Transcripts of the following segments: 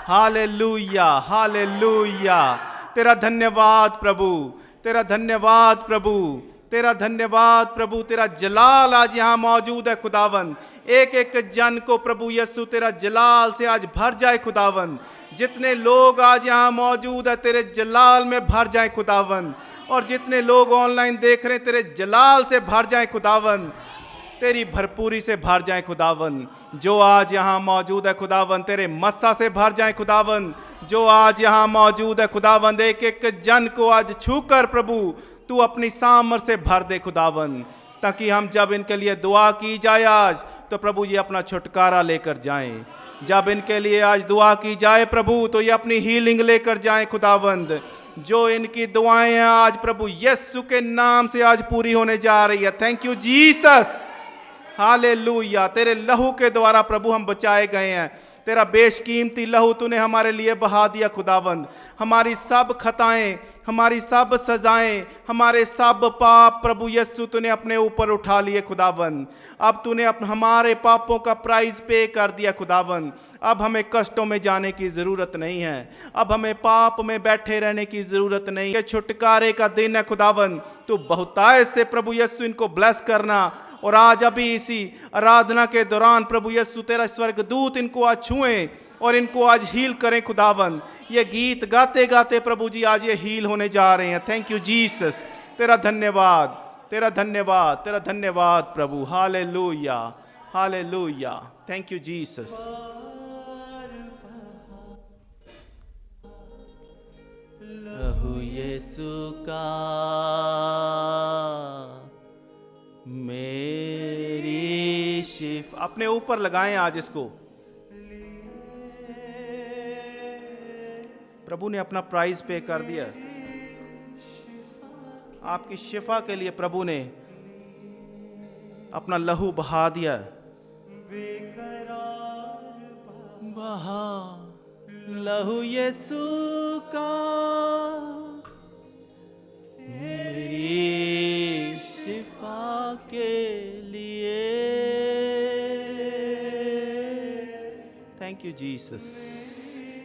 Hallelujah, hallelujah. तेरा धन्यवाद प्रभु, तेरा धन्यवाद प्रभु, तेरा धन्यवाद प्रभु। तेरा जलाल आज यहाँ मौजूद है खुदावन। एक एक जन को प्रभु यीशु तेरा जलाल से आज भर जाए खुदावन। जितने लोग आज यहाँ मौजूद है तेरे जलाल में भर जाए खुदावन। और जितने लोग ऑनलाइन देख रहे हैं तेरे जलाल से भर जाए खुदावन, तेरी भरपूरी से भर जाए खुदावन। जो आज यहाँ मौजूद है खुदावन तेरे मस्सा से भर जाए खुदावन। जो आज यहाँ मौजूद है खुदावन एक एक जन को आज छूकर प्रभु तू अपनी सामर्थ से भर दे खुदावन, ताकि हम जब इनके लिए दुआ की जाए आज तो प्रभु ये अपना छुटकारा लेकर जाएं। जब इनके लिए आज दुआ की जाए प्रभु तो ये अपनी हीलिंग लेकर जाएं खुदावंद। जो इनकी दुआएं हैं आज प्रभु यीशु के नाम से आज पूरी होने जा रही है। Thank you Jesus, hallelujah. तेरे लहू के द्वारा प्रभु हम बचाए गए हैं। तेरा बेशकीमती लहू तूने हमारे लिए बहा दिया खुदावंद। हमारी सब खताएं, हमारी सब सजाएं, हमारे सब पाप प्रभु यीशु तूने अपने ऊपर उठा लिए खुदावंद। अब तूने हमारे पापों का प्राइस पे कर दिया खुदावंद। अब हमें कष्टों में जाने की ज़रूरत नहीं है। अब हमें पाप में बैठे रहने की ज़रूरत नहीं है। छुटकारे का दिन है खुदावंद। तू बहुतायत से प्रभु यीशु इनको ब्लेस करना। और आज अभी इसी आराधना के दौरान प्रभु यीशु तेरा स्वर्गदूत इनको आज छुएं और इनको आज हील करें खुदावंद। ये गीत गाते गाते प्रभु जी आज ये हील होने जा रहे हैं। थैंक यू जीसस, तेरा धन्यवाद, तेरा धन्यवाद, तेरा धन्यवाद प्रभु। Hallelujah, hallelujah. Thank you Jesus. लहू यीशु का मेरी शिफ अपने ऊपर लगाएं आज इसको। प्रभु ने अपना प्राइस पे कर दिया। आपकी शिफा के लिए प्रभु ने अपना लहू बहा दिया। बहा लहू यीशु का मेरी शिफा के लिए। Thank you Jesus.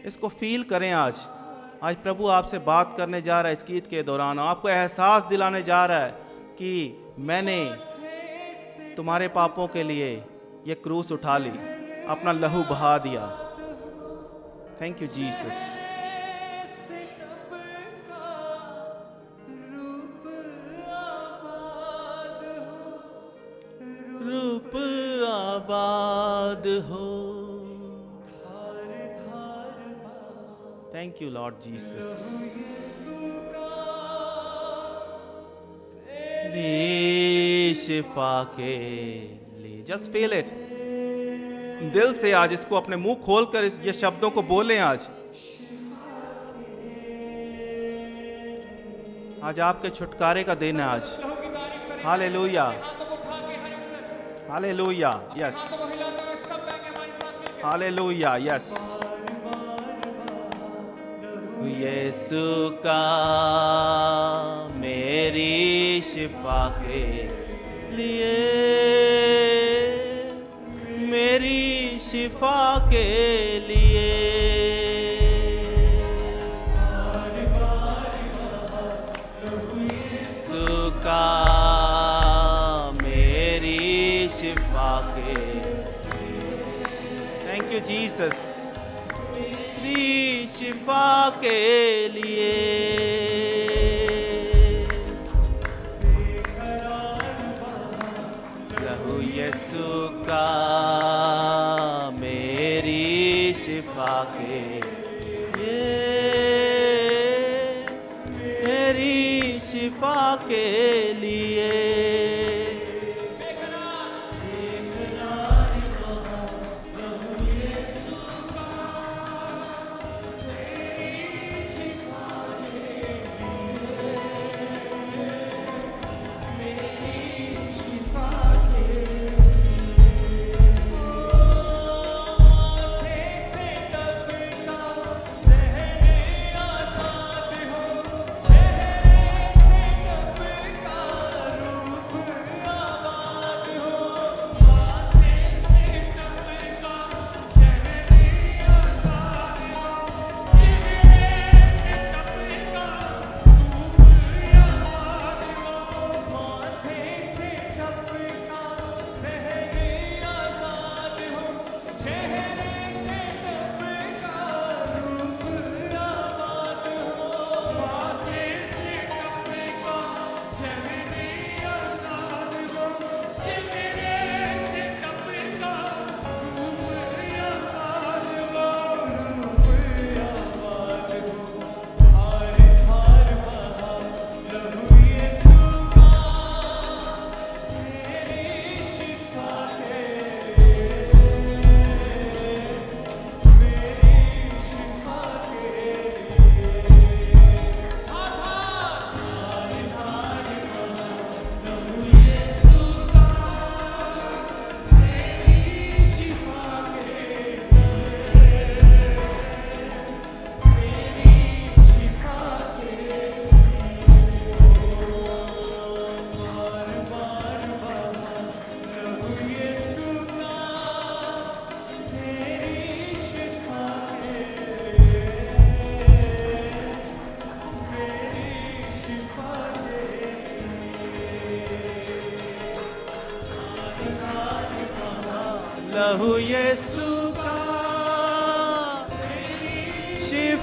इसको फील करें आज। आज प्रभु आपसे बात करने जा रहा है इस गीत के दौरान। आपको एहसास दिलाने जा रहा है कि मैंने तुम्हारे पापों के लिए ये क्रूस उठा ली, अपना लहू बहा दिया। Thank you Jesus. रूप आबाद हो। Thank you Lord Jesus. तेरी शिफा के लिए जस्ट फील इट। दिल से आज इसको अपने मुंह खोलकर ये शब्दों को बोलें। आज आज आपके छुटकारे का दिन है आज। Hallelujah, hallelujah, yes, hallelujah, yes. यीशु का मेरी शिफा के लिए, मेरी शिफा के लिए। यीशु का मेरी शिफा के लिए। Thank you Jesus. मेरी शिफा के लिए। लहू यीशु का मेरी शिफा के लिए, मेरी शिफा के लिए।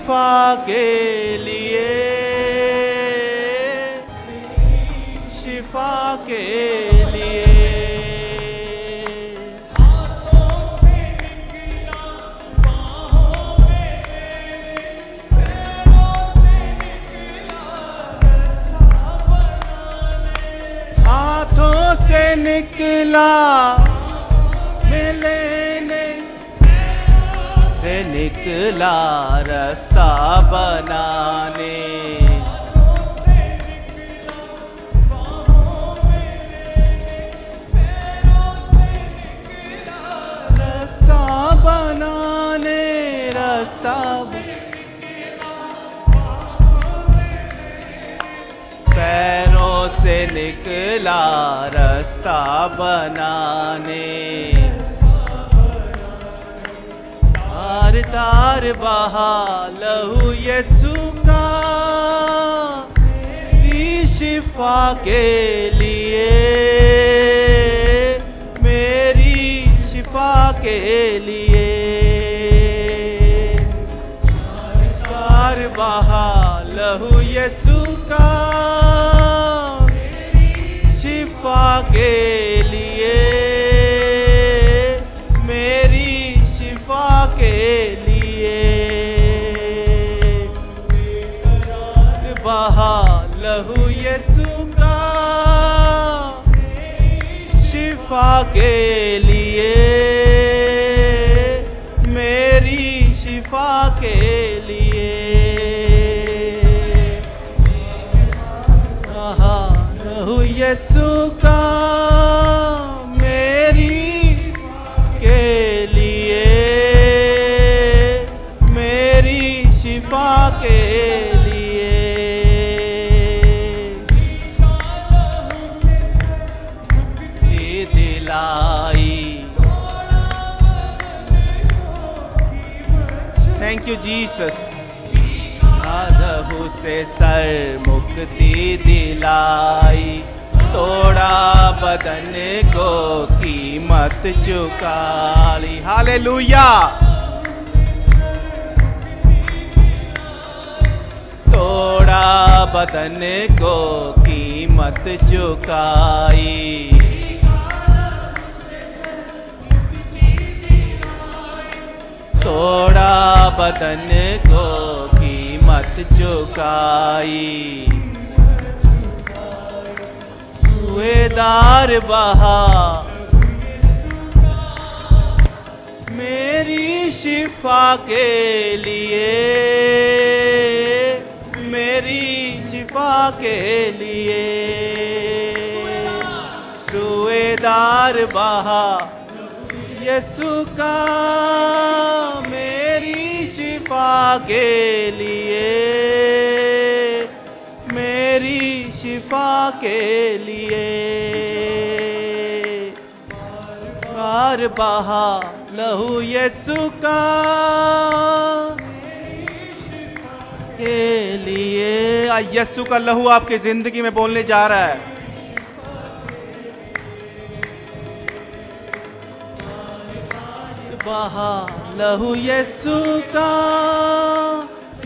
शिफा के लिए, शिफा के लिए। हाथों से निकला मिलने से निकला रास्ता बनाने, रास्ता बनाने, रास्ता पैरों से निकला रास्ता बनाने। तार तार बहा लहू यीशु का मेरी शिफा के लिए, मेरी शिफा के लिए। तार बहा लहू यीशु का शिफा के लिए, मेरी शिफा के लिए। बहा लहू यीशु का शिफा के लिए, मेरी शिफा के लिए। लहू यीशु का मेरी के लिए, मेरी शिफा के लिए। मुक्ति दिलाई। Thank you Jesus. लहू से सर मुक्ति दिलाई, तोड़ा बदन को कीमत चुकाई। हालेलुया। तोड़ा बदन को कीमत चुकाई, तोड़ा बदन को कीमत चुकाई। सुएदार बहा मेरी शिफा के लिए, मेरी शिफा के लिए। सुएदार बहा यीशु का मेरी शिफा के लिए, मेरी शिफा के लिए। बार बहा लहू यीशु का के लिए। यीशु का लहू आपकी जिंदगी में बोलने जा रहा है। बहा लहू यीशु का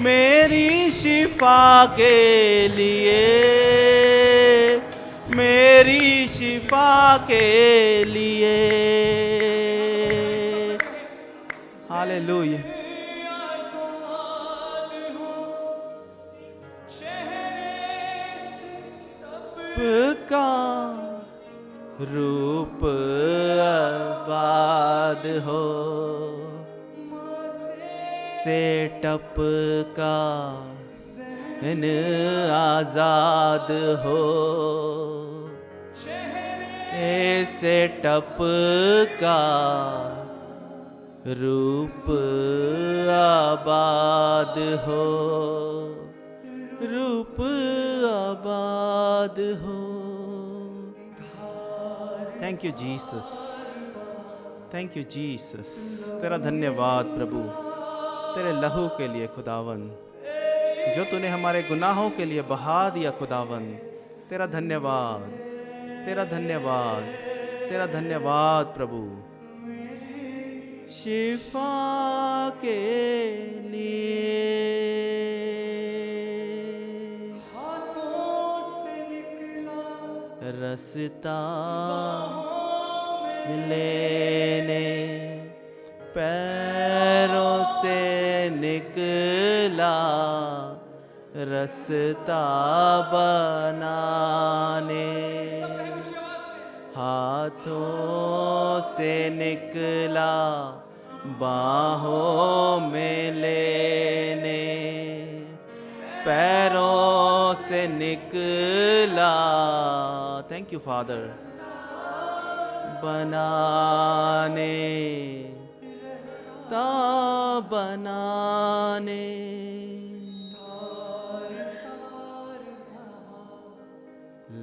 मेरी शिफा के लिए, मेरी शिफा के लिए। हालेलुया। का रूप आबाद हो, से टपका इन आजाद हो, ऐसे टपका रूप आबाद हो, रूप आबाद हो। Thank you Jesus, thank you Jesus. तेरा धन्यवाद प्रभु, तेरे लहू के लिए खुदावन, जो तूने हमारे गुनाहों के लिए बहा दिया खुदावन। तेरा धन्यवाद, तेरा धन्यवाद, तेरा धन्यवाद प्रभु। शिफा के लिए रास्ता लेने पैरों से निकला, रास्ता बनाने हाथों से निकला, बाहों में लेने पैरों से निकला। Thank you father. बनाने ता बनाने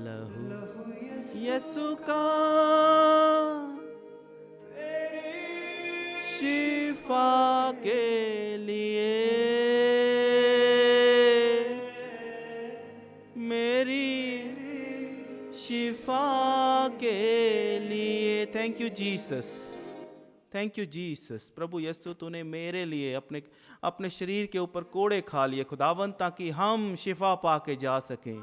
लहू यीशु का शिफा के लिए, मेरी शिफा के लिए। Thank you Jesus, thank you Jesus. प्रभु यीशु तूने मेरे लिए अपने शरीर के ऊपर कोड़े खा लिए खुदावन, ताकि हम शिफा पा के जा सकें।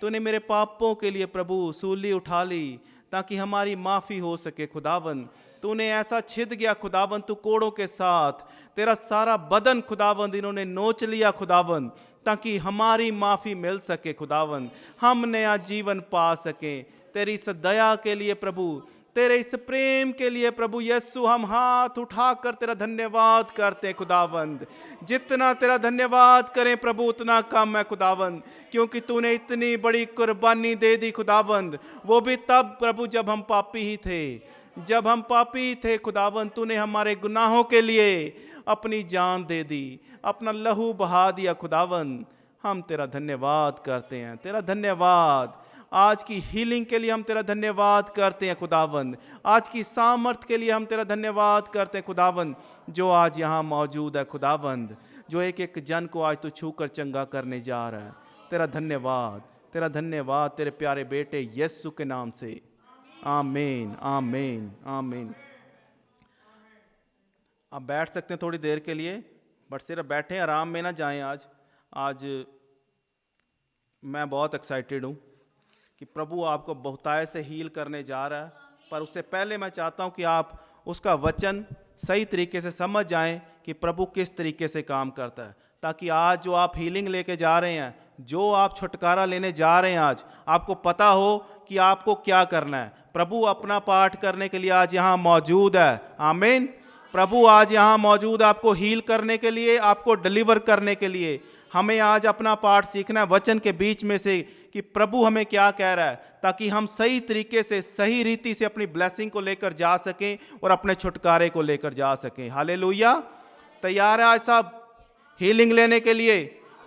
तूने मेरे पापों के लिए प्रभु सूली उठा ली, ताकि हमारी माफ़ी हो सके खुदावन। तूने ऐसा छिद गया खुदावन, तू कोड़ों के साथ, तेरा सारा बदन खुदावन इन्होंने नोच लिया खुदावन, ताकि हमारी माफ़ी मिल सके खुदावन, हम नया जीवन पा सकें। तेरी इस दया के लिए प्रभु, तेरे इस प्रेम के लिए प्रभु यीशु, हम हाथ उठाकर तेरा धन्यवाद करते हैं खुदावंद। जितना तेरा धन्यवाद करें प्रभु उतना कम है खुदावंद, क्योंकि तूने इतनी बड़ी कुर्बानी दे दी खुदावंद, वो भी तब प्रभु जब हम पापी ही थे, जब हम पापी थे खुदावंद, तूने हमारे गुनाहों के लिए अपनी जान दे दी, अपना लहू बहा दिया खुदावंद। हम तेरा धन्यवाद करते हैं, तेरा धन्यवाद। आज की हीलिंग के लिए हम तेरा धन्यवाद करते हैं खुदावंद, आज की सामर्थ के लिए हम तेरा धन्यवाद करते हैं खुदावंद, जो आज यहाँ मौजूद है खुदावंद, जो एक एक जन को आज तू छू कर चंगा करने जा रहा है। तेरा धन्यवाद, तेरा धन्यवाद तेरे प्यारे बेटे यीशु के नाम से। आमीन, आमीन, आमीन। आप बैठ सकते हैं थोड़ी देर के लिए, बट सिर्फ बैठे आराम में ना जाएं। आज मैं बहुत एक्साइटेड हूँ कि प्रभु आपको बहुतायत से हील करने जा रहा है, पर उससे पहले मैं चाहता हूँ कि आप उसका वचन सही तरीके से समझ जाएं कि प्रभु किस तरीके से काम करता है, ताकि आज जो आप हीलिंग लेके जा रहे हैं, जो आप छुटकारा लेने जा रहे हैं, आज आपको पता हो कि आपको क्या करना है। प्रभु अपना पाठ करने के लिए आज यहाँ मौजूद है। आमीन। प्रभु आज यहाँ मौजूद है आपको हील करने के लिए, आपको डिलीवर करने के लिए। हमें आज अपना पाठ सीखना है वचन के बीच में से कि प्रभु हमें क्या कह रहा है, ताकि हम सही तरीके से, सही रीति से अपनी ब्लेसिंग को लेकर जा सकें और अपने छुटकारे को लेकर जा सकें। हालेलुया। तैयार है आज सब हीलिंग लेने के लिए,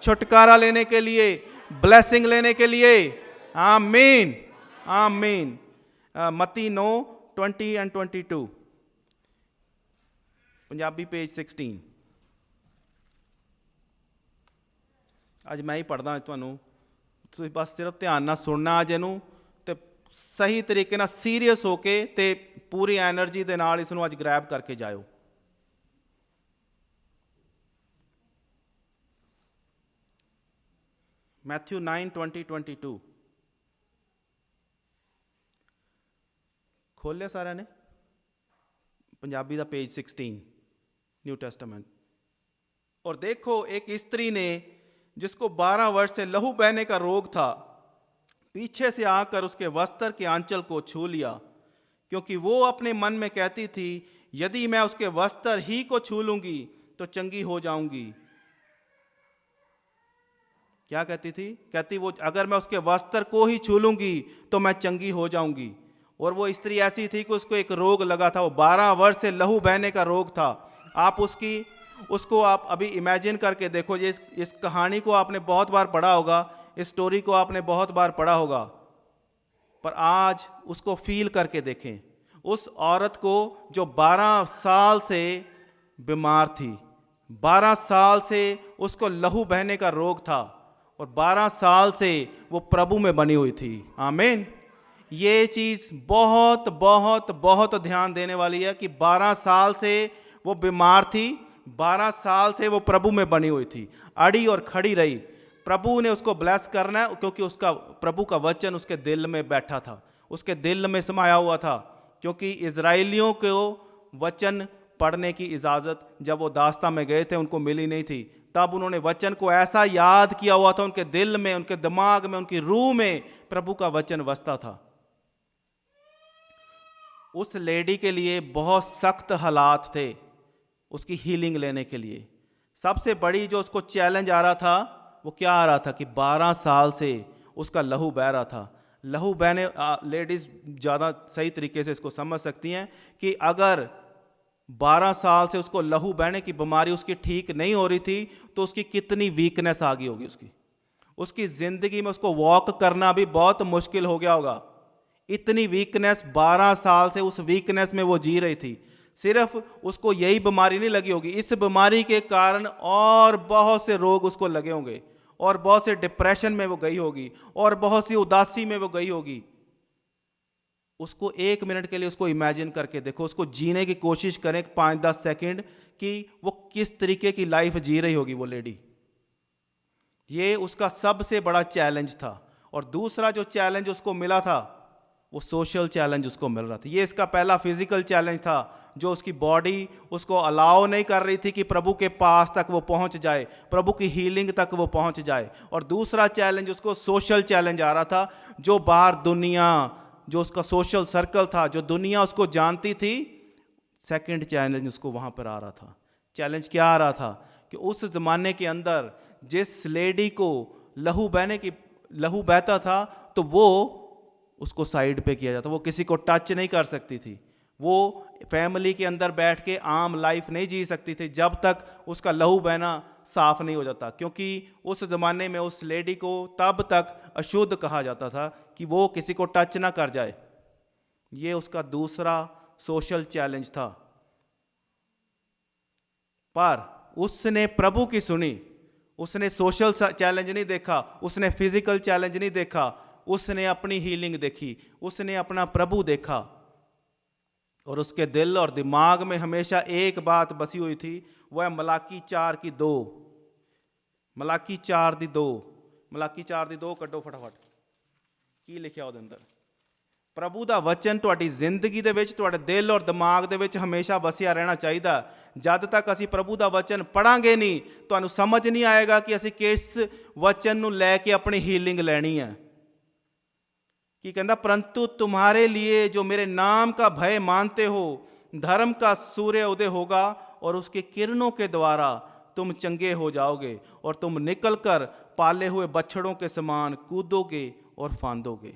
छुटकारा लेने के लिए, ब्लेसिंग लेने के लिए? आमीन, आमीन। मत्ती 9:20-22, पंजाबी पेज 16। ਅੱਜ ਮੈਂ ਹੀ ਪੜ੍ਹਦਾ ਤੁਹਾਨੂੰ, ਤੁਸੀਂ ਬਸ ਸਿਰਫ ਧਿਆਨ ਨਾਲ ਸੁਣਨਾ ਅੱਜ ਇਹਨੂੰ, ਤੇ ਸਹੀ ਤਰੀਕੇ ਨਾਲ ਸੀਰੀਅਸ ਹੋ ਕੇ ਤੇ ਪੂਰੀ ਐਨਰਜੀ ਦੇ ਨਾਲ ਇਸ ਨੂੰ ਅੱਜ ਗ੍ਰੈਬ ਕਰਕੇ ਜਾਇਓ। ਮੈਥਿਊ 9:20-22 ਖੋਲ੍ਹਿਆ ਸਾਰਿਆਂ ਨੇ? पंजाबी का पेज 16 न्यू टेस्टामेंट। और देखो एक स्त्री ने जिसको 12 वर्ष से लहू बहने का रोग था, पीछे से आकर उसके वस्त्र के आंचल को छू लिया, क्योंकि वो अपने मन में कहती थी, यदि मैं उसके वस्त्र ही को छू लूंगी तो चंगी हो जाऊंगी। क्या कहती थी? कहती वो अगर मैं उसके वस्त्र को ही छू लूंगी तो मैं चंगी हो जाऊंगी। और वो स्त्री ऐसी थी कि उसको एक रोग लगा था, वो 12 वर्ष से लहू बहने का रोग था। आप उसको आप अभी इमेजिन करके देखो। ये इस कहानी को आपने बहुत बार पढ़ा होगा, इस स्टोरी को आपने बहुत बार पढ़ा होगा, पर आज उसको फील करके देखें। उस औरत को जो 12 साल से बीमार थी, 12 साल से उसको लहू बहने का रोग था, और 12 साल से वो प्रभु में बनी हुई थी। आमीन। ये चीज़ बहुत बहुत बहुत ध्यान देने वाली है कि 12 साल से वो बीमार थी, 12 साल से वो प्रभु में बनी हुई थी, अड़ी और खड़ी रही, प्रभु ने उसको ब्लेस करना है, क्योंकि उसका प्रभु का वचन उसके दिल में बैठा था, उसके दिल में समाया हुआ था। क्योंकि इजराइलियों को वचन पढ़ने की इजाज़त जब वो दास्ता में गए थे उनको मिली नहीं थी, तब उन्होंने वचन को ऐसा याद किया हुआ था, उनके दिल में, उनके दिमाग में, उनकी रूह में प्रभु का वचन बसता था। उस लेडी के लिए बहुत सख्त हालात थे उसकी हीलिंग लेने के लिए। सबसे बड़ी जो उसको चैलेंज आ रहा था वो क्या आ रहा था कि 12 साल से उसका लहू बह रहा था। लहू बहने, लेडीज़ ज़्यादा सही तरीके से इसको समझ सकती हैं कि अगर 12 साल से उसको लहू बहने की बीमारी उसकी ठीक नहीं हो रही थी तो उसकी कितनी वीकनेस आ गई होगी। उसकी ज़िंदगी में उसको वॉक करना भी बहुत मुश्किल हो गया होगा। इतनी वीकनेस, 12 साल से उस वीकनेस में वो जी रही थी। सिर्फ उसको यही बीमारी नहीं लगी होगी, इस बीमारी के कारण और बहुत से रोग उसको लगे होंगे, और बहुत से डिप्रेशन में वो गई होगी, और बहुत सी उदासी में वो गई होगी। उसको 1 मिनट के लिए उसको इमेजिन करके देखो, उसको जीने की कोशिश करें 5-10 सेकंड कि वो किस तरीके की लाइफ जी रही होगी वो लेडी। ये उसका सबसे बड़ा चैलेंज था। और दूसरा जो चैलेंज उसको मिला था वो सोशल चैलेंज उसको मिल रहा था। ये इसका पहला फिजिकल चैलेंज था, जो उसकी बॉडी उसको अलाउ नहीं कर रही थी कि प्रभु के पास तक वो पहुंच जाए, प्रभु की हीलिंग तक वो पहुंच जाए। और दूसरा चैलेंज उसको सोशल चैलेंज आ रहा था, जो बाहर दुनिया, जो उसका सोशल सर्कल था, जो दुनिया उसको जानती थी, सेकंड चैलेंज उसको वहाँ पर आ रहा था। चैलेंज क्या आ रहा था कि उस ज़माने के अंदर जिस लेडी को लहू बहता था तो वो उसको साइड पे किया जाता, वो किसी को टच नहीं कर सकती थी, वो फैमिली के अंदर बैठ के आम लाइफ नहीं जी सकती थी जब तक उसका लहू बहना साफ नहीं हो जाता। क्योंकि उस ज़माने में उस लेडी को तब तक अशुद्ध कहा जाता था कि वो किसी को टच ना कर जाए। ये उसका दूसरा सोशल चैलेंज था। पर उसने प्रभु की सुनी, उसने सोशल चैलेंज नहीं देखा, उसने फिजिकल चैलेंज नहीं देखा, उसने अपनी हीलिंग देखी, उसने अपना प्रभु देखा। और उसके दिल और दिमाग में हमेशा एक बात बसी हुई थी, वह मलाकी 4:2। मलाकी 4:2, मलाकी 4:2 कड्डो फटाफट। की लिखिਆ ਉਹਦੇ ਅੰਦਰ? प्रभु ਦਾ वचन ਤੁਹਾਡੀ ਜ਼ਿੰਦਗੀ ਦੇ ਵਿੱਚ, ਤੁਹਾਡੇ ਦਿਲ ਔਰ ਦਿਮਾਗ ਦੇ ਵਿੱਚ ਹਮੇਸ਼ਾ ਵਸਿਆ ਰਹਿਣਾ ਚਾਹੀਦਾ। ਜਦ ਤੱਕ ਅਸੀਂ ਪ੍ਰਭੂ ਦਾ ਵਚਨ ਪੜਾਂਗੇ ਨਹੀਂ, ਤੁਹਾਨੂੰ ਸਮਝ ਨਹੀਂ ਆਏਗਾ ਕਿ ਅਸੀਂ ਕਿਸ ਵਚਨ ਨੂੰ ਲੈ ਕੇ ਆਪਣੀ ਹੀਲਿੰਗ ਲੈਣੀ ਹੈ। कि कहता, परंतु तुम्हारे लिए जो मेरे नाम का भय मानते हो, धर्म का सूर्य उदय होगा और उसकी किरणों के द्वारा तुम चंगे हो जाओगे और तुम निकलकर पाले हुए बछड़ों के समान कूदोगे और फांदोगे।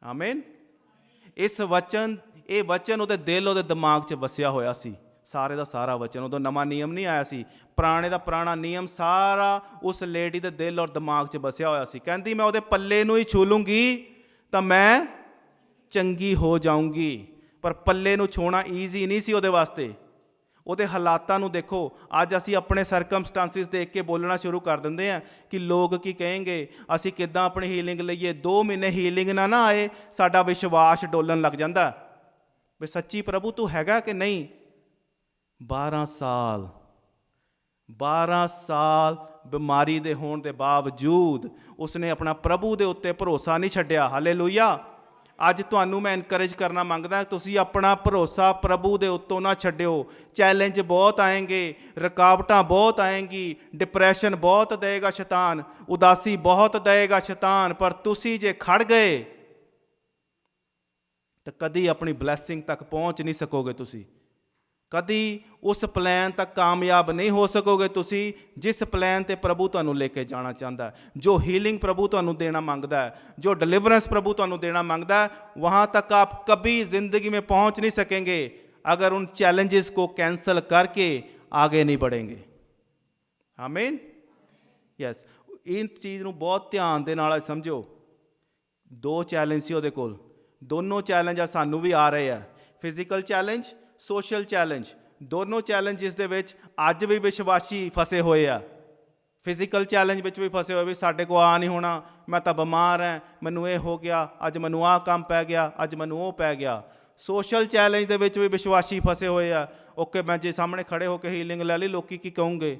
आमीन। इस वचन, ये वचन ਉਹਦੇ दिल ਉਹਦੇ दिमाग 'ਚ ਵਸਿਆ ਹੋਇਆ ਸੀ, ਸਾਰੇ ਦਾ ਸਾਰਾ वचन। ਉਦੋਂ ਨਵਾਂ ਨਿਯਮ ਨਹੀਂ ਆਇਆ ਸੀ, ਪੁਰਾਣੇ ਦਾ ਪੁਰਾਣਾ ਨਿਯਮ ਸਾਰਾ ਉਸ ਲੇਡੀ ਦੇ ਦਿਲ ਔਰ ਦਿਮਾਗ 'ਚ ਵਸਿਆ ਹੋਇਆ ਸੀ। ਕਹਿੰਦੀ ਮੈਂ ਉਹਦੇ ਪੱਲੇ ਨੂੰ ਹੀ ਛੂ ਲੂੰਗੀ ਤਾਂ ਮੈਂ ਚੰਗੀ ਹੋ ਜਾਊਂਗੀ। ਪਰ ਪੱਲੇ ਨੂੰ ਛੂਣਾ ਈਜ਼ੀ ਨਹੀਂ ਸੀ ਉਹਦੇ ਵਾਸਤੇ। ਉਹਦੇ ਹਾਲਾਤਾਂ ਨੂੰ ਦੇਖੋ। ਅੱਜ ਅਸੀਂ ਆਪਣੇ ਸਰਕਮਸਟੈਂਸਿਸ ਦੇਖ ਕੇ ਬੋਲਣਾ ਸ਼ੁਰੂ ਕਰ ਦਿੰਦੇ ਹਾਂ ਕਿ ਲੋਕ ਕੀ ਕਹਿਣਗੇ, ਅਸੀਂ ਕਿੱਦਾਂ ਆਪਣੀ ਹੀਲਿੰਗ ਲਈਏ। 2 ਮਹੀਨੇ ਹੀਲਿੰਗ ਨਾ ਆਏ, ਸਾਡਾ ਵਿਸ਼ਵਾਸ ਡੋਲਣ ਲੱਗ ਜਾਂਦਾ ਵੀ ਸੱਚੀ ਪ੍ਰਭੂ ਤੂੰ ਹੈਗਾ ਕਿ ਨਹੀਂ। 12 ਸਾਲ ਬਿਮਾਰੀ ਦੇ ਹੋਣ ਦੇ ਬਾਵਜੂਦ ਉਸਨੇ ਆਪਣਾ ਪ੍ਰਭੂ ਦੇ ਉੱਤੇ ਭਰੋਸਾ ਨਹੀਂ ਛੱਡਿਆ। ਹਾਲੇਲੂਇਆ। ਅੱਜ ਤੁਹਾਨੂੰ ਮੈਂ ਇਨਕਰੇਜ ਕਰਨਾ ਮੰਗਦਾ, ਤੁਸੀਂ ਆਪਣਾ ਭਰੋਸਾ ਪ੍ਰਭੂ ਦੇ ਉੱਤੋਂ ਨਾ ਛੱਡਿਓ। ਚੈਲੰਜ ਬਹੁਤ ਆਏਂਗੇ, ਰੁਕਾਵਟਾਂ ਬਹੁਤ ਆਏਂਗੀ, ਡਿਪਰੈਸ਼ਨ ਬਹੁਤ ਦੇਗਾ ਸ਼ੈਤਾਨ, ਉਦਾਸੀ ਬਹੁਤ ਦੇਗਾ ਸ਼ੈਤਾਨ, ਪਰ ਤੁਸੀਂ ਜੇ ਖੜ ਗਏ ਤਾਂ ਕਦੀ ਆਪਣੀ ਬਲੈਸਿੰਗ ਤੱਕ ਪਹੁੰਚ ਨਹੀਂ ਸਕੋਗੇ। ਤੁਸੀਂ कदी उस प्लान तक कामयाब नहीं हो सकोगे तुसी जिस प्लान ते प्रभु तुहानू लेके जाना चाहता है। जो हीलिंग प्रभु तुहानू देना मांगता है, जो डिलीवरेंस प्रभु तुहानू देना मांगता है, वहाँ तक आप कभी ज़िंदगी में पहुँच नहीं सकेंगे अगर उन चैलेंजेस को कैंसल करके आगे नहीं बढ़ेंगे। आमीन। यस, इन चीज़ नू बहुत ध्यान दे नाल समझो। 2 चैलेंज सी उहदे कोल, दोनों चैलेंज सानू भी आ रहे हैं, फिजिकल चैलेंज, सोशल चैलेंज। दोनों चैलेंजिस दे विच अज भी विश्वासी फसे हुए आ। फिजिकल चैलेंज विच भी फसे हुए भी साडे को आ नहीं होना, मैं तो बीमार है, मैनू ये हो गया, अज मैनू आ काम पै गया, अज मैनू वो पै गया। सोशल चैलेंज दे विच भी विश्वासी फसे हुए आ। ओके, मैं जे सामने खड़े होकर हीलिंग लै ली, लोग की कहोगे,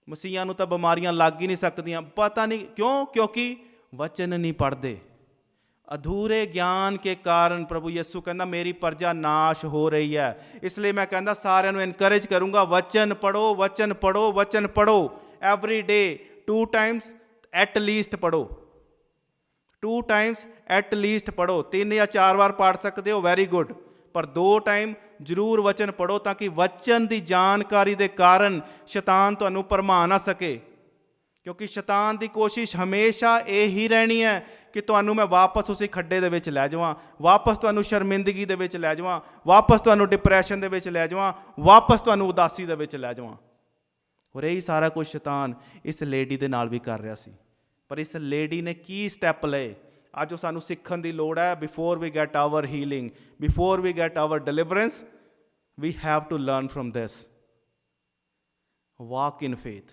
ਮਸੀਹਾਂ ਨੂੰ ਤਾਂ ਬਿਮਾਰੀਆਂ ਲੱਗ ਹੀ ਨਹੀਂ ਸਕਦੀਆਂ। ਪਤਾ ਨਹੀਂ ਕਿਉਂ? ਕਿਉਂਕਿ ਵਚਨ ਨਹੀਂ ਪੜ੍ਹਦੇ। ਅਧੂਰੇ ਗਿਆਨ ਕੇ ਕਾਰਨ ਪ੍ਰਭੂ ਯਿਸੂ ਕਹਿੰਦਾ ਮੇਰੀ ਪ੍ਰਜਾ ਨਾਸ਼ ਹੋ ਰਹੀ ਹੈ। ਇਸ ਲਈ ਮੈਂ ਕਹਿੰਦਾ ਸਾਰਿਆਂ ਨੂੰ ਇਨਕਰੇਜ ਕਰੂੰਗਾ, ਵਚਨ ਪੜ੍ਹੋ, ਵਚਨ ਪੜ੍ਹੋ, ਵਚਨ ਪੜ੍ਹੋ। Every day 2 Times at least ਪੜ੍ਹੋ, 2 ਟਾਈਮਸ ਐਟ ਲੀਸਟ ਪੜ੍ਹੋ। 3 ਜਾਂ 4 ਵਾਰ ਪੜ੍ਹ ਸਕਦੇ ਹੋ, ਵੈਰੀ ਗੁੱਡ, ਪਰ 2 ਟਾਈਮ ਜ਼ਰੂਰ ਵਚਨ ਪੜ੍ਹੋ, ਤਾਂ ਕਿ ਵਚਨ ਦੀ ਜਾਣਕਾਰੀ ਦੇ ਕਾਰਨ ਸ਼ੈਤਾਨ ਤੁਹਾਨੂੰ ਭਰਮਾ ਨਾ ਸਕੇ। ਕਿਉਂਕਿ ਸ਼ੈਤਾਨ ਦੀ ਕੋਸ਼ਿਸ਼ ਹਮੇਸ਼ਾ ਇਹ ਹੀ ਰਹਿਣੀ ਹੈ ਕਿ ਤੁਹਾਨੂੰ ਮੈਂ ਵਾਪਸ ਉਸੇ ਖੱਡੇ ਦੇ ਵਿੱਚ ਲੈ ਜਾਵਾਂ, ਵਾਪਸ ਤੁਹਾਨੂੰ ਸ਼ਰਮਿੰਦਗੀ ਦੇ ਵਿੱਚ ਲੈ ਜਾਵਾਂ, ਵਾਪਸ ਤੁਹਾਨੂੰ ਡਿਪਰੈਸ਼ਨ ਦੇ ਵਿੱਚ ਲੈ ਜਾਵਾਂ, ਵਾਪਸ ਤੁਹਾਨੂੰ ਉਦਾਸੀ ਦੇ ਵਿੱਚ ਲੈ ਜਾਵਾਂ। ਔਰ ਇਹੀ ਸਾਰਾ ਕੁਝ ਸ਼ੈਤਾਨ ਇਸ ਲੇਡੀ ਦੇ ਨਾਲ ਵੀ ਕਰ ਰਿਹਾ ਸੀ। ਪਰ ਇਸ ਲੇਡੀ ਨੇ ਕੀ ਸਟੈਪ ਲਏ, ਅੱਜ ਉਹ ਸਾਨੂੰ ਸਿੱਖਣ ਦੀ ਲੋੜ ਹੈ। Before we get our healing, before we get our deliverance, we have to learn from this. Walk in faith.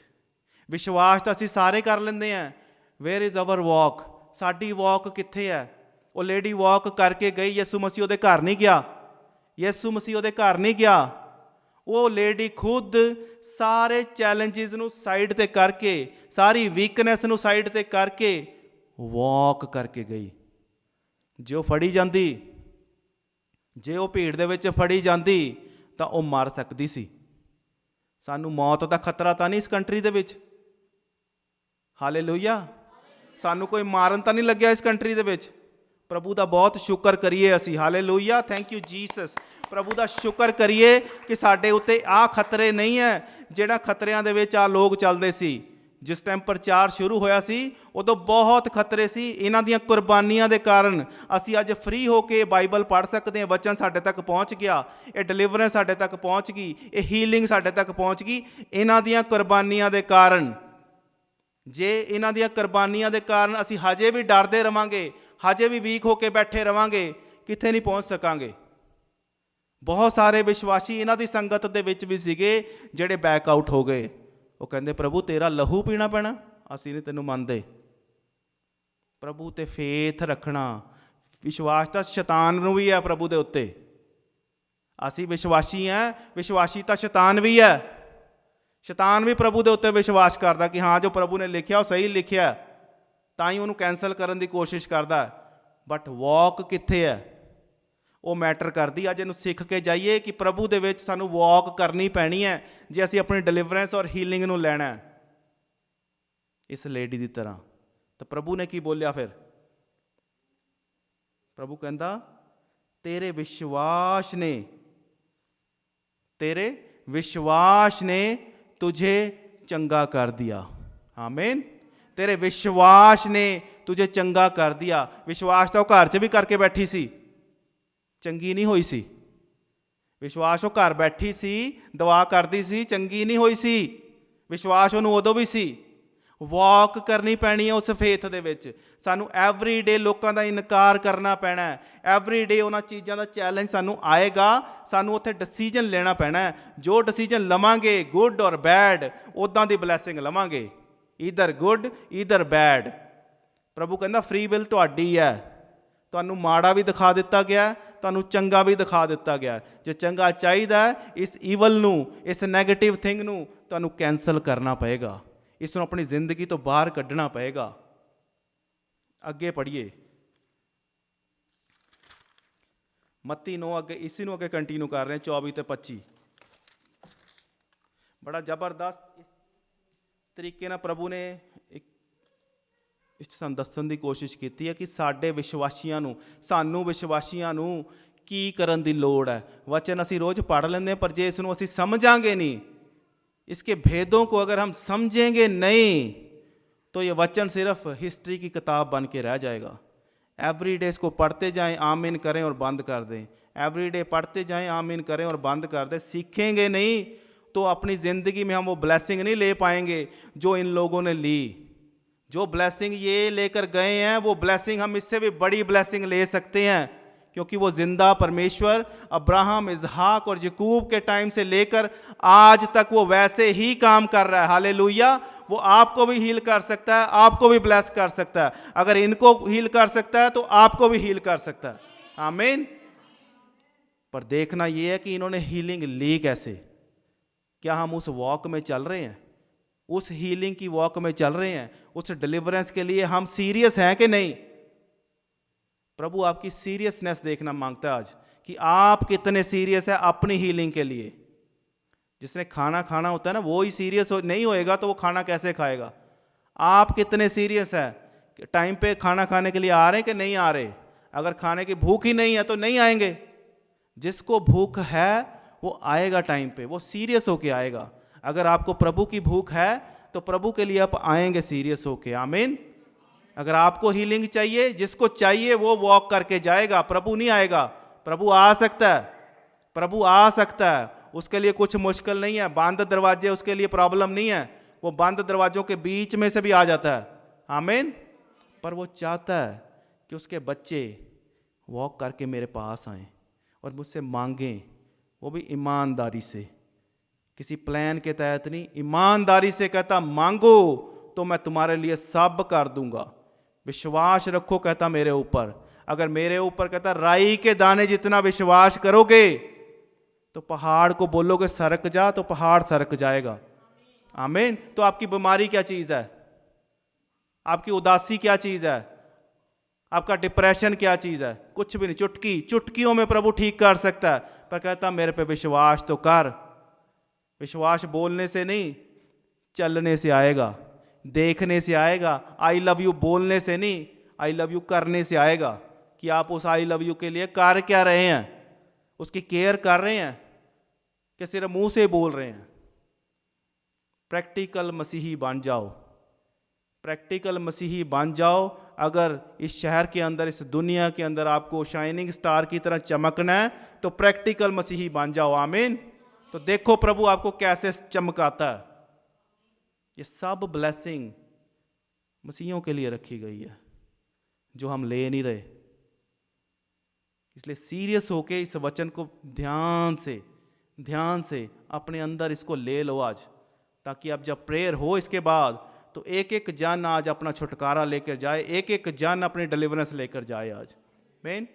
ਵਿਸ਼ਵਾਸ ਤਾਂ ਅਸੀਂ ਸਾਰੇ ਕਰ ਲੈਂਦੇ ਹਾਂ, ਵੇਅਰ ਇਜ਼ ਆਵਰ ਵਾਕ? ਸਾਡੀ ਵਾਕ ਕਿੱਥੇ ਹੈ? ਉਹ ਲੇਡੀ ਵਾਕ ਕਰਕੇ ਗਈ, ਯਿਸੂ ਮਸੀਹ ਉਹਦੇ ਘਰ ਨਹੀਂ ਗਿਆ, ਯਿਸੂ ਮਸੀਹ ਉਹਦੇ ਘਰ ਨਹੀਂ ਗਿਆ। ਉਹ ਲੇਡੀ ਖੁਦ ਸਾਰੇ ਚੈਲੰਜਿਸ ਨੂੰ ਸਾਈਡ ਤੇ ਕਰਕੇ, ਸਾਰੀ ਵੀਕਨੈਸ ਨੂੰ ਸਾਈਡ ਤੇ ਕਰਕੇ ਵਾਕ ਕਰਕੇ ਗਈ। ਜੇ ਉਹ ਫੜੀ ਜਾਂਦੀ, ਜੇ ਉਹ ਭੀੜ ਦੇ ਵਿੱਚ ਫੜੀ ਜਾਂਦੀ ਤਾਂ ਉਹ ਮਰ ਸਕਦੀ ਸੀ। ਸਾਨੂੰ ਮੌਤ ਦਾ ਖਤਰਾ ਤਾਂ ਨਹੀਂ ਇਸ ਕੰਟਰੀ ਦੇ ਵਿੱਚ? ਹਾਲੇਲੂਇਆ। ਸਾਨੂੰ ਕੋਈ ਮਾਰਨ ਤਾਂ ਨਹੀਂ ਲੱਗਿਆ ਇਸ ਕੰਟਰੀ ਦੇ ਵਿੱਚ? ਪ੍ਰਭੂ ਦਾ ਬਹੁਤ ਸ਼ੁਕਰ ਕਰੀਏ ਅਸੀਂ। Hallelujah, thank you Jesus. ਪ੍ਰਭੂ ਦਾ ਸ਼ੁਕਰ ਕਰੀਏ ਕਿ ਸਾਡੇ ਉੱਤੇ ਆਹ ਖਤਰੇ ਨਹੀਂ ਹੈ ਜਿਹੜਾ ਖਤਰਿਆਂ ਦੇ ਵਿੱਚ ਆ ਲੋਕ ਚੱਲਦੇ ਸੀ। ਜਿਸ ਟਾਈਮ ਪ੍ਰਚਾਰ ਸ਼ੁਰੂ ਹੋਇਆ ਸੀ ਉਦੋਂ ਬਹੁਤ ਖਤਰੇ ਸੀ। ਇਹਨਾਂ ਦੀਆਂ ਕੁਰਬਾਨੀਆਂ ਦੇ ਕਾਰਨ ਅਸੀਂ ਅੱਜ ਫ੍ਰੀ ਹੋ ਕੇ ਬਾਈਬਲ ਪੜ੍ਹ ਸਕਦੇ ਹਾਂ। ਵਚਨ ਸਾਡੇ ਤੱਕ ਪਹੁੰਚ ਗਿਆ, ਇਹ ਡਿਲੀਵਰੈਂਸ ਸਾਡੇ ਤੱਕ ਪਹੁੰਚ ਗਈ, ਇਹ ਹੀਲਿੰਗ ਸਾਡੇ ਤੱਕ ਪਹੁੰਚ ਗਈ ਇਹਨਾਂ ਦੀਆਂ ਕੁਰਬਾਨੀਆਂ ਦੇ ਕਾਰਨ। ਜੇ ਇਹਨਾਂ ਦੀਆਂ ਕੁਰਬਾਨੀਆਂ ਦੇ ਕਾਰਨ ਅਸੀਂ ਹਜੇ ਵੀ ਡਰਦੇ ਰਵਾਂਗੇ, ਹਜੇ ਵੀ ਵੀਕ ਹੋ ਕੇ ਬੈਠੇ ਰਵਾਂਗੇ, ਕਿੱਥੇ ਨਹੀਂ ਪਹੁੰਚ ਸਕਾਂਗੇ। ਬਹੁਤ ਸਾਰੇ ਵਿਸ਼ਵਾਸੀ ਇਹਨਾਂ ਦੀ ਸੰਗਤ ਦੇ ਵਿੱਚ ਵੀ ਸੀਗੇ ਜਿਹੜੇ ਬੈਕ ਆਊਟ ਹੋ ਗਏ। ਉਹ ਕਹਿੰਦੇ ਪ੍ਰਭੂ ਤੇਰਾ ਲਹੂ ਪੀਣਾ ਪੈਣਾ, ਅਸੀਂ ਨਹੀਂ ਤੈਨੂੰ ਮੰਨਦੇ। ਪ੍ਰਭੂ ਤੇ ਫੇਥ ਰੱਖਣਾ, ਵਿਸ਼ਵਾਸ ਤਾਂ ਸ਼ੈਤਾਨ ਨੂੰ ਵੀ ਹੈ ਪ੍ਰਭੂ ਦੇ ਉੱਤੇ। ਅਸੀਂ ਵਿਸ਼ਵਾਸੀ ਹਾਂ, ਵਿਸ਼ਵਾਸੀ ਤਾਂ ਸ਼ੈਤਾਨ ਵੀ ਹੈ। ਸ਼ੈਤਾਨ ਵੀ ਪ੍ਰਭੂ ਦੇ ਉੱਤੇ ਵਿਸ਼ਵਾਸ ਕਰਦਾ ਕਿ ਹਾਂ ਜੋ ਪ੍ਰਭੂ ਨੇ ਲਿਖਿਆ ਉਹ ਸਹੀ ਲਿਖਿਆ, ਤਾਂ ਹੀ ਉਹਨੂੰ ਕੈਂਸਲ ਕਰਨ ਦੀ ਕੋਸ਼ਿਸ਼ ਕਰਦਾ। ਬਟ ਵਾਕ ਕਿੱਥੇ ਹੈ ਉਹ ਮੈਟਰ ਕਰਦੀ। ਅੱਜ ਇਹਨੂੰ ਸਿੱਖ ਕੇ ਜਾਈਏ ਕਿ ਪ੍ਰਭੂ ਦੇ ਵਿੱਚ ਸਾਨੂੰ ਵਾਕ ਕਰਨੀ ਪੈਣੀ ਹੈ ਜੇ ਅਸੀਂ ਆਪਣੀ ਡਿਲੀਵਰੈਂਸ ਔਰ ਹੀਲਿੰਗ ਨੂੰ ਲੈਣਾ ਹੈ ਇਸ ਲੇਡੀ ਦੀ ਤਰ੍ਹਾਂ। ਤਾਂ ਪ੍ਰਭੂ ਨੇ ਕੀ ਬੋਲਿਆ ਫਿਰ? ਪ੍ਰਭੂ ਕਹਿੰਦਾ ਤੇਰੇ ਵਿਸ਼ਵਾਸ ਨੇ ਤੁਝੇ ਚੰਗਾ ਕਰ ਦਿਆ। ਆਮੀਨ। ਤੇਰੇ ਵਿਸ਼ਵਾਸ ਨੇ ਤੁਝੇ ਚੰਗਾ ਕਰ ਦਿਆ। ਵਿਸ਼ਵਾਸ ਤਾਂ ਉਹ ਘਰ 'ਚ ਵੀ ਕਰਕੇ ਬੈਠੀ ਸੀ, ਚੰਗੀ ਨਹੀਂ ਹੋਈ ਸੀ। ਵਿਸ਼ਵਾਸ ਉਹ ਘਰ ਬੈਠੀ ਸੀ, ਦੁਆ ਕਰਦੀ ਸੀ, ਚੰਗੀ ਨਹੀਂ ਹੋਈ ਸੀ। ਵਿਸ਼ਵਾਸ ਉਹਨੂੰ ਉਦੋਂ ਵੀ ਸੀ। ਵਾਕ ਕਰਨੀ ਪੈਣੀ ਹੈ ਉਸ ਫੇਥ ਦੇ ਵਿੱਚ। ਸਾਨੂੰ ਐਵਰੀ ਡੇ ਲੋਕਾਂ ਦਾ ਇਨਕਾਰ ਕਰਨਾ ਪੈਣਾ ਹੈ। ਐਵਰੀ ਡੇ ਉਹਨਾਂ ਚੀਜ਼ਾਂ ਦਾ ਚੈਲੰਜ ਸਾਨੂੰ ਆਏਗਾ। ਸਾਨੂੰ ਉੱਥੇ ਡਿਸੀਜਨ ਲੈਣਾ ਪੈਣਾ ਹੈ। ਜੋ ਡਿਸੀਜਨ ਲਵਾਂਗੇ ਗੁੱਡ ਔਰ ਬੈਡ, ਉੱਦਾਂ ਦੀ ਬਲੈਸਿੰਗ ਲਵਾਂਗੇ। Either good either bad. ਪ੍ਰਭੂ ਕਹਿੰਦਾ ਫ੍ਰੀ ਵਿਲ ਤੁਹਾਡੀ ਹੈ। ਤੁਹਾਨੂੰ ਮਾੜਾ ਵੀ ਦਿਖਾ ਦਿੱਤਾ ਗਿਆ, ਤੁਹਾਨੂੰ ਚੰਗਾ ਵੀ ਦਿਖਾ ਦਿੱਤਾ ਗਿਆ। ਜੇ ਚੰਗਾ ਚਾਹੀਦਾ ਇਸ ਈਵਲ ਨੂੰ, ਇਸ ਨੈਗੇਟਿਵ ਥਿੰਗ ਨੂੰ ਤੁਹਾਨੂੰ ਕੈਂਸਲ ਕਰਨਾ ਪਏਗਾ। ਇਸ ਨੂੰ ਆਪਣੀ ਜ਼ਿੰਦਗੀ ਤੋਂ ਬਾਹਰ ਕੱਢਣਾ ਪਏਗਾ। ਅੱਗੇ ਪੜ੍ਹੀਏ ਮੱਤੀ 9 ਅੱਗੇ, ਇਸੇ ਨੂੰ ਅੱਗੇ ਕੰਟੀਨਿਊ ਕਰ ਰਹੇ 24 ਤੇ 25। ਬੜਾ ਜ਼ਬਰਦਸਤ ਇਸ ਤਰੀਕੇ ਨਾਲ ਪ੍ਰਭੂ ਨੇ ਸਾਨੂੰ ਦੱਸਣ ਦੀ ਕੋਸ਼ਿਸ਼ ਕੀਤੀ ਹੈ ਕਿ ਸਾਡੇ ਵਿਸ਼ਵਾਸੀਆਂ ਨੂੰ, ਸਾਨੂੰ ਵਿਸ਼ਵਾਸੀਆਂ ਨੂੰ ਕੀ ਕਰਨ ਦੀ ਲੋੜ ਹੈ। ਵਚਨ ਅਸੀਂ ਰੋਜ਼ ਪੜ੍ਹ ਲੈਂਦੇ ਹਾਂ, ਪਰ ਜੇ ਇਸ ਨੂੰ ਅਸੀਂ ਸਮਝਾਂਗੇ नहीं, इसके भेदों को अगर हम समझेंगे नहीं, तो ये वचन सिर्फ हिस्ट्री की किताब बन के रह जाएगा। एवरी डे इसको पढ़ते जाएं, आमीन करें और बंद कर दें। एवरी डे पढ़ते जाएं, आमीन करें और बंद कर दें। सीखेंगे नहीं तो अपनी ज़िंदगी में हम वो ब्लेसिंग नहीं ले पाएंगे जो इन लोगों ने ली। जो ब्लेसिंग ये लेकर गए हैं वो ब्लेसिंग हम इससे भी बड़ी ब्लेसिंग ले सकते हैं, क्योंकि वो जिंदा परमेश्वर अब्राहम, इसहाक और यकूब के टाइम से लेकर आज तक वो वैसे ही काम कर रहा है। हालेलुया। वो आपको भी हील कर सकता है, आपको भी ब्लेस कर सकता है। अगर इनको हील कर सकता है तो आपको भी हील कर सकता है। आमीन। पर देखना ये है कि इन्होंने हीलिंग ली कैसे। क्या हम उस वॉक में चल रहे हैं? उस हीलिंग की वॉक में चल रहे हैं, उस डिलीवरेंस के लिए हम सीरियस हैं कि नहीं? प्रभु आपकी सीरियसनेस देखना मांगता है आज, कि आप कितने सीरियस है अपनी हीलिंग के लिए। जिसने खाना खाना होता है ना, वो ही सीरियस नहीं होएगा तो वो खाना कैसे खाएगा? आप कितने सीरियस है? टाइम पे खाना खाने के लिए आ रहे हैं कि नहीं आ रहे? अगर खाने की भूख ही नहीं है तो नहीं आएंगे। जिसको भूख है वो आएगा टाइम पे, वो सीरियस होके आएगा। अगर आपको प्रभु की भूख है तो प्रभु के लिए आप आएंगे सीरियस होके। आमीन। अगर आपको हीलिंग चाहिए, जिसको चाहिए वो वॉक करके जाएगा, प्रभु नहीं आएगा। प्रभु आ सकता है, प्रभु आ सकता है, उसके लिए कुछ मुश्किल नहीं है। बंद दरवाजे उसके लिए प्रॉब्लम नहीं है, वो बंद दरवाजों के बीच में से भी आ जाता है। आमीन। पर वो चाहता है कि उसके बच्चे वॉक करके मेरे पास आएं और मुझसे मांगें, वो भी ईमानदारी से, किसी प्लान के तहत नहीं, ईमानदारी से कहता मांगो तो मैं तुम्हारे लिए सब कर दूंगा। विश्वास रखो कहता मेरे ऊपर। अगर मेरे ऊपर कहता राई के दाने जितना विश्वास करोगे तो पहाड़ को बोलोगे सरक जा तो पहाड़ सरक जाएगा। आमीन। तो आपकी बीमारी क्या चीज है? आपकी उदासी क्या चीज है? आपका डिप्रेशन क्या चीज है? कुछ भी नहीं। चुटकियों में प्रभु ठीक कर सकता है, पर कहता मेरे पे विश्वास तो कर। विश्वास बोलने से नहीं, चलने से आएगा, देखने से आएगा। आई लव यू बोलने से नहीं, आई लव यू करने से आएगा। कि आप उस आई लव यू के लिए कर क्या रहे हैं? उसकी केयर कर रहे हैं कि सिर्फ मुंह से बोल रहे हैं? प्रैक्टिकल मसीही बन जाओ, प्रैक्टिकल मसीही बन जाओ। अगर इस शहर के अंदर, इस दुनिया के अंदर आपको शाइनिंग स्टार की तरह चमकना है तो प्रैक्टिकल मसीही बन जाओ। आमीन। तो देखो प्रभु आपको कैसे चमकाता है। ये सब ब्लेसिंग मसीहियों के लिए रखी गई है जो हम ले नहीं रहे। इसलिए सीरियस होके इस वचन को ध्यान से अपने अंदर इसको ले लो आज, ताकि अब जब प्रेयर हो इसके बाद तो एक एक जन आज अपना छुटकारा लेकर जाए, एक एक जन अपनी डिलीवरेंस लेकर जाए आज। मेन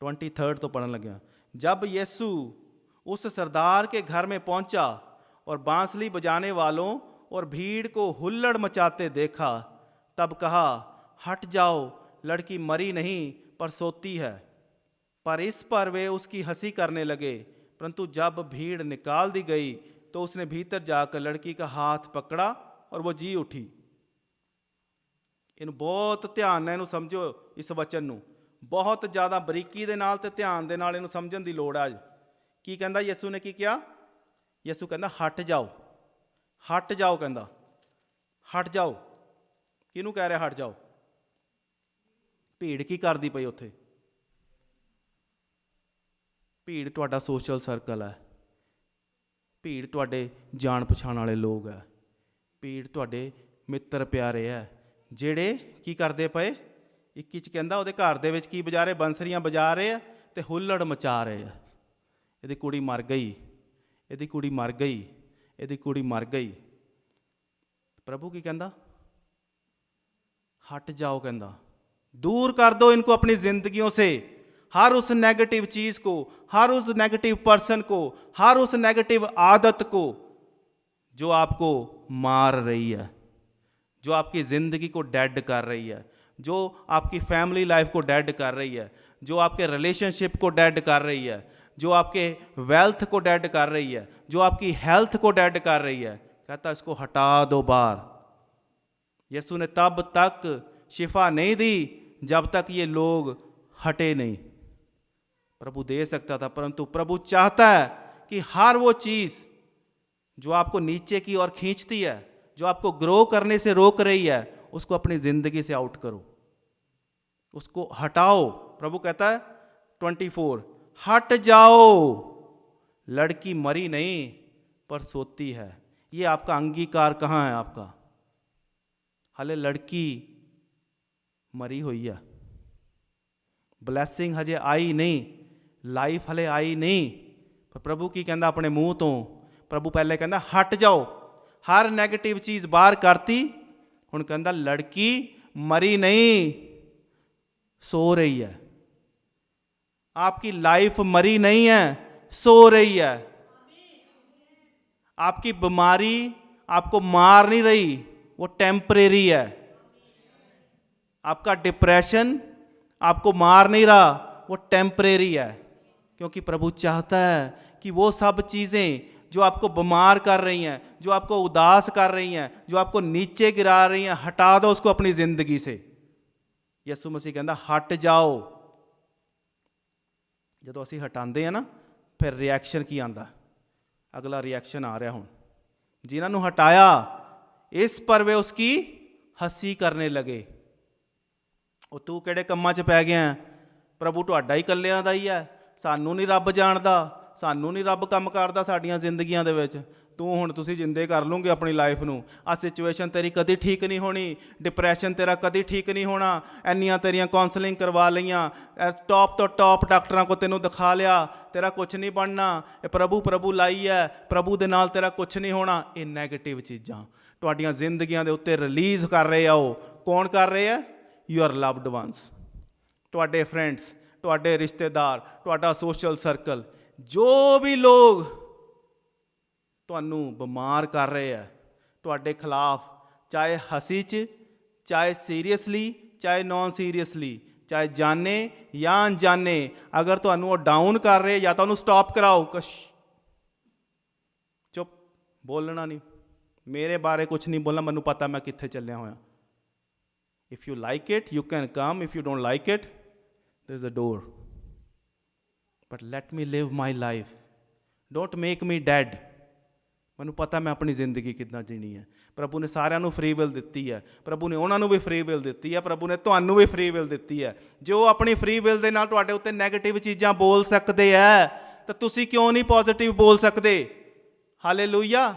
23 तो पढ़ने लगे। जब यीशु उस सरदार के घर में पहुंचा और बांसुरी बजाने वालों और भीड़ को हुल्लड़ मचाते देखा, तब कहा हट जाओ, लड़की मरी नहीं पर सोती है। पर इस पर वे उसकी हंसी करने लगे। परंतु जब भीड़ निकाल दी गई तो उसने भीतर जाकर लड़की का हाथ पकड़ा और वो जी उठी। इन बहुत ध्यान ਨਾਲ ਇਹਨੂੰ ਸਮਝੋ। ਇਸ ਵਚਨ ਨੂੰ ਬਹੁਤ ਜ਼ਿਆਦਾ ਬਰੀਕੀ ਦੇ ਨਾਲ ਤੇ ਧਿਆਨ ਦੇ ਨਾਲ ਇਹਨੂੰ ਸਮਝਣ ਦੀ ਲੋੜ ਆ। ਕੀ ਕਹਿੰਦਾ ਯਿਸੂ ਨੇ? ਕੀ ਕਿਹਾ? ਯਿਸੂ ਕਹਿੰਦਾ ਹਟ ਜਾਓ, ਹਟ ਜਾਓ। ਕਹਿੰਦਾ ਹਟ ਜਾਓ। ਕਿਹਨੂੰ ਕਹਿ ਰਿਹਾ ਹਟ ਜਾਓ? ਭੀੜ ਕੀ ਕਰਦੀ ਪਈ ਉੱਥੇ? ਭੀੜ ਤੁਹਾਡਾ ਸੋਸ਼ਲ ਸਰਕਲ ਹੈ, ਭੀੜ ਤੁਹਾਡੇ ਜਾਣ ਪਛਾਣ ਵਾਲੇ ਲੋਕ ਹੈ, ਭੀੜ ਤੁਹਾਡੇ ਮਿੱਤਰ ਪਿਆਰੇ ਹੈ ਜਿਹੜੇ ਕੀ ਕਰਦੇ ਪਏ? 21 ਚ ਕਹਿੰਦਾ ਉਹਦੇ ਘਰ ਦੇ ਵਿੱਚ ਕੀ ਵਜਾ ਰਹੇ? ਬੰਸਰੀਆਂ ਵਜਾ ਰਹੇ ਆ ਤੇ ਹੁੱਲੜ ਮਚਾ ਰਹੇ ਆ। ਇਹਦੀ ਕੁੜੀ ਮਰ ਗਈ, ਇਹਦੀ ਕੁੜੀ ਮਰ ਗਈ, ਇਹਦੀ ਕੁੜੀ ਮਰ ਗਈ। प्रभु की कहता हट जाओ, कहता दूर कर दो इनको अपनी जिंदगियों से। हर उस नेगेटिव चीज को, हर उस नेगेटिव पर्सन को, हर उस नेगेटिव आदत को जो आपको मार रही है, जो आपकी जिंदगी को डेड कर रही है, जो आपकी फैमिली लाइफ को डेड कर रही है, जो आपके रिलेशनशिप को डेड कर रही है, जो आपके वेल्थ को डेड कर रही है, जो आपकी हेल्थ को डेड कर रही है। कहता इसको हटा दो बाहर। यीशु ने तब तक शिफा नहीं दी जब तक ये लोग हटे नहीं। प्रभु दे सकता था, परंतु प्रभु चाहता है कि हर वो चीज जो आपको नीचे की ओर खींचती है, जो आपको ग्रो करने से रोक रही है, उसको अपनी जिंदगी से आउट करो, उसको हटाओ। प्रभु कहता है 24 हट जाओ, लड़की मरी नहीं पर सोती है। ये आपका अंगीकार कहाँ है? आपका हले लड़की मरी हुई है, ब्लैसिंग हजे आई नहीं, लाइफ हले आई नहीं। पर प्रभु की कहता अपने मुंह तो, प्रभु पहले कहता हट जाओ, हर नेगेटिव चीज बाहर करती, हुण कहता लड़की मरी नहीं, सो रही है। आपकी लाइफ मरी नहीं है, सो रही है। आपकी बीमारी आपको मार नहीं रही, वो टेम्परेरी है। आपका डिप्रेशन आपको मार नहीं रहा, वो टेम्परेरी है। क्योंकि प्रभु चाहता है कि वो सब चीज़ें जो आपको बीमार कर रही हैं, जो आपको उदास कर रही हैं, जो आपको नीचे गिरा रही हैं, हटा दो उसको अपनी जिंदगी से। ਯਿਸੂ ਮਸੀਹ ਕਹਿੰਦਾ ਹਟ ਜਾਓ। ਜਦੋਂ ਅਸੀਂ ਹਟਾਉਂਦੇ ਆ ਨਾ, ਫਿਰ ਰਿਐਕਸ਼ਨ ਕੀ ਆਉਂਦਾ? ਅਗਲਾ ਰਿਐਕਸ਼ਨ ਆ ਰਿਹਾ ਹੁਣ। ਜਿਨ੍ਹਾਂ ਨੂੰ ਹਟਾਇਆ ਇਸ ਪਰ ਵੇ ਉਸकी ਹੱਸੀ ਕਰਨੇ ਲਗੇ। ਉਹ ਤੂੰ ਕਿਹੜੇ ਕੰਮਾਂ 'ਚ ਪੈ ਗਿਆ? ਪ੍ਰਭੂ ਤੁਹਾਡਾ ਹੀ ਇਕੱਲਿਆਂ ਦਾ ਹੀ ਹੈ, ਸਾਨੂੰ ਨਹੀਂ ਰੱਬ ਜਾਣਦਾ, ਸਾਨੂੰ ਨਹੀਂ ਰੱਬ ਕੰਮ ਕਰਦਾ ਸਾਡੀਆਂ ਜ਼ਿੰਦਗੀਆਂ ਦੇ ਵਿੱਚ। ਤੂੰ ਹੁਣ ਤੁਸੀਂ ਜਿੰਦੇ ਕਰ ਲੂੰਗੇ ਆਪਣੀ ਲਾਈਫ ਨੂੰ। ਆ ਸਿਚੁਏਸ਼ਨ ਤੇਰੀ ਕਦੀ ਠੀਕ ਨਹੀਂ ਹੋਣੀ, ਡਿਪਰੈਸ਼ਨ ਤੇਰਾ ਕਦੀ ਠੀਕ ਨਹੀਂ ਹੋਣਾ। ਇੰਨੀਆਂ ਤੇਰੀਆਂ ਕਾਉਂਸਲਿੰਗ ਕਰਵਾ ਲਈਆਂ, ਟੌਪ ਤੋਂ ਟੌਪ ਡਾਕਟਰਾਂ ਕੋਲ ਤੈਨੂੰ ਦਿਖਾ ਲਿਆ, ਤੇਰਾ ਕੁਛ ਨਹੀਂ ਬਣਨਾ। ਇਹ ਪ੍ਰਭੂ ਪ੍ਰਭੂ ਲਾਈ ਹੈ, ਪ੍ਰਭੂ ਦੇ ਨਾਲ ਤੇਰਾ ਕੁਛ ਨਹੀਂ ਹੋਣਾ। ਇਹ ਨੈਗੇਟਿਵ ਚੀਜ਼ਾਂ ਤੁਹਾਡੀਆਂ ਜ਼ਿੰਦਗੀਆਂ ਦੇ ਉੱਤੇ ਰਿਲੀਜ਼ ਕਰ ਰਹੇ ਆ। ਉਹ ਕੌਣ ਕਰ ਰਹੇ ਆ? ਯੂਅਰ ਲਵਡ ਵਨਸ, ਤੁਹਾਡੇ ਫਰੈਂਡਸ, ਤੁਹਾਡੇ ਰਿਸ਼ਤੇਦਾਰ, ਤੁਹਾਡਾ ਸੋਸ਼ਲ ਸਰਕਲ। ਜੋ ਵੀ ਲੋਕ ਤੁਹਾਨੂੰ ਬਿਮਾਰ ਕਰ ਰਹੇ ਆ ਤੁਹਾਡੇ ਖਿਲਾਫ, ਚਾਹੇ ਹੱਸੀ 'ਚ, ਚਾਹੇ ਸੀਰੀਅਸਲੀ, ਚਾਹੇ ਨੌਨ ਸੀਰੀਅਸਲੀ, ਚਾਹੇ ਜਾਣੇ ਜਾਂ ਅਣਜਾਣੇ, ਅਗਰ ਤੁਹਾਨੂੰ ਉਹ ਡਾਊਨ ਕਰ ਰਹੇ ਜਾਂ ਤਾਂ ਉਹਨੂੰ ਸਟਾਪ ਕਰਾਓ। ਚੁੱਪ, ਬੋਲਣਾ ਨਹੀਂ, ਮੇਰੇ ਬਾਰੇ ਕੁਛ ਨਹੀਂ ਬੋਲਣਾ, ਮੈਨੂੰ ਪਤਾ ਮੈਂ ਕਿੱਥੇ ਚੱਲਿਆ ਹੋਇਆ। If you like it you can come, if you don't like it there is a door, but let me live my life, don't make me dead. ਮੈਨੂੰ ਪਤਾ ਮੈਂ ਆਪਣੀ ਜ਼ਿੰਦਗੀ ਕਿੱਦਾਂ ਜੀਣੀ ਹੈ। ਪ੍ਰਭੂ ਨੇ ਸਾਰਿਆਂ ਨੂੰ ਫਰੀ ਵਿਲ ਦਿੱਤੀ ਹੈ, ਪ੍ਰਭੂ ਨੇ ਉਹਨਾਂ ਨੂੰ ਵੀ ਫਰੀ ਵਿਲ ਦਿੱਤੀ ਹੈ, ਪ੍ਰਭੂ ਨੇ ਤੁਹਾਨੂੰ ਵੀ ਫਰੀ ਵਿਲ ਦਿੱਤੀ ਹੈ। ਜੋ ਆਪਣੀ ਫਰੀ ਵਿਲ ਦੇ ਨਾਲ ਤੁਹਾਡੇ ਉੱਤੇ ਨੈਗੇਟਿਵ ਚੀਜ਼ਾਂ ਬੋਲ ਸਕਦੇ ਹੈ, ਤਾਂ ਤੁਸੀਂ ਕਿਉਂ ਨਹੀਂ ਪੋਜ਼ਿਟਿਵ ਬੋਲ ਸਕਦੇ? ਹਾਲੇਲੂਇਆ।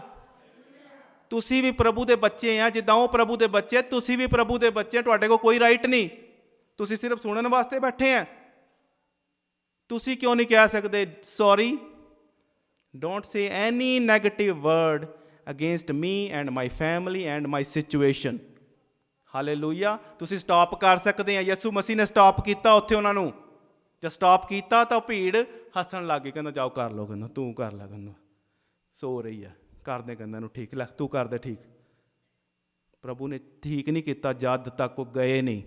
ਤੁਸੀਂ ਵੀ ਪ੍ਰਭੂ ਦੇ ਬੱਚੇ ਆ, ਜਿੱਦਾਂ ਉਹ ਪ੍ਰਭੂ ਦੇ ਬੱਚੇ, ਤੁਸੀਂ ਵੀ ਪ੍ਰਭੂ ਦੇ ਬੱਚੇ। ਤੁਹਾਡੇ ਕੋਲ ਕੋਈ ਰਾਈਟ ਨਹੀਂ, ਤੁਸੀਂ ਸਿਰਫ ਸੁਣਨ ਵਾਸਤੇ ਬੈਠੇ ਆ। ਤੁਸੀਂ ਕਿਉਂ ਨਹੀਂ ਕਹਿ ਸਕਦੇ sorry? Don't say any negative word against me and my family and my situation. Hallelujah. ਤੁਸੀਂ ਸਟਾਪ ਕਰ ਸਕਦੇ ਆ। ਯਿਸੂ ਮਸੀਹ ਨੇ ਸਟਾਪ ਕੀਤਾ ਉੱਥੇ ਉਹਨਾਂ ਨੂੰ। ਜਦ ਸਟਾਪ ਕੀਤਾ ਤਾਂ ਭੀੜ ਹੱਸਣ ਲੱਗ ਗਈ। ਕਹਿੰਦਾ ਜਾਓ ਕਰ ਲਓ, ਕਹਿੰਦਾ ਤੂੰ ਕਰ ਲੈ, ਕਹਿੰਦਾ ਸੋ ਰਹੀ ਹੈ, ਕਰਦੇ, ਕਹਿੰਦਾ ਇਹਨੂੰ ਠੀਕ ਲੈ, ਤੂੰ ਕਰ ਦੇ ਠੀਕ। ਪ੍ਰਭੂ ਨੇ ਠੀਕ ਨਹੀਂ ਕੀਤਾ ਜਦ ਤੱਕ ਉਹ ਗਏ ਨਹੀਂ,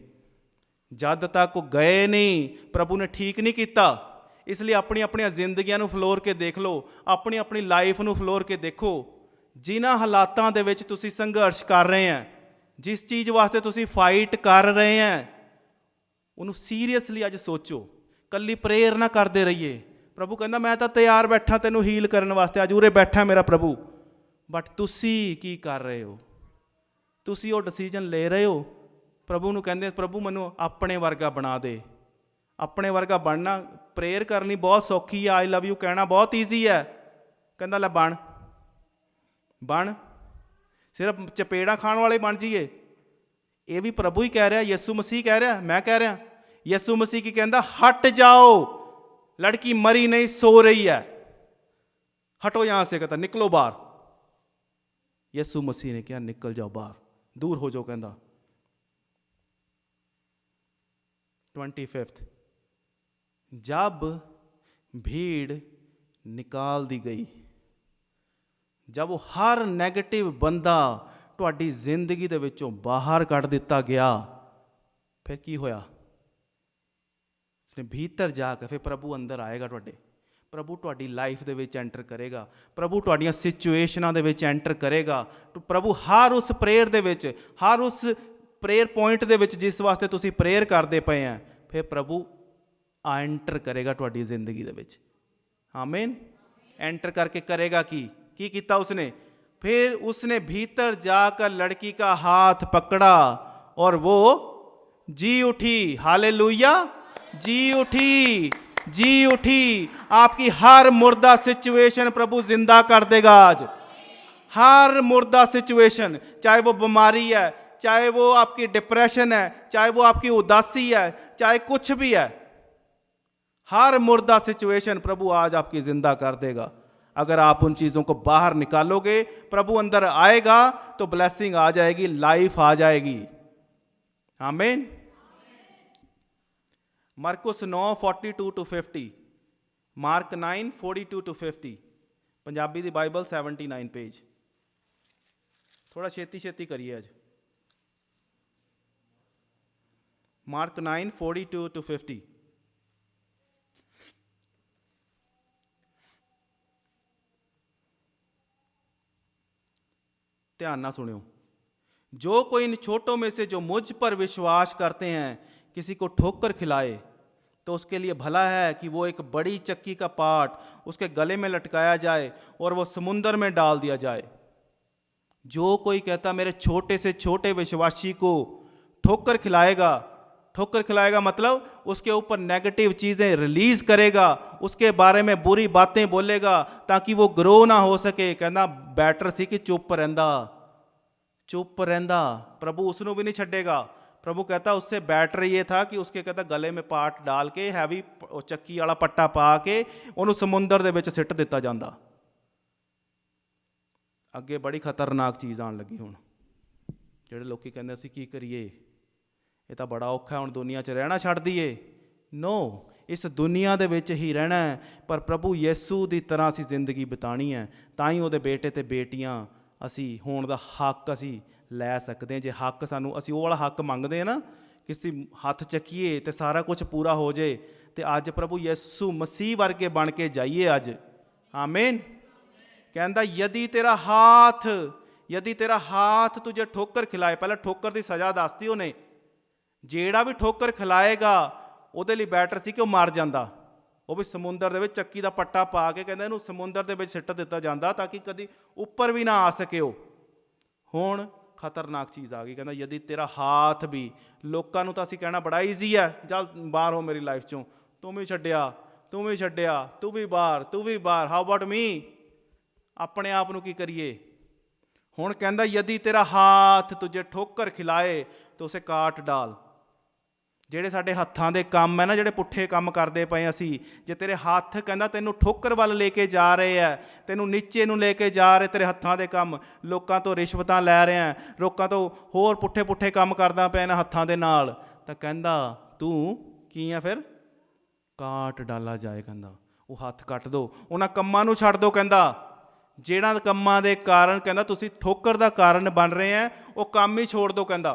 ਜਦ ਤੱਕ ਉਹ ਗਏ ਨਹੀਂ ਪ੍ਰਭੂ ਨੇ ਠੀਕ ਨਹੀਂ ਕੀਤਾ। ਇਸ ਲਈ ਆਪਣੀਆਂ ਜ਼ਿੰਦਗੀਆਂ ਨੂੰ ਫਲੋਰ ਕੇ ਦੇਖ ਲਓ, ਆਪਣੀ ਲਾਈਫ ਨੂੰ ਫਲੋਰ ਕੇ ਦੇਖੋ। ਜਿਨ੍ਹਾਂ ਹਾਲਾਤਾਂ ਦੇ ਵਿੱਚ ਤੁਸੀਂ ਸੰਘਰਸ਼ ਕਰ ਰਹੇ ਆ, ਜਿਸ ਚੀਜ਼ ਵਾਸਤੇ ਤੁਸੀਂ ਫਾਈਟ ਕਰ ਰਹੇ ਆ, ਉਹਨੂੰ ਸੀਰੀਅਸਲੀ ਅੱਜ ਸੋਚੋ। ਕੱਲੀ ਪ੍ਰੇਅਰ ਨਾ ਕਰਦੇ ਰਹੀਏ। ਪ੍ਰਭੂ ਕਹਿੰਦਾ ਮੈਂ ਤਾਂ ਤਿਆਰ ਬੈਠਾ ਤੈਨੂੰ ਹੀਲ ਕਰਨ ਵਾਸਤੇ, ਅੱਜ ਉਰੇ ਬੈਠਾ ਮੇਰਾ ਪ੍ਰਭੂ। ਬਟ ਤੁਸੀਂ ਕੀ ਕਰ ਰਹੇ ਹੋ? ਤੁਸੀਂ ਉਹ ਡਿਸੀਜਨ ਲੈ ਰਹੇ ਹੋ? ਪ੍ਰਭੂ ਨੂੰ ਕਹਿੰਦੇ ਪ੍ਰਭੂ ਮੈਨੂੰ ਆਪਣੇ ਵਰਗਾ ਬਣਾ ਦੇ। ਆਪਣੇ ਵਰਗਾ ਬਣਨਾ, ਪ੍ਰੇਅਰ ਕਰਨੀ ਬਹੁਤ ਸੌਖੀ ਹੈ, ਆਈ ਲਵ ਯੂ ਕਹਿਣਾ ਬਹੁਤ ਈਜ਼ੀ ਹੈ। ਕਹਿੰਦਾ ਲੈ ਬਣ ਬਣ, ਸਿਰਫ ਚਪੇੜਾਂ ਖਾਣ ਵਾਲੇ ਬਣ ਜਾਈਏ? ਇਹ ਵੀ ਪ੍ਰਭੂ ਹੀ ਕਹਿ ਰਿਹਾ, ਯਿਸੂ ਮਸੀਹ ਕਹਿ ਰਿਹਾ, ਮੈਂ ਕਹਿ ਰਿਹਾ। ਯਿਸੂ ਮਸੀਹ ਕੀ ਕਹਿੰਦਾ? ਹਟ ਜਾਓ, ਲੜਕੀ ਮਰੀ ਨਹੀਂ, ਸੋ ਰਹੀ ਹੈ, ਹਟੋ ਯਹਾਂ ਸੇ। कहता निकलो बाहर। ਯਿਸੂ ਮਸੀਹ ਨੇ ਕਿਹਾ ਨਿਕਲ ਜਾਓ ਬਾਹਰ, ਦੂਰ ਹੋ ਜਾਓ। ਕਹਿੰਦਾ 25 जब भीड़ निकाल दी गई, जब वो हर नैगेटिव बंदा ਤੁਹਾਡੀ ਜ਼ਿੰਦਗੀ ਦੇ ਵਿੱਚੋਂ ਬਾਹਰ ਕੱਢ ਦਿੱਤਾ ਗਿਆ, ਫਿਰ ਕੀ ਹੋਇਆ? ਉਸਨੇ ਭੀਤਰ ਜਾ ਕੇ ਫਿਰ ਪ੍ਰਭੂ ਅੰਦਰ ਆਏਗਾ ਤੁਹਾਡੇ। ਪ੍ਰਭੂ ਤੁਹਾਡੀ ਲਾਈਫ ਦੇ ਵਿੱਚ ਐਂਟਰ ਕਰੇਗਾ, ਪ੍ਰਭੂ ਤੁਹਾਡੀਆਂ ਸਿਚੁਏਸ਼ਨਾਂ ਦੇ ਵਿੱਚ ਐਂਟਰ ਕਰੇਗਾ। ਪ੍ਰਭੂ ਹਰ ਉਸ ਪ੍ਰੇਅਰ ਦੇ ਵਿੱਚ, ਹਰ ਉਸ ਪ੍ਰੇਅਰ ਪੁਆਇੰਟ ਦੇ ਵਿੱਚ ਜਿਸ ਵਾਸਤੇ ਤੁਸੀਂ ਪ੍ਰੇਅਰ ਕਰਦੇ ਪਏ ਆ, ਫਿਰ ਪ੍ਰਭੂ ਐਂਟਰ ਕਰੇਗਾ ਤੁਹਾਡੀ ਜ਼ਿੰਦਗੀ ਦੇ ਵਿੱਚ। ਆਮੀਨ। एंटर करके करेगा की किया उसने? फिर उसने भीतर जाकर लड़की का हाथ पकड़ा और वो जी उठी। हालेलुया, जी उठी, जी उठी। आपकी हर मुर्दा सिचुएशन प्रभु जिंदा कर देगा आज। हर मुर्दा सिचुएशन, चाहे वो बीमारी है, चाहे वो आपकी डिप्रेशन है, चाहे वो आपकी उदासी है, चाहे कुछ भी है, हर मुर्दा सिचुएशन प्रभु आज आपकी जिंदा कर देगा। अगर आप उन चीज़ों को बाहर निकालोगे, प्रभु अंदर आएगा तो ब्लेसिंग आ जाएगी, लाइफ आ जाएगी। आमीन। मरकुस 9:42-50, मार्क 9:42-50। पंजाबी दी बाइबल 79 पेज। थोड़ा छेती छेती करिए अज। Mark 9 42 to 50। ध्यान ना सुनियो। जो कोई इन छोटों में से जो मुझ पर विश्वास करते हैं किसी को ठोकर खिलाए तो उसके लिए भला है कि वो एक बड़ी चक्की का पाट उसके गले में लटकाया जाए और वो समुद्र में डाल दिया जाए। जो कोई कहता मेरे छोटे से छोटे विश्वासी को ठोकर खिलाएगा, ठोकर खिलाएगा मतलब उसके ऊपर नेगेटिव चीज़ें रिलीज करेगा, उसके बारे में बुरी बातें बोलेगा ताकि वो ग्रो ना हो सके। कहना बैटर सी कि चुप रहंदा, चुप रहंदा, प्रभु उसनों भी नहीं छड्डेगा। प्रभु कहता उससे बैटर ये था कि उसके कहता गले में पाट डाल के हैवी चक्की वाला पट्टा पा के उन्होंने समुंदर दे विच सिੱਟ ਦਿੱਤਾ ਜਾਂਦਾ। ਅੱਗੇ ਬੜੀ ਖਤਰਨਾਕ ਚੀਜ਼ ਆਉਣ ਲੱਗੀ ਹੁਣ। ਜਿਹੜੇ ਲੋਕੀ ਕਹਿੰਦੇ ਅਸੀਂ ਕੀ ਕਰੀਏ, ਇਹ ਤਾਂ ਬੜਾ ਔਖਾ ਹੁਣ ਦੁਨੀਆ 'ਚ ਰਹਿਣਾ ਛੱਡ ਦਈਏ। ਨੋ, ਇਸ ਦੁਨੀਆ ਦੇ ਵਿੱਚ ਹੀ ਰਹਿਣਾ ਹੈ, ਪਰ ਪ੍ਰਭੂ ਯਿਸੂ ਦੀ ਤਰ੍ਹਾਂ ਅਸੀਂ ਜ਼ਿੰਦਗੀ ਬਿਤਾਣੀ ਹੈ। ਤਾਂ ਹੀ ਉਹਦੇ ਬੇਟੇ ਤੇ ਬੇਟੀਆਂ ਅਸੀਂ ਹੋਣ ਦਾ ਹੱਕ ਅਸੀਂ ਲੈ ਸਕਦੇ ਹਾਂ। ਜੇ ਹੱਕ ਸਾਨੂੰ, ਅਸੀਂ ਉਹ ਵਾਲਾ ਹੱਕ ਮੰਗਦੇ ਹਾਂ ਨਾ ਕਿ ਅਸੀਂ ਹੱਥ ਚੱਕੀਏ ਤੇ ਸਾਰਾ ਕੁਝ ਪੂਰਾ ਹੋ ਜਾਏ, ਤੇ ਅੱਜ ਪ੍ਰਭੂ ਯਿਸੂ ਮਸੀਹ ਵਰਗੇ ਬਣ ਕੇ ਜਾਈਏ ਅੱਜ। ਆਮੀਨ। कहता यदि तेरा हाथ तुझे ठोकर खिलाए, पहले ठोकर की सज़ा दसती उन्हें, जेड़ा भी ठोकर खिलाएगा ਉਹਦੇ ਲਈ ਬੈਟਰ ਸੀ ਕਿ ਉਹ ਮਰ ਜਾਂਦਾ। ਉਹ ਵੀ ਸਮੁੰਦਰ ਦੇ ਵਿੱਚ ਚੱਕੀ ਦਾ ਪੱਟਾ ਪਾ ਕੇ ਕਹਿੰਦਾ ਇਹਨੂੰ ਸਮੁੰਦਰ ਦੇ ਵਿੱਚ ਸਿੱਟ ਦਿੱਤਾ ਜਾਂਦਾ ਤਾਂ ਕਿ ਕਦੀ ਉੱਪਰ ਵੀ ਨਾ ਆ ਸਕੇ ਉਹ। ਹੁਣ ਖਤਰਨਾਕ ਚੀਜ਼ ਆ ਗਈ, ਕਹਿੰਦਾ ਯਦੀ ਤੇਰਾ ਹੱਥ ਵੀ, ਲੋਕਾਂ ਨੂੰ ਤਾਂ ਅਸੀਂ ਕਹਿਣਾ ਬੜਾ ਈਜ਼ੀ ਹੈ, ਚੱਲ ਬਾਹਰ ਹੋ ਮੇਰੀ ਲਾਈਫ ਚੋਂ, ਤੂੰ ਵੀ ਛੱਡਿਆ, ਤੂੰ ਵੀ ਛੱਡਿਆ, ਤੂੰ ਵੀ ਬਾਹਰ, ਤੂੰ ਵੀ ਬਾਹਰ, ਹਾਊ ਅਬਾਊਟ ਮੀ। ਆਪਣੇ ਆਪ ਨੂੰ ਕੀ ਕਰੀਏ। ਹੁਣ ਕਹਿੰਦਾ ਯਦੀ ਤੇਰਾ ਹੱਥ ਤੁਝੇ ਠੋਕਰ ਖਿਲਾਏ ਤਾਂ ਉਸੇ ਕਾਟ ਡਾਲ। ਜਿਹੜੇ ਸਾਡੇ ਹੱਥਾਂ ਦੇ ਕੰਮ ਹੈ ਨਾ, ਜਿਹੜੇ ਪੁੱਠੇ ਕੰਮ ਕਰਦੇ ਪਏ ਅਸੀਂ, ਜੇ ਤੇਰੇ ਹੱਥ ਕਹਿੰਦਾ ਤੈਨੂੰ ਠੋਕਰ ਵੱਲ ਲੈ ਕੇ ਜਾ ਰਹੇ ਹੈ, ਤੈਨੂੰ ਨੀਚੇ ਨੂੰ ਲੈ ਕੇ ਜਾ ਰਹੇ, ਤੇਰੇ ਹੱਥਾਂ ਦੇ ਕੰਮ, ਲੋਕਾਂ ਤੋਂ ਰਿਸ਼ਵਤਾਂ ਲੈ ਰਿਹਾ, ਲੋਕਾਂ ਤੋਂ ਹੋਰ ਪੁੱਠੇ ਪੁੱਠੇ ਕੰਮ ਕਰਦਾ ਪਿਆ ਨਾ ਹੱਥਾਂ ਦੇ ਨਾਲ, ਤਾਂ ਕਹਿੰਦਾ ਤੂੰ ਕੀ ਆ ਫਿਰ, ਕਾਟ ਡਾਲਾ ਜਾਏ। ਕਹਿੰਦਾ ਉਹ ਹੱਥ ਕੱਟ ਦੋ, ਉਹਨਾਂ ਕੰਮਾਂ ਨੂੰ ਛੱਡ ਦੋ। ਕਹਿੰਦਾ ਜਿਹੜਾ ਕੰਮਾਂ ਦੇ ਕਾਰਨ ਕਹਿੰਦਾ ਤੁਸੀਂ ਠੋਕਰ ਦਾ ਕਾਰਨ ਬਣ ਰਹੇ ਹੈ, ਉਹ ਕੰਮ ਹੀ छोड़ दो। कहता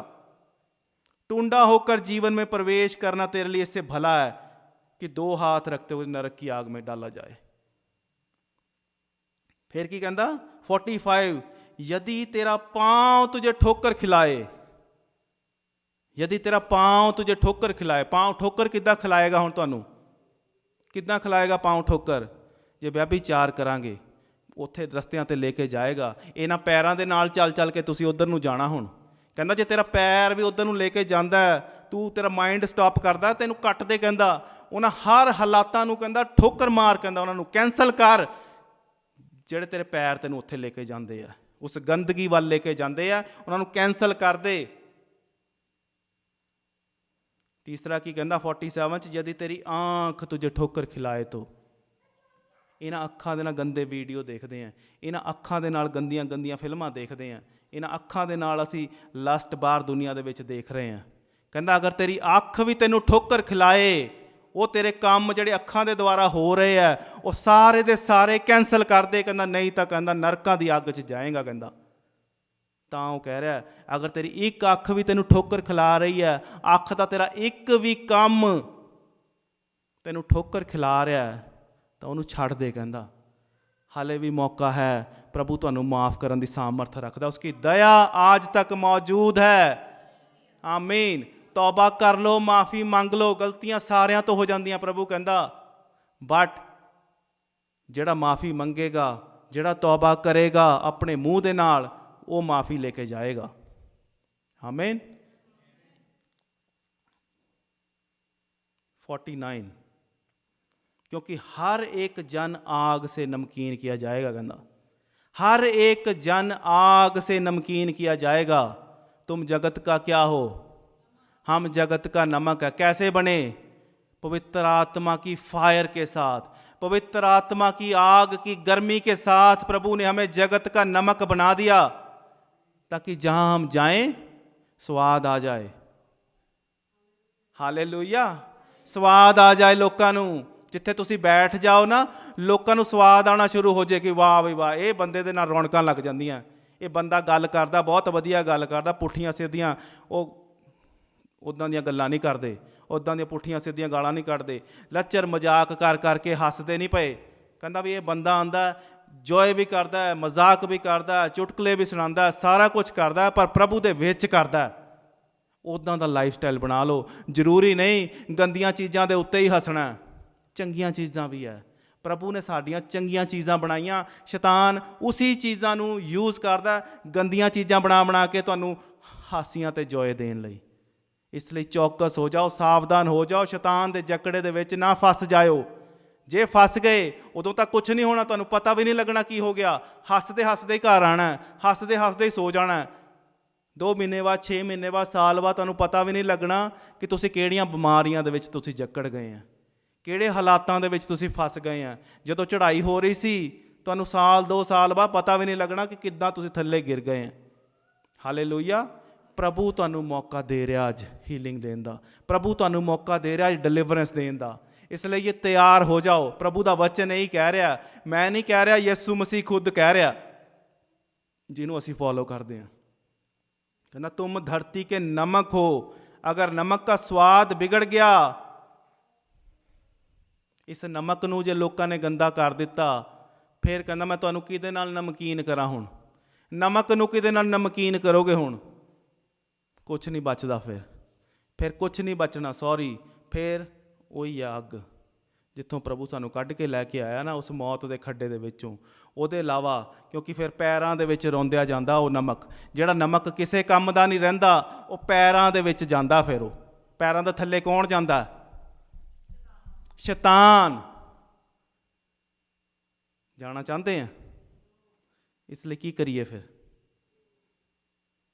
टूंडा होकर जीवन में प्रवेश करना तेरे लिए इससे भला है कि दो हाथ रखते हुए नरक की आग में डाला जाए। फिर की कहता 45 यदि तेरा पांव तुझे ठोकर खिलाए, यदि तेरा पांव तुझे ठोकर खिलाए। पांव ठोकर किद्दां खिलाएगा, हुण तुहानूं किद्दां खिलाएगा पांव ठोकर? जे व्यभिचार करांगे ਉੱਥੇ ਰਸਤਿਆਂ 'ਤੇ ਲੈ ਕੇ ਜਾਏਗਾ। ਇਹਨਾਂ ਪੈਰਾਂ ਦੇ ਨਾਲ ਚੱਲ ਚੱਲ ਕੇ ਤੁਸੀਂ ਉੱਧਰ ਨੂੰ ਜਾਣਾ। ਹੁਣ ਕਹਿੰਦਾ ਜੇ ਤੇਰਾ ਪੈਰ ਵੀ ਉੱਧਰ ਨੂੰ ਲੈ ਕੇ ਜਾਂਦਾ, ਤੂੰ ਤੇਰਾ ਮਾਈਂਡ ਸਟਾਪ ਕਰਦਾ, ਤੈਨੂੰ ਕੱਟ ਦੇ। ਕਹਿੰਦਾ ਉਹਨਾਂ ਹਰ ਹਾਲਾਤਾਂ ਨੂੰ ਕਹਿੰਦਾ ਠੋਕਰ ਮਾਰ, ਕਹਿੰਦਾ ਉਹਨਾਂ ਨੂੰ ਕੈਂਸਲ ਕਰ ਜਿਹੜੇ ਤੇਰੇ ਪੈਰ ਤੈਨੂੰ ਉੱਥੇ ਲੈ ਕੇ ਜਾਂਦੇ ਆ, ਉਸ ਗੰਦਗੀ ਵੱਲ ਲੈ ਕੇ ਜਾਂਦੇ ਆ, ਉਹਨਾਂ ਨੂੰ ਕੈਂਸਲ ਕਰ ਦੇ। ਤੀਸਰਾ ਕੀ ਕਹਿੰਦਾ 47 'ਚ ਯਦੀ ਤੇਰੀ ਆਂਖ ਤੁਝੇ ਠੋਕਰ ਖਿਲਾਏ ਤੋ। ਇਹਨਾਂ ਅੱਖਾਂ ਦੇ ਨਾਲ ਗੰਦੇ ਵੀਡੀਓ ਦੇਖਦੇ ਹਾਂ, ਇਹਨਾਂ ਅੱਖਾਂ ਦੇ ਨਾਲ ਗੰਦੀਆਂ ਗੰਦੀਆਂ ਫਿਲਮਾਂ ਦੇਖਦੇ ਹਾਂ, ਇਹਨਾਂ ਅੱਖਾਂ ਦੇ ਨਾਲ ਅਸੀਂ ਲਸਟ ਬਾਹਰ ਦੁਨੀਆ ਦੇ ਵਿੱਚ ਦੇਖ ਰਹੇ ਹਾਂ। ਕਹਿੰਦਾ ਅਗਰ ਤੇਰੀ ਅੱਖ ਵੀ ਤੈਨੂੰ ਠੋਕਰ ਖਿਲਾਏ, ਉਹ ਤੇਰੇ ਕੰਮ ਜਿਹੜੇ ਅੱਖਾਂ ਦੇ ਦੁਆਰਾ ਹੋ ਰਹੇ ਆ ਉਹ ਸਾਰੇ ਦੇ ਸਾਰੇ ਕੈਂਸਲ ਕਰ ਦੇ। ਕਹਿੰਦਾ ਨਹੀਂ ਤਾਂ ਕਹਿੰਦਾ ਨਰਕਾਂ ਦੀ ਅੱਗ 'ਚ ਜਾਏਗਾ। ਕਹਿੰਦਾ ਤਾਂ ਉਹ ਕਹਿ ਰਿਹਾ ਅਗਰ ਤੇਰੀ ਇੱਕ ਅੱਖ ਵੀ ਤੈਨੂੰ ਠੋਕਰ ਖਿਲਾ ਰਹੀ ਹੈ, ਅੱਖ ਦਾ ਤੇਰਾ ਇੱਕ ਵੀ ਕੰਮ ਤੈਨੂੰ ਠੋਕਰ ਖਿਲਾ ਰਿਹਾ ਤਾਂ ਉਹਨੂੰ ਛੱਡ ਦੇ। ਕਹਿੰਦਾ ਹਾਲੇ ਵੀ ਮੌਕਾ ਹੈ, ਪ੍ਰਭੂ ਤੁਹਾਨੂੰ ਮਾफ़ ਕਰਨ ਦੀ ਸਾਮਰਥ ਰੱਖਦਾ, ਉਸकी दया आज तक मौजूद है। आमीन। तौबा कर लो, माफ़ी मंग लो, गलतियां सारियां तो हो जांदियां प्रभु कहता, बट ਜਿਹੜਾ ਮਾफ़ी ਮੰਗੇਗਾ, ਜਿਹੜਾ तौबा करेगा अपने मूँह ਦੇ ਨਾਲ, ਉਹ माफ़ी लेके जाएगा। आमीन। 49 क्योंकि हर एक जन आग से नमकीन किया जाएगा। कहना हर एक जन आग से नमकीन किया जाएगा। तुम जगत का क्या हो? हम जगत का नमक है। कैसे बने? पवित्र आत्मा की फायर के साथ, पवित्र आत्मा की आग की गर्मी के साथ प्रभु ने हमें जगत का नमक बना दिया ताकि जहां हम जाएं स्वाद आ जाए। हालेलुया। स्वाद आ जाए लोगों नूं। ਜਿੱਥੇ ਤੁਸੀਂ ਬੈਠ ਜਾਓ ਨਾ, ਲੋਕਾਂ ਨੂੰ ਸਵਾਦ ਆਉਣਾ ਸ਼ੁਰੂ ਹੋ ਜਾਏ ਕਿ ਵਾਹ ਬਈ ਵਾਹ, ਇਹ ਬੰਦੇ ਦੇ ਨਾਲ ਰੌਣਕਾਂ ਲੱਗ ਜਾਂਦੀਆਂ, ਇਹ ਬੰਦਾ ਗੱਲ ਕਰਦਾ, ਬਹੁਤ ਵਧੀਆ ਗੱਲ ਕਰਦਾ, ਪੁੱਠੀਆਂ ਸਿੱਧੀਆਂ ਉਹ ਉੱਦਾਂ ਦੀਆਂ ਗੱਲਾਂ ਨਹੀਂ ਕਰਦੇ, ਉੱਦਾਂ ਦੀਆਂ ਪੁੱਠੀਆਂ ਸਿੱਧੀਆਂ ਗਾਲਾਂ ਨਹੀਂ ਕੱਢਦੇ, ਲੱਚਰ ਮਜ਼ਾਕ ਕਰ ਕਰਕੇ ਹੱਸਦੇ ਨਹੀਂ ਪਏ। ਕਹਿੰਦਾ ਵੀ ਇਹ ਬੰਦਾ ਆਉਂਦਾ, ਜੋਏ ਵੀ ਕਰਦਾ ਹੈ, ਮਜ਼ਾਕ ਵੀ ਕਰਦਾ, ਚੁਟਕਲੇ ਵੀ ਸੁਣਾਉਂਦਾ, ਸਾਰਾ ਕੁਝ ਕਰਦਾ, ਪਰ ਪ੍ਰਭੂ ਦੇ ਵਿੱਚ ਕਰਦਾ। ਉੱਦਾਂ ਦਾ ਲਾਈਫ ਸਟਾਈਲ ਬਣਾ ਲਓ। ਜ਼ਰੂਰੀ ਨਹੀਂ ਗੰਦੀਆਂ ਚੀਜ਼ਾਂ ਦੇ ਉੱਤੇ ਹੀ ਹੱਸਣਾ, ਚੰਗੀਆਂ ਚੀਜ਼ਾਂ ਵੀ ਹੈ। ਪ੍ਰਭੂ ਨੇ ਸਾਡੀਆਂ ਚੰਗੀਆਂ ਚੀਜ਼ਾਂ ਬਣਾਈਆਂ, ਸ਼ੈਤਾਨ ਉਸੀ ਚੀਜ਼ਾਂ ਨੂੰ ਯੂਜ਼ ਕਰਦਾ ਗੰਦੀਆਂ ਚੀਜ਼ਾਂ ਬਣਾ ਕੇ ਤੁਹਾਨੂੰ ਹਾਸੀਆਂ ਤੇ ਜੋਏ ਦੇਣ ਲਈ। ਇਸ ਲਈ ਚੌਕਸ ਹੋ ਜਾਓ, ਸਾਵਧਾਨ ਹੋ ਜਾਓ, ਸ਼ੈਤਾਨ ਦੇ ਜਕੜੇ ਦੇ ਵਿੱਚ ਨਾ ਫਸ ਜਾਇਓ। ਜੇ ਫਸ ਗਏ ਉਦੋਂ ਤੱਕ ਕੁਝ ਨਹੀਂ ਹੋਣਾ, ਤੁਹਾਨੂੰ ਪਤਾ ਵੀ ਨਹੀਂ ਲੱਗਣਾ ਕੀ ਹੋ ਗਿਆ। ਹੱਸਦੇ ਹੱਸਦੇ ਹੀ ਘਰ ਆਉਣਾ, ਹੱਸਦੇ ਹੱਸਦੇ ਹੀ ਸੋ ਜਾਣਾ। 2 ਮਹੀਨੇ ਬਾਅਦ, 6 ਮਹੀਨੇ ਬਾਅਦ, ਸਾਲ ਬਾਅਦ ਤੁਹਾਨੂੰ ਪਤਾ ਵੀ ਨਹੀਂ ਲੱਗਣਾ ਕਿ ਤੁਸੀਂ ਕਿਹੜੀਆਂ ਬਿਮਾਰੀਆਂ ਦੇ ਵਿੱਚ ਤੁਸੀਂ ਜਕੜ ਗਏ ਆ, ਕਿਹੜੇ ਹਾਲਾਤਾਂ ਦੇ ਵਿੱਚ ਤੁਸੀਂ ਫਸ ਗਏ ਆ। ਜਦੋਂ ਚੜ੍ਹਾਈ ਹੋ ਰਹੀ ਸੀ ਤੁਹਾਨੂੰ ਸਾਲ 2 ਸਾਲ ਬਾਅਦ ਪਤਾ ਵੀ ਨਹੀਂ ਲੱਗਣਾ ਕਿ ਕਿੱਦਾਂ ਤੁਸੀਂ ਥੱਲੇ ਗਿਰ ਗਏ ਆ। ਹਾਲੇਲੂਇਆ। ਪ੍ਰਭੂ ਤੁਹਾਨੂੰ ਮੌਕਾ ਦੇ ਰਿਹਾ ਅੱਜ ਹੀਲਿੰਗ ਦੇਣ ਦਾ, ਪ੍ਰਭੂ ਤੁਹਾਨੂੰ ਮੌਕਾ ਦੇ ਰਿਹਾ ਅੱਜ ਡਿਲੀਵਰੈਂਸ ਦੇਣ ਦਾ। ਇਸ ਲਈ ਇਹ ਤਿਆਰ ਹੋ ਜਾਓ। ਪ੍ਰਭੂ ਦਾ ਵਚਨ ਇਹੀ ਕਹਿ ਰਿਹਾ, ਮੈਂ ਨਹੀਂ ਕਹਿ ਰਿਹਾ, ਯਿਸੂ ਮਸੀਹ ਖੁਦ ਕਹਿ ਰਿਹਾ, ਜਿਹਨੂੰ ਅਸੀਂ ਫੋਲੋ ਕਰਦੇ ਹਾਂ। ਕਹਿੰਦਾ ਤੁਮ ਧਰਤੀ ਕੇ ਨਮਕ ਹੋ, ਅਗਰ ਨਮਕ ਦਾ ਸਵਾਦ ਵਿਗੜ ਗਿਆ, ਇਸ ਨਮਕ ਨੂੰ ਜੇ ਲੋਕਾਂ ਨੇ ਗੰਦਾ ਕਰ ਦਿੱਤਾ, ਫਿਰ ਕਹਿੰਦਾ ਮੈਂ ਤੁਹਾਨੂੰ ਕਿਹਦੇ ਨਾਲ ਨਮਕੀਨ ਕਰਾਂ। ਹੁਣ ਨਮਕ ਨੂੰ ਕਿਹਦੇ ਨਾਲ ਨਮਕੀਨ ਕਰੋਗੇ? ਹੁਣ ਕੁਛ ਨਹੀਂ ਬਚਦਾ, ਫਿਰ ਕੁਛ ਨਹੀਂ ਬਚਣਾ। ਸੌਰੀ, ਫਿਰ ਉਹੀ ਆ ਅੱਗ ਜਿੱਥੋਂ ਪ੍ਰਭੂ ਸਾਨੂੰ ਕੱਢ ਕੇ ਲੈ ਕੇ ਆਇਆ ਨਾ, ਉਸ ਮੌਤ ਦੇ ਖੱਡੇ ਦੇ ਵਿੱਚੋਂ। ਉਹਦੇ ਇਲਾਵਾ, ਕਿਉਂਕਿ ਫਿਰ ਪੈਰਾਂ ਦੇ ਵਿੱਚ ਰੋਂਦਿਆ ਜਾਂਦਾ ਉਹ ਨਮਕ, ਜਿਹੜਾ ਨਮਕ ਕਿਸੇ ਕੰਮ ਦਾ ਨਹੀਂ ਰਹਿੰਦਾ, ਉਹ ਪੈਰਾਂ ਦੇ ਵਿੱਚ ਜਾਂਦਾ। ਫਿਰ ਉਹ ਪੈਰਾਂ ਦੇ ਥੱਲੇ ਕੌਣ ਜਾਂਦਾ? ਸ਼ੈਤਾਨ। ਜਾਣਾ ਚਾਹੁੰਦੇ ਆ? ਇਸ ਲਈ ਕੀ ਕਰੀਏ ਫਿਰ?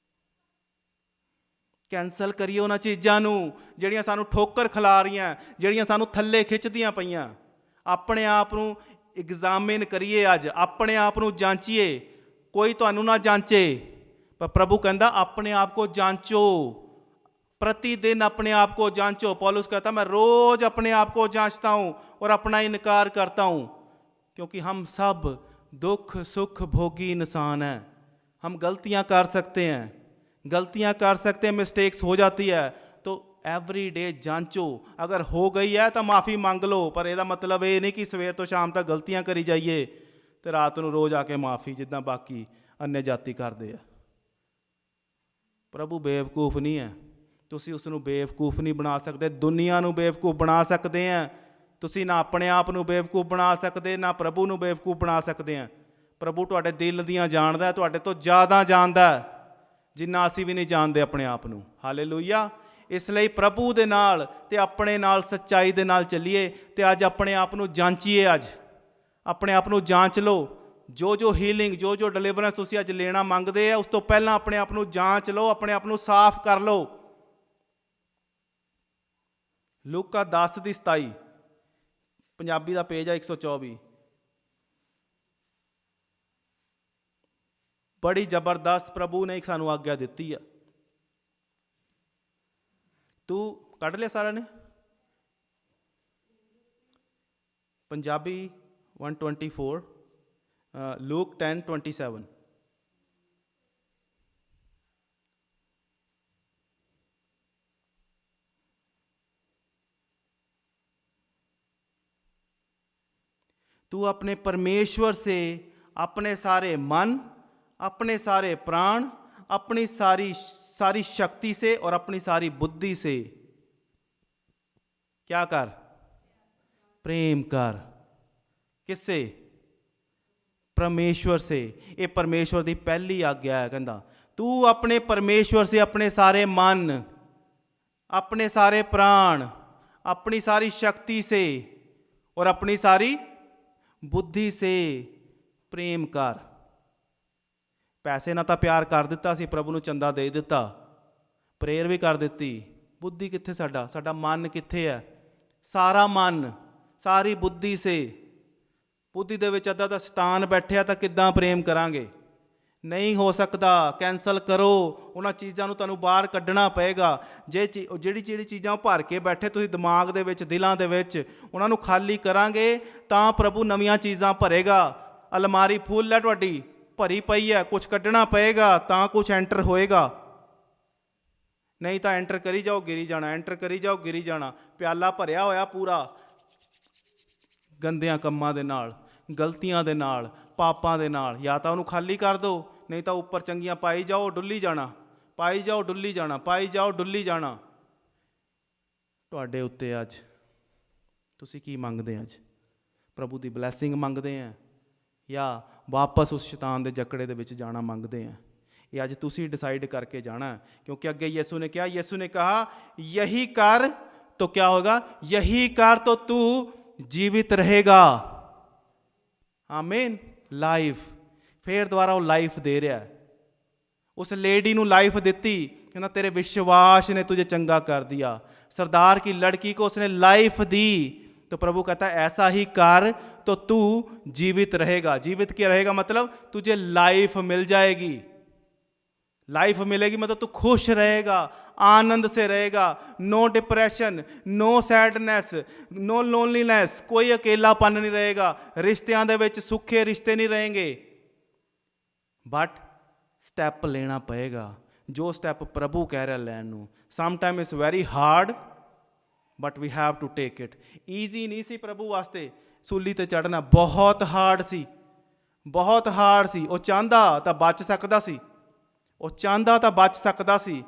ਕੈਂਸਲ ਕਰੀਏ ਉਹਨਾਂ ਚੀਜ਼ਾਂ ਨੂੰ ਜਿਹੜੀਆਂ ਸਾਨੂੰ ਠੋਕਰ ਖਿਲਾ ਰਹੀਆਂ, ਜਿਹੜੀਆਂ ਸਾਨੂੰ ਥੱਲੇ ਖਿੱਚਦੀਆਂ ਪਈਆਂ। ਆਪਣੇ ਆਪ ਨੂੰ ਐਗਜ਼ਾਮਿਨ ਕਰੀਏ ਅੱਜ, ਆਪਣੇ ਆਪ ਨੂੰ ਜਾਂਚੀਏ। ਕੋਈ ਤੁਹਾਨੂੰ ਨਾ ਜਾਂਚੇ, ਪਰ ਪ੍ਰਭੂ ਕਹਿੰਦਾ ਆਪਣੇ ਆਪ को जांचो, प्रतिदिन अपने आप को जांचो। पौलुस कहता मैं रोज अपने आप को जांचता हूँ और अपना इनकार करता हूँ, क्योंकि हम सब दुख सुख भोगी इंसान हैं। हम गलतियाँ कर सकते हैं, गलतियाँ कर सकते हैं, मिस्टेक्स हो जाती है, तो एवरी डे जांचो। अगर हो गई है तो माफ़ी मंग लो, पर ਇਹਦਾ मतलब ਇਹ ਨਹੀਂ ਕਿ ਸਵੇਰ ਤੋਂ ਸ਼ਾਮ ਤੱਕ ਗਲਤੀਆਂ ਕਰੀ ਜਾਈਏ ਤੇ ਰਾਤ ਨੂੰ ਰੋਜ਼ ਆ ਕੇ ਮਾफ़ੀ, ਜਿੱਦਾਂ ਬਾਕੀ अन्य ਜਾਤੀ ਕਰਦੇ ਆ। ਪ੍ਰਭੂ ਬੇਵਕੂਫ ਨਹੀਂ ਹੈ, ਤੁਸੀਂ ਉਸ ਨੂੰ ਬੇਵਕੂਫ ਨਹੀਂ ਬਣਾ ਸਕਦੇ। ਦੁਨੀਆ ਨੂੰ ਬੇਵਕੂਫ ਬਣਾ ਸਕਦੇ ਆ ਤੁਸੀਂ, ਨਾ ਆਪਣੇ ਆਪ ਨੂੰ ਬੇਵਕੂਫ ਬਣਾ ਸਕਦੇ, ਨਾ ਪ੍ਰਭੂ ਨੂੰ ਬੇਵਕੂਫ ਬਣਾ ਸਕਦੇ ਆ। ਪ੍ਰਭੂ ਤੁਹਾਡੇ ਦਿਲ ਦੀਆਂ ਜਾਣਦਾ, ਤੁਹਾਡੇ ਤੋਂ ਜ਼ਿਆਦਾ ਜਾਣਦਾ ਜਿੰਨਾ ਅਸੀਂ ਵੀ ਨਹੀਂ ਜਾਣਦੇ ਆਪਣੇ ਆਪ ਨੂੰ। ਹਾਲੇਲੂਇਆ। ਇਸ ਲਈ ਪ੍ਰਭੂ ਦੇ ਨਾਲ ਤੇ ਆਪਣੇ ਨਾਲ ਸੱਚਾਈ ਦੇ ਨਾਲ ਚੱਲੀਏ ਤੇ ਅੱਜ ਆਪਣੇ ਆਪ ਨੂੰ ਜਾਂਚੀਏ। ਅੱਜ ਆਪਣੇ ਆਪ ਨੂੰ ਜਾਂਚ ਲਓ। ਜੋ ਹੀਲਿੰਗ, ਜੋ ਡਿਲੀਵਰੈਂਸ ਤੁਸੀਂ ਅੱਜ ਲੈਣਾ ਮੰਗਦੇ ਆ, ਉਸ ਤੋਂ ਪਹਿਲਾਂ ਆਪਣੇ ਆਪ ਨੂੰ ਜਾਂਚ ਲਓ, ਆਪਣੇ ਆਪ ਨੂੰ ਸਾਫ਼ ਕਰ ਲਓ। ਲੂਕਾ 10:27, ਪੰਜਾਬੀ ਦਾ ਪੇਜ ਆ 124। ਬੜੀ ਜ਼ਬਰਦਸਤ ਪ੍ਰਭੂ ਨੇ ਸਾਨੂੰ ਆਗਿਆ ਦਿੱਤੀ ਆ। ਤੂੰ ਕੱਢ ਲਿਆ ਸਾਰਿਆਂ ਨੇ? ਪੰਜਾਬੀ 124, ਲੂਕ 10:27। तू अपने परमेश्वर से अपने सारे मन, अपने सारे प्राण, अपनी सारी शक्ति से और अपनी सारी बुद्धि से क्या कर? प्रेम कर। किससे? परमेश्वर से। ये परमेश्वर की पहली आज्ञा है। कहता तू अपने परमेश्वर से अपने सारे मन, अपने सारे प्राण, अपनी सारी शक्ति से और अपनी सारी बुद्धि से प्रेम कर। पैसे ਨਾਲ ਤਾਂ ਪਿਆਰ ਕਰ ਦਿੱਤਾ ਸੀ, ਪ੍ਰਭੂ ਨੂੰ ਚੰਦਾ ਦੇ ਦਿੱਤਾ, ਪ੍ਰੇਅਰ ਵੀ ਕਰ ਦਿੱਤੀ। ਬੁੱਧੀ ਕਿੱਥੇ? ਸਾਡਾ ਮਨ ਕਿੱਥੇ ਹੈ? ਸਾਰਾ ਮਨ, ਸਾਰੀ ਬੁੱਧੀ ਸੇ। ਬੁੱਧੀ ਦੇ ਵਿੱਚ ਅੱਧਾ ਤਾਂ ਸ਼ੈਤਾਨ ਬੈਠਿਆ, ਤਾਂ ਕਿੱਦਾਂ ਪ੍ਰੇਮ ਕਰਾਂਗੇ? ਨਹੀਂ ਹੋ ਸਕਦਾ, ਕੈਂਸਲ ਕਰੋ। ਉਹਨਾਂ ਚੀਜ਼ਾਂ ਨੂੰ ਤੁਹਾਨੂੰ ਬਾਹਰ ਕੱਢਣਾ ਪਏਗਾ। ਜਿਹੜੀ ਚੀਜ਼ਾਂ ਉਹ ਭਰ ਕੇ ਬੈਠੇ ਤੁਸੀਂ ਦਿਮਾਗ ਦੇ ਵਿੱਚ, ਦਿਲਾਂ ਦੇ ਵਿੱਚ, ਉਹਨਾਂ ਨੂੰ ਖਾਲੀ ਕਰਾਂਗੇ ਤਾਂ ਪ੍ਰਭੂ ਨਵੀਆਂ ਚੀਜ਼ਾਂ ਭਰੇਗਾ। ਅਲਮਾਰੀ ਫੁੱਲ ਹੈ ਤੁਹਾਡੀ, ਭਰੀ ਪਈ ਹੈ, ਕੁਝ ਕੱਢਣਾ ਪਏਗਾ ਤਾਂ ਕੁਝ ਐਂਟਰ ਹੋਏਗਾ। ਨਹੀਂ ਤਾਂ ਐਂਟਰ ਕਰੀ ਜਾਓ ਗਿਰੀ ਜਾਣਾ, ਐਂਟਰ ਕਰੀ ਜਾਓ ਗਿਰੀ ਜਾਣਾ। ਪਿਆਲਾ ਭਰਿਆ ਹੋਇਆ ਪੂਰਾ ਗੰਦਿਆਂ ਕੰਮਾਂ ਦੇ ਨਾਲ, ਗਲਤੀਆਂ ਦੇ ਨਾਲ, ਪਾਪਾਂ ਦੇ ਨਾਲ। ਜਾਂ ਤਾਂ ਉਹਨੂੰ ਖਾਲੀ ਕਰ ਦਿਓ, ਨਹੀਂ ਤਾਂ ਉੱਪਰ ਚੰਗੀਆਂ ਪਾਈ ਜਾਓ, ਡੁੱਲੀ ਜਾਣਾ, ਪਾਈ ਜਾਓ, ਡੁੱਲੀ ਜਾਣਾ, ਪਾਈ ਜਾਓ, ਡੁੱਲੀ ਜਾਣਾ। ਤੁਹਾਡੇ ਉੱਤੇ ਅੱਜ ਤੁਸੀਂ ਕੀ ਮੰਗਦੇ? ਅੱਜ ਪ੍ਰਭੂ ਦੀ ਬਲੈਸਿੰਗ ਮੰਗਦੇ ਆ ਜਾਂ ਵਾਪਸ ਉਸ ਸ਼ੈਤਾਨ ਦੇ ਜਕੜੇ ਦੇ ਵਿੱਚ ਜਾਣਾ ਮੰਗਦੇ ਆ? ਇਹ ਅੱਜ ਤੁਸੀਂ ਡਿਸਾਈਡ ਕਰਕੇ ਜਾਣਾ। क्योंकि ਅੱਗੇ ਯਿਸੂ ਨੇ ਕਿਹਾ, ਯਿਸੂ ਨੇ ਕਹਾ ਯਹੀ ਕਰ तो क्या होगा, यही कर तो तू जीवित रहेगा। आमीन। लाइफ, फिर दोबारा वो लाइफ दे रहा है। उस लेडी ਨੂੰ लाइफ ਦਿੱਤੀ, ਕਹਿੰਦਾ तेरे विश्वास ने तुझे चंगा कर दिया। सरदार की लड़की को उसने लाइफ दी, तो प्रभु कहता है ऐसा ही कर तो तू जीवित रहेगा। जीवित क्या रहेगा मतलब तुझे लाइफ मिल जाएगी। लाइफ मिलेगी मतलब तू खुश रहेगा, आनंद से रहेगा। No depression, no sadness, no loneliness, कोई अकेलापन नहीं रहेगा। रिश्तियां दे विच सुखे रिश्ते नहीं रहेंगे। बट स्टैप लेना पएगा, जो स्टैप प्रभु कह रहा लैन नूं। Some time it's very hard but we have to take it. Easy नहीं सी प्रभु वास्ते सूली ते चढ़ना, बहुत हार्ड सी, बहुत हार्ड सी। वो चाहता तो बच सकता सी, ਉਹ ਚਾਹੁੰਦਾ ਤਾਂ ਬਚ ਸਕਦਾ ਸੀ।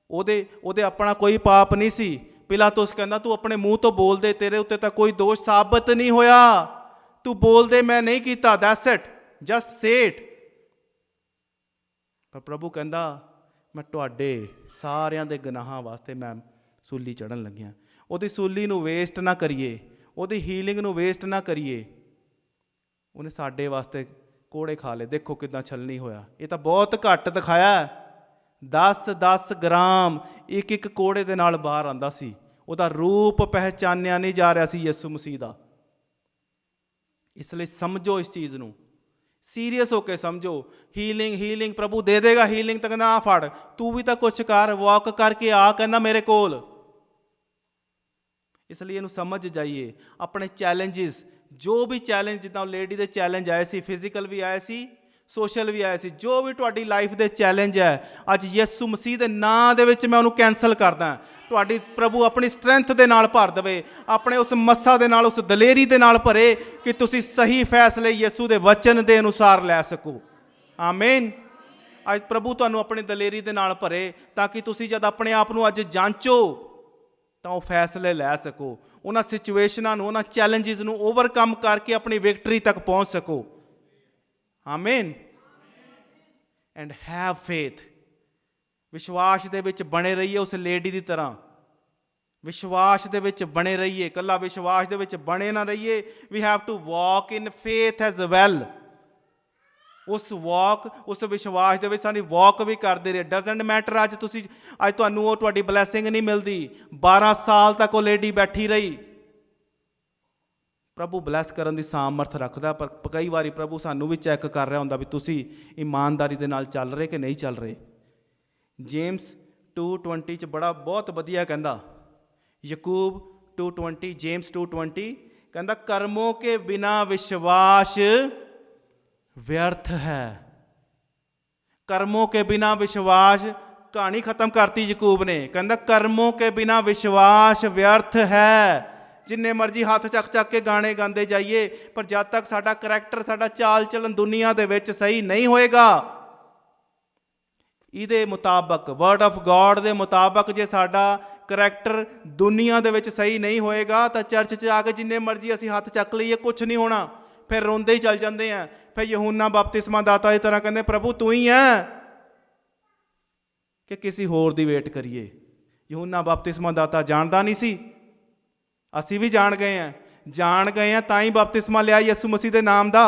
ਉਹਦੇ ਆਪਣਾ ਕੋਈ ਪਾਪ ਨਹੀਂ ਸੀ। ਪਿਲਾਤੁਸ ਕਹਿੰਦਾ ਤੂੰ ਆਪਣੇ ਮੂੰਹ ਤੋਂ ਬੋਲ ਦੇ, ਤੇਰੇ ਉੱਤੇ ਤਾਂ ਕੋਈ ਦੋਸ਼ ਸਾਬਤ ਨਹੀਂ ਹੋਇਆ, ਤੂੰ ਬੋਲ ਦੇ ਮੈਂ ਨਹੀਂ ਕੀਤਾ, that's it, just say it. ਪਰ ਪ੍ਰਭੂ ਕਹਿੰਦਾ ਮੈਂ ਤੁਹਾਡੇ ਸਾਰਿਆਂ ਦੇ ਗੁਨਾਹਾਂ ਵਾਸਤੇ ਮੈਂ ਸੂਲੀ ਚੜ੍ਹਨ ਲੱਗਿਆ। ਉਹਦੀ ਸੂਲੀ ਨੂੰ ਵੇਸਟ ਨਾ ਕਰੀਏ, ਉਹਦੀ ਹੀਲਿੰਗ ਨੂੰ ਵੇਸਟ ਨਾ ਕਰੀਏ। ਉਹਨੇ ਸਾਡੇ ਵਾਸਤੇ ਕੋੜੇ ਖਾ ਲਏ। ਦੇਖੋ ਕਿੱਦਾਂ ਛਲਣੀ ਹੋਇਆ। ਇਹ ਤਾਂ ਬਹੁਤ ਘੱਟ ਦਿਖਾਇਆ। 10-10 ਗ੍ਰਾਮ ਇੱਕ ਇੱਕ ਕੋੜੇ ਦੇ ਨਾਲ ਬਾਹਰ ਆਉਂਦਾ ਸੀ। ਉਹਦਾ ਰੂਪ ਪਹਿਚਾਨਿਆ ਨਹੀਂ ਜਾ ਰਿਹਾ ਸੀ ਯਿਸੂ ਮਸੀਹ ਦਾ। ਇਸ ਲਈ ਸਮਝੋ ਇਸ ਚੀਜ਼ ਨੂੰ, ਸੀਰੀਅਸ ਹੋ ਕੇ ਸਮਝੋ। ਹੀਲਿੰਗ ਪ੍ਰਭੂ ਦੇ ਦੇਗਾ। ਹੀਲਿੰਗ ਤਾਂ ਕਹਿੰਦਾ ਆ ਫੜ, ਤੂੰ ਵੀ ਤਾਂ ਕੁਛ ਕਰ, ਵਾਕ ਕਰਕੇ ਆ, ਕਹਿੰਦਾ ਮੇਰੇ ਕੋਲ। ਇਸ ਲਈ ਇਹਨੂੰ ਸਮਝ ਜਾਈਏ। ਆਪਣੇ ਚੈਲੰਜਿਸ, ਜੋ ਵੀ ਚੈਲੰਜ, ਜਿੱਦਾਂ ਲੇਡੀ ਦੇ ਚੈਲੰਜ ਆਏ ਸੀ, ਫਿਜ਼ੀਕਲ ਵੀ ਆਏ ਸੀ, ਸੋਸ਼ਲ ਵੀ ਆਏ ਸੀ, ਜੋ ਵੀ ਤੁਹਾਡੀ ਲਾਈਫ ਦੇ ਚੈਲੰਜ ਹੈ, ਅੱਜ ਯਿਸੂ ਮਸੀਹ ਦੇ ਨਾਂ ਦੇ ਵਿੱਚ ਮੈਂ ਉਹਨੂੰ ਕੈਂਸਲ ਕਰਦਾ। ਤੁਹਾਡੀ ਪ੍ਰਭੂ ਆਪਣੀ ਸਟਰੈਂਥ ਦੇ ਨਾਲ ਭਰ ਦੇਵੇ, ਆਪਣੇ ਉਸ ਮੱਸਾ ਦੇ ਨਾਲ, ਉਸ ਦਲੇਰੀ ਦੇ ਨਾਲ ਭਰੇ ਕਿ ਤੁਸੀਂ ਸਹੀ ਫੈਸਲੇ ਯਿਸੂ ਦੇ ਵਚਨ ਦੇ ਅਨੁਸਾਰ ਲੈ ਸਕੋ। ਆਮੀਨ। ਅੱਜ ਪ੍ਰਭੂ ਤੁਹਾਨੂੰ ਆਪਣੀ ਦਲੇਰੀ ਦੇ ਨਾਲ ਭਰੇ ਤਾਂ ਕਿ ਤੁਸੀਂ ਜਦ ਆਪਣੇ ਆਪ ਨੂੰ ਅੱਜ ਜਾਂਚੋ ਤਾਂ ਉਹ ਫੈਸਲੇ ਲੈ ਸਕੋ। ਉਹਨਾਂ ਸਿਚੁਏਸ਼ਨਾਂ ਨੂੰ, ਉਹਨਾਂ ਚੈਲੰਜਿਸ ਨੂੰ ਓਵਰਕਮ ਕਰਕੇ ਆਪਣੀ ਵਿਕਟਰੀ ਤੱਕ ਪਹੁੰਚ ਸਕੋ। ਆਮੀਨ। And have faith. ਵਿਸ਼ਵਾਸ ਦੇ ਵਿੱਚ ਬਣੇ ਰਹੀਏ ਉਸ ਲੇਡੀ ਦੀ ਤਰ੍ਹਾਂ। ਵਿਸ਼ਵਾਸ ਦੇ ਵਿੱਚ ਬਣੇ ਰਹੀਏ, ਇਕੱਲਾ ਵਿਸ਼ਵਾਸ ਦੇ ਵਿੱਚ ਬਣੇ ਨਾ ਰਹੀਏ। We have to walk in faith as well. ਉਸ ਵਿਸ਼ਵਾਸ ਦੇ ਵਿੱਚ ਸਾਡੀ ਵਾਕ ਵੀ ਕਰਦੇ ਰਹੇ। ਡਜ਼ਨਟ ਮੈਟਰ ਅੱਜ ਤੁਹਾਨੂੰ ਉਹ ਤੁਹਾਡੀ ਬਲੈਸਿੰਗ ਨਹੀਂ ਮਿਲਦੀ। 12 ਸਾਲ ਤੱਕ ਉਹ ਲੇਡੀ ਬੈਠੀ ਰਹੀ। ਪ੍ਰਭੂ ਬਲੈਸ ਕਰਨ ਦੀ ਸਾਮਰਥ ਰੱਖਦਾ, ਪਰ ਕਈ ਵਾਰੀ ਪ੍ਰਭੂ ਸਾਨੂੰ ਵੀ ਚੈੱਕ ਕਰ ਰਿਹਾ ਹੁੰਦਾ ਵੀ ਤੁਸੀਂ ਇਮਾਨਦਾਰੀ ਦੇ ਨਾਲ ਚੱਲ ਰਹੇ ਕਿ ਨਹੀਂ ਚੱਲ ਰਹੇ। ਜੇਮਸ 2:20 'ਚ ਬਹੁਤ ਵਧੀਆ ਕਹਿੰਦਾ। ਯਕੂਬ 2:20, ਜੇਮਸ 2:20 ਕਹਿੰਦਾ ਕਰਮੋਂ ਕੇ ਬਿਨਾ ਵਿਸ਼ਵਾਸ व्यर्थ है। कर्मों के बिना विश्वास, कहानी खत्म करती यकूब ने। कहता कर्मों के बिना विश्वास व्यर्थ है। जिन्ने मर्जी हथ चक के गाने गाते जाइए, पर जब तक साडा करैक्टर, साडा चाल चलन दुनिया दे विच सही नहीं होएगा, इहदे मुताबक वर्ड ऑफ गॉड दे मुताबक जे साडा करैक्टर दुनिया दे विच सही नहीं होएगा तो चर्च च आके जिन्ने मर्जी असीं हथ चक लईए कुछ नहीं होना। फिर रोंदे ही चल जाते हैं। फिर यूहन्ना बपतिस्मा दाता की तरह कहते प्रभु तू ही है कि किसी होर दी वेट करिए। यूहन्ना बपतिस्मा दाता जानता नहीं सी, असी भी जान गए हैं तां ही बपतिस्मा लिया यीशु मसीह के नाम का।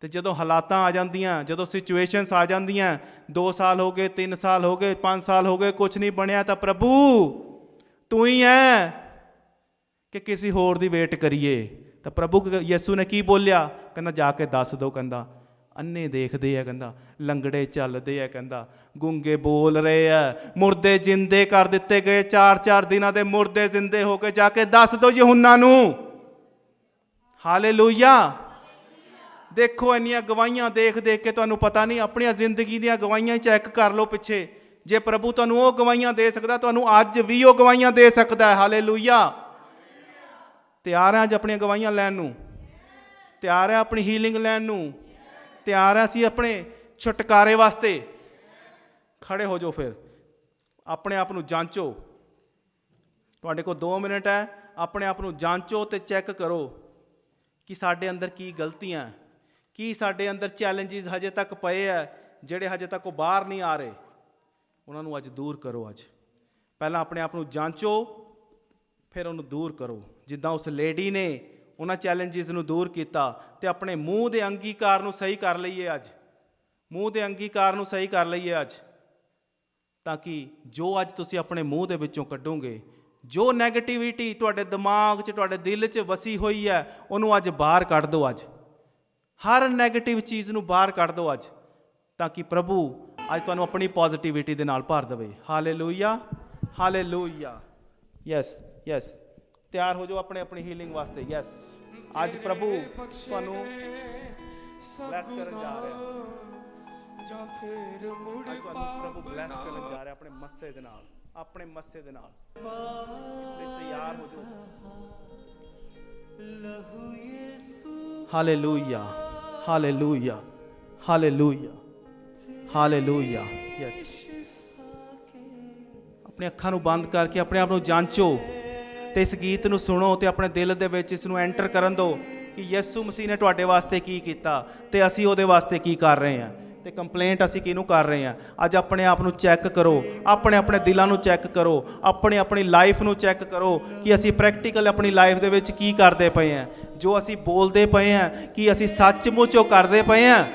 तो जदों हालात आ जांदियां, जदों सिचुएशनस आ जांदियां, 2 साल हो गए, 3 साल हो गए, 5 साल हो गए, कुछ नहीं बनया, तो प्रभु तू ही है कि किसी होर दी वेट करिए। तो प्रभु यीशु ने की बोलिया, कहना जाके दस दो, कहना ਅੰਨੇ ਦੇਖਦੇ ਆ, ਕਹਿੰਦਾ ਲੰਗੜੇ ਚੱਲਦੇ ਆ, ਕਹਿੰਦਾ ਗੂੰਗੇ ਬੋਲ ਰਹੇ ਆ, ਮੁਰਦੇ ਜਿੰਦੇ ਕਰ ਦਿੱਤੇ ਗਏ। 4-4 ਦਿਨਾਂ ਦੇ ਮੁਰਦੇ ਜਿੰਦੇ ਹੋ ਕੇ ਜਾ ਕੇ ਦੱਸ ਦਿਓ ਯਹੂਨਾ ਨੂੰ। ਹਾਲੇਲੂਇਆ। ਦੇਖੋ ਇੰਨੀਆਂ ਗਵਾਹੀਆਂ ਦੇਖ ਦੇਖ ਕੇ ਤੁਹਾਨੂੰ ਪਤਾ ਨਹੀਂ, ਆਪਣੀਆਂ ਜ਼ਿੰਦਗੀ ਦੀਆਂ ਗਵਾਹੀਆਂ ਚੈੱਕ ਕਰ ਲਓ ਪਿੱਛੇ। ਜੇ ਪ੍ਰਭੂ ਤੁਹਾਨੂੰ ਉਹ ਗਵਾਹੀਆਂ ਦੇ ਸਕਦਾ, ਤੁਹਾਨੂੰ ਅੱਜ ਵੀ ਉਹ ਗਵਾਹੀਆਂ ਦੇ ਸਕਦਾ ਹੈ। ਹਾਲੇਲੂਇਆ। ਤਿਆਰ ਹਾਂ ਅੱਜ ਆਪਣੀਆਂ ਗਵਾਹੀਆਂ ਲੈਣ ਨੂੰ? ਤਿਆਰ ਹੈ ਆਪਣੀ ਹੀਲਿੰਗ ਲੈਣ ਨੂੰ? ਤਿਆਰ ਹੈ ਅਸੀਂ ਆਪਣੇ ਛੁਟਕਾਰੇ ਵਾਸਤੇ? ਖੜੇ ਹੋ ਜਾਓ, ਫਿਰ ਆਪਣੇ ਆਪ ਨੂੰ ਜਾਂਚੋ। ਤੁਹਾਡੇ ਕੋਲ 2 ਮਿੰਟ ਹੈ, ਆਪਣੇ ਆਪ ਨੂੰ ਜਾਂਚੋ ਤੇ ਚੈੱਕ ਕਰੋ ਕਿ ਸਾਡੇ ਅੰਦਰ ਕੀ ਗਲਤੀਆਂ, ਕੀ ਸਾਡੇ ਅੰਦਰ ਚੈਲੰਜਿਸ ਹਜੇ ਤੱਕ ਪਏ ਹੈ, ਜਿਹੜੇ ਹਜੇ ਤੱਕ ਉਹ ਬਾਹਰ ਨਹੀਂ ਆ ਰਹੇ। ਉਹਨਾਂ ਨੂੰ ਅੱਜ ਦੂਰ ਕਰੋ। ਅੱਜ ਪਹਿਲਾਂ ਆਪਣੇ ਆਪ ਨੂੰ ਜਾਂਚੋ, ਫਿਰ ਉਹਨੂੰ ਦੂਰ ਕਰੋ। ਜਿੱਦਾਂ ਉਸ ਲੇਡੀ ਨੇ ਉਹਨਾਂ ਚੈਲੰਜਿਸ ਨੂੰ ਦੂਰ ਕੀਤਾ, ਤੇ ਆਪਣੇ ਮੂੰਹ ਦੇ ਅੰਗੀਕਾਰ ਨੂੰ ਸਹੀ ਕਰ ਲਈਏ ਅੱਜ। ਮੂੰਹ ਦੇ ਅੰਗੀਕਾਰ ਨੂੰ ਸਹੀ ਕਰ ਲਈਏ ਅੱਜ, ਤਾਂ ਕਿ ਜੋ ਅੱਜ ਤੁਸੀਂ ਆਪਣੇ ਮੂੰਹ ਦੇ ਵਿੱਚੋਂ ਕੱਢੋਗੇ, ਜੋ ਨੈਗੇਟਿਵਿਟੀ ਤੁਹਾਡੇ ਦਿਮਾਗ 'ਚ, ਤੁਹਾਡੇ ਦਿਲ 'ਚ ਵਸੀ ਹੋਈ ਹੈ, ਉਹਨੂੰ ਅੱਜ ਬਾਹਰ ਕੱਢ ਦਿਓ। ਅੱਜ ਹਰ ਨੈਗੇਟਿਵ ਚੀਜ਼ ਨੂੰ ਬਾਹਰ ਕੱਢ ਦਿਓ ਅੱਜ, ਤਾਂ ਕਿ ਪ੍ਰਭੂ ਅੱਜ ਤੁਹਾਨੂੰ ਆਪਣੀ ਪੋਜ਼ਿਟਿਵਿਟੀ ਦੇ ਨਾਲ ਭਰ ਦੇਵੇ। Hallelujah, hallelujah. ਯੈਸ ਯੈਸ, ਤਿਆਰ ਹੋ ਜਾਓ ਆਪਣੇ ਆਪਣੀ ਹੀਲਿੰਗ ਵਾਸਤੇ। ਯੈਸ, ਅੱਜ ਪ੍ਰਭੂ ਤੁਹਾਨੂੰ ਬਲੈਸ ਕਰਨ ਜਾ ਰਿਹਾ। ਜਾਂ ਫਿਰ ਮੁੜ ਤੁਹਾਨੂੰ ਪ੍ਰਭੂ ਬਲੈਸ ਕਰਨ ਜਾ ਰਿਹਾ ਆਪਣੇ ਮੱਸੇ ਦੇ ਨਾਲ, ਆਪਣੇ ਮੱਸੇ ਦੇ ਨਾਲ। ਇਸ ਲਈ ਤਿਆਰ ਹੋ ਜਾਓ। Hallelujah, hallelujah, hallelujah, hallelujah. Yes, ਆਪਣੀ ਅੱਖਾਂ ਨੂੰ ਬੰਦ ਕਰਕੇ ਆਪਣੇ ਆਪ ਨੂੰ ਜਾਂਚੋ ਤੇ ਇਸ ਗੀਤ ਨੂੰ ਸੁਣੋ ਤੇ ਆਪਣੇ ਦਿਲ ਦੇ ਵਿੱਚ ਇਸ ਨੂੰ ਐਂਟਰ ਕਰਨ ਦਿਓ ਕਿ ਯਿਸੂ ਮਸੀਹ ਨੇ ਤੁਹਾਡੇ ਵਾਸਤੇ ਕੀ ਕੀਤਾ ਤੇ ਅਸੀਂ ਉਹਦੇ ਵਾਸਤੇ ਕੀ ਕਰ ਰਹੇ ਹਾਂ, ਤੇ ਕੰਪਲੇਂਟ ਅਸੀਂ ਕਿਹਨੂੰ ਕਰ ਰਹੇ ਹਾਂ। ਅੱਜ ਆਪਣੇ ਆਪ ਨੂੰ ਚੈੱਕ ਕਰੋ, ਆਪਣੇ ਆਪਣੇ ਦਿਲਾਂ ਨੂੰ ਚੈੱਕ ਕਰੋ, ਆਪਣੀ ਲਾਈਫ ਨੂੰ ਚੈੱਕ ਕਰੋ ਕਿ ਅਸੀਂ ਪ੍ਰੈਕਟੀਕਲ ਆਪਣੀ ਲਾਈਫ ਦੇ ਵਿੱਚ ਕੀ ਕਰਦੇ ਪਏ ਹਾਂ। ਜੋ ਅਸੀਂ ਬੋਲਦੇ ਪਏ ਹਾਂ, ਕੀ ਅਸੀਂ ਸੱਚਮੁੱਚ ਉਹ ਕਰਦੇ ਪਏ ਹਾਂ?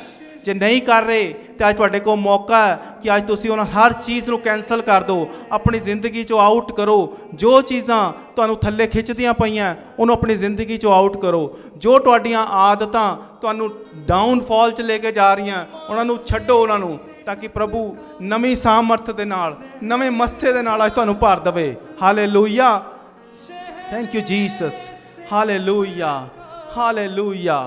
ਜੇ ਨਹੀਂ ਕਰ ਰਹੇ ਤਾਂ ਅੱਜ ਤੁਹਾਡੇ ਕੋਲ ਮੌਕਾ ਹੈ ਕਿ ਅੱਜ ਤੁਸੀਂ ਉਹਨਾਂ ਹਰ ਚੀਜ਼ ਨੂੰ ਕੈਂਸਲ ਕਰ ਦਿਓ, ਆਪਣੀ ਜ਼ਿੰਦਗੀ 'ਚੋਂ ਆਊਟ ਕਰੋ। ਜੋ ਚੀਜ਼ਾਂ ਤੁਹਾਨੂੰ ਥੱਲੇ ਖਿੱਚਦੀਆਂ ਪਈਆਂ ਉਹਨੂੰ ਆਪਣੀ ਜ਼ਿੰਦਗੀ 'ਚੋਂ ਆਊਟ ਕਰੋ। ਜੋ ਤੁਹਾਡੀਆਂ ਆਦਤਾਂ ਤੁਹਾਨੂੰ ਡਾਊਨਫਾਲ 'ਚ ਲੈ ਕੇ ਜਾ ਰਹੀਆਂ, ਉਹਨਾਂ ਨੂੰ ਛੱਡੋ ਉਹਨਾਂ ਨੂੰ, ਤਾਂ ਕਿ ਪ੍ਰਭੂ ਨਵੀਂ ਸਾਮਰਥ ਦੇ ਨਾਲ, ਨਵੇਂ ਮੱਸੇ ਦੇ ਨਾਲ ਅੱਜ ਤੁਹਾਨੂੰ ਭਰ ਦੇਵੇ। Hallelujah, thank you Jesus. Hallelujah, hallelujah,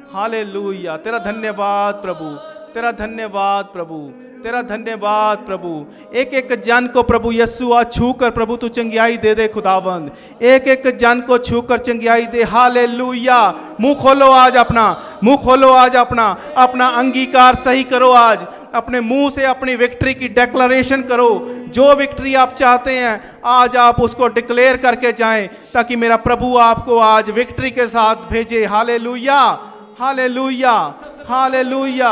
hallelujah. तेरा धन्यवाद प्रभु, तेरा धन्यवाद प्रभु, तेरा धन्यवाद प्रभु। एक एक जन को प्रभु यीशु आज छू कर प्रभु तू चंगियाई दे दे खुदावंद, एक एक जन को छू कर चंगियाई दे। हालेलुया। मुंह खोलो आज अपना, मुंह खोलो आज अपना, अपना अंगीकार सही करो आज, अपने मुंह से अपनी विक्ट्री की डिक्लेरेशन करो। जो विक्ट्री आप चाहते हैं आज आप उसको डिक्लेयर करके जाएं, ताकि मेरा प्रभु आपको आज विक्ट्री के साथ भेजे। Hallelujah, hallelujah, hallelujah,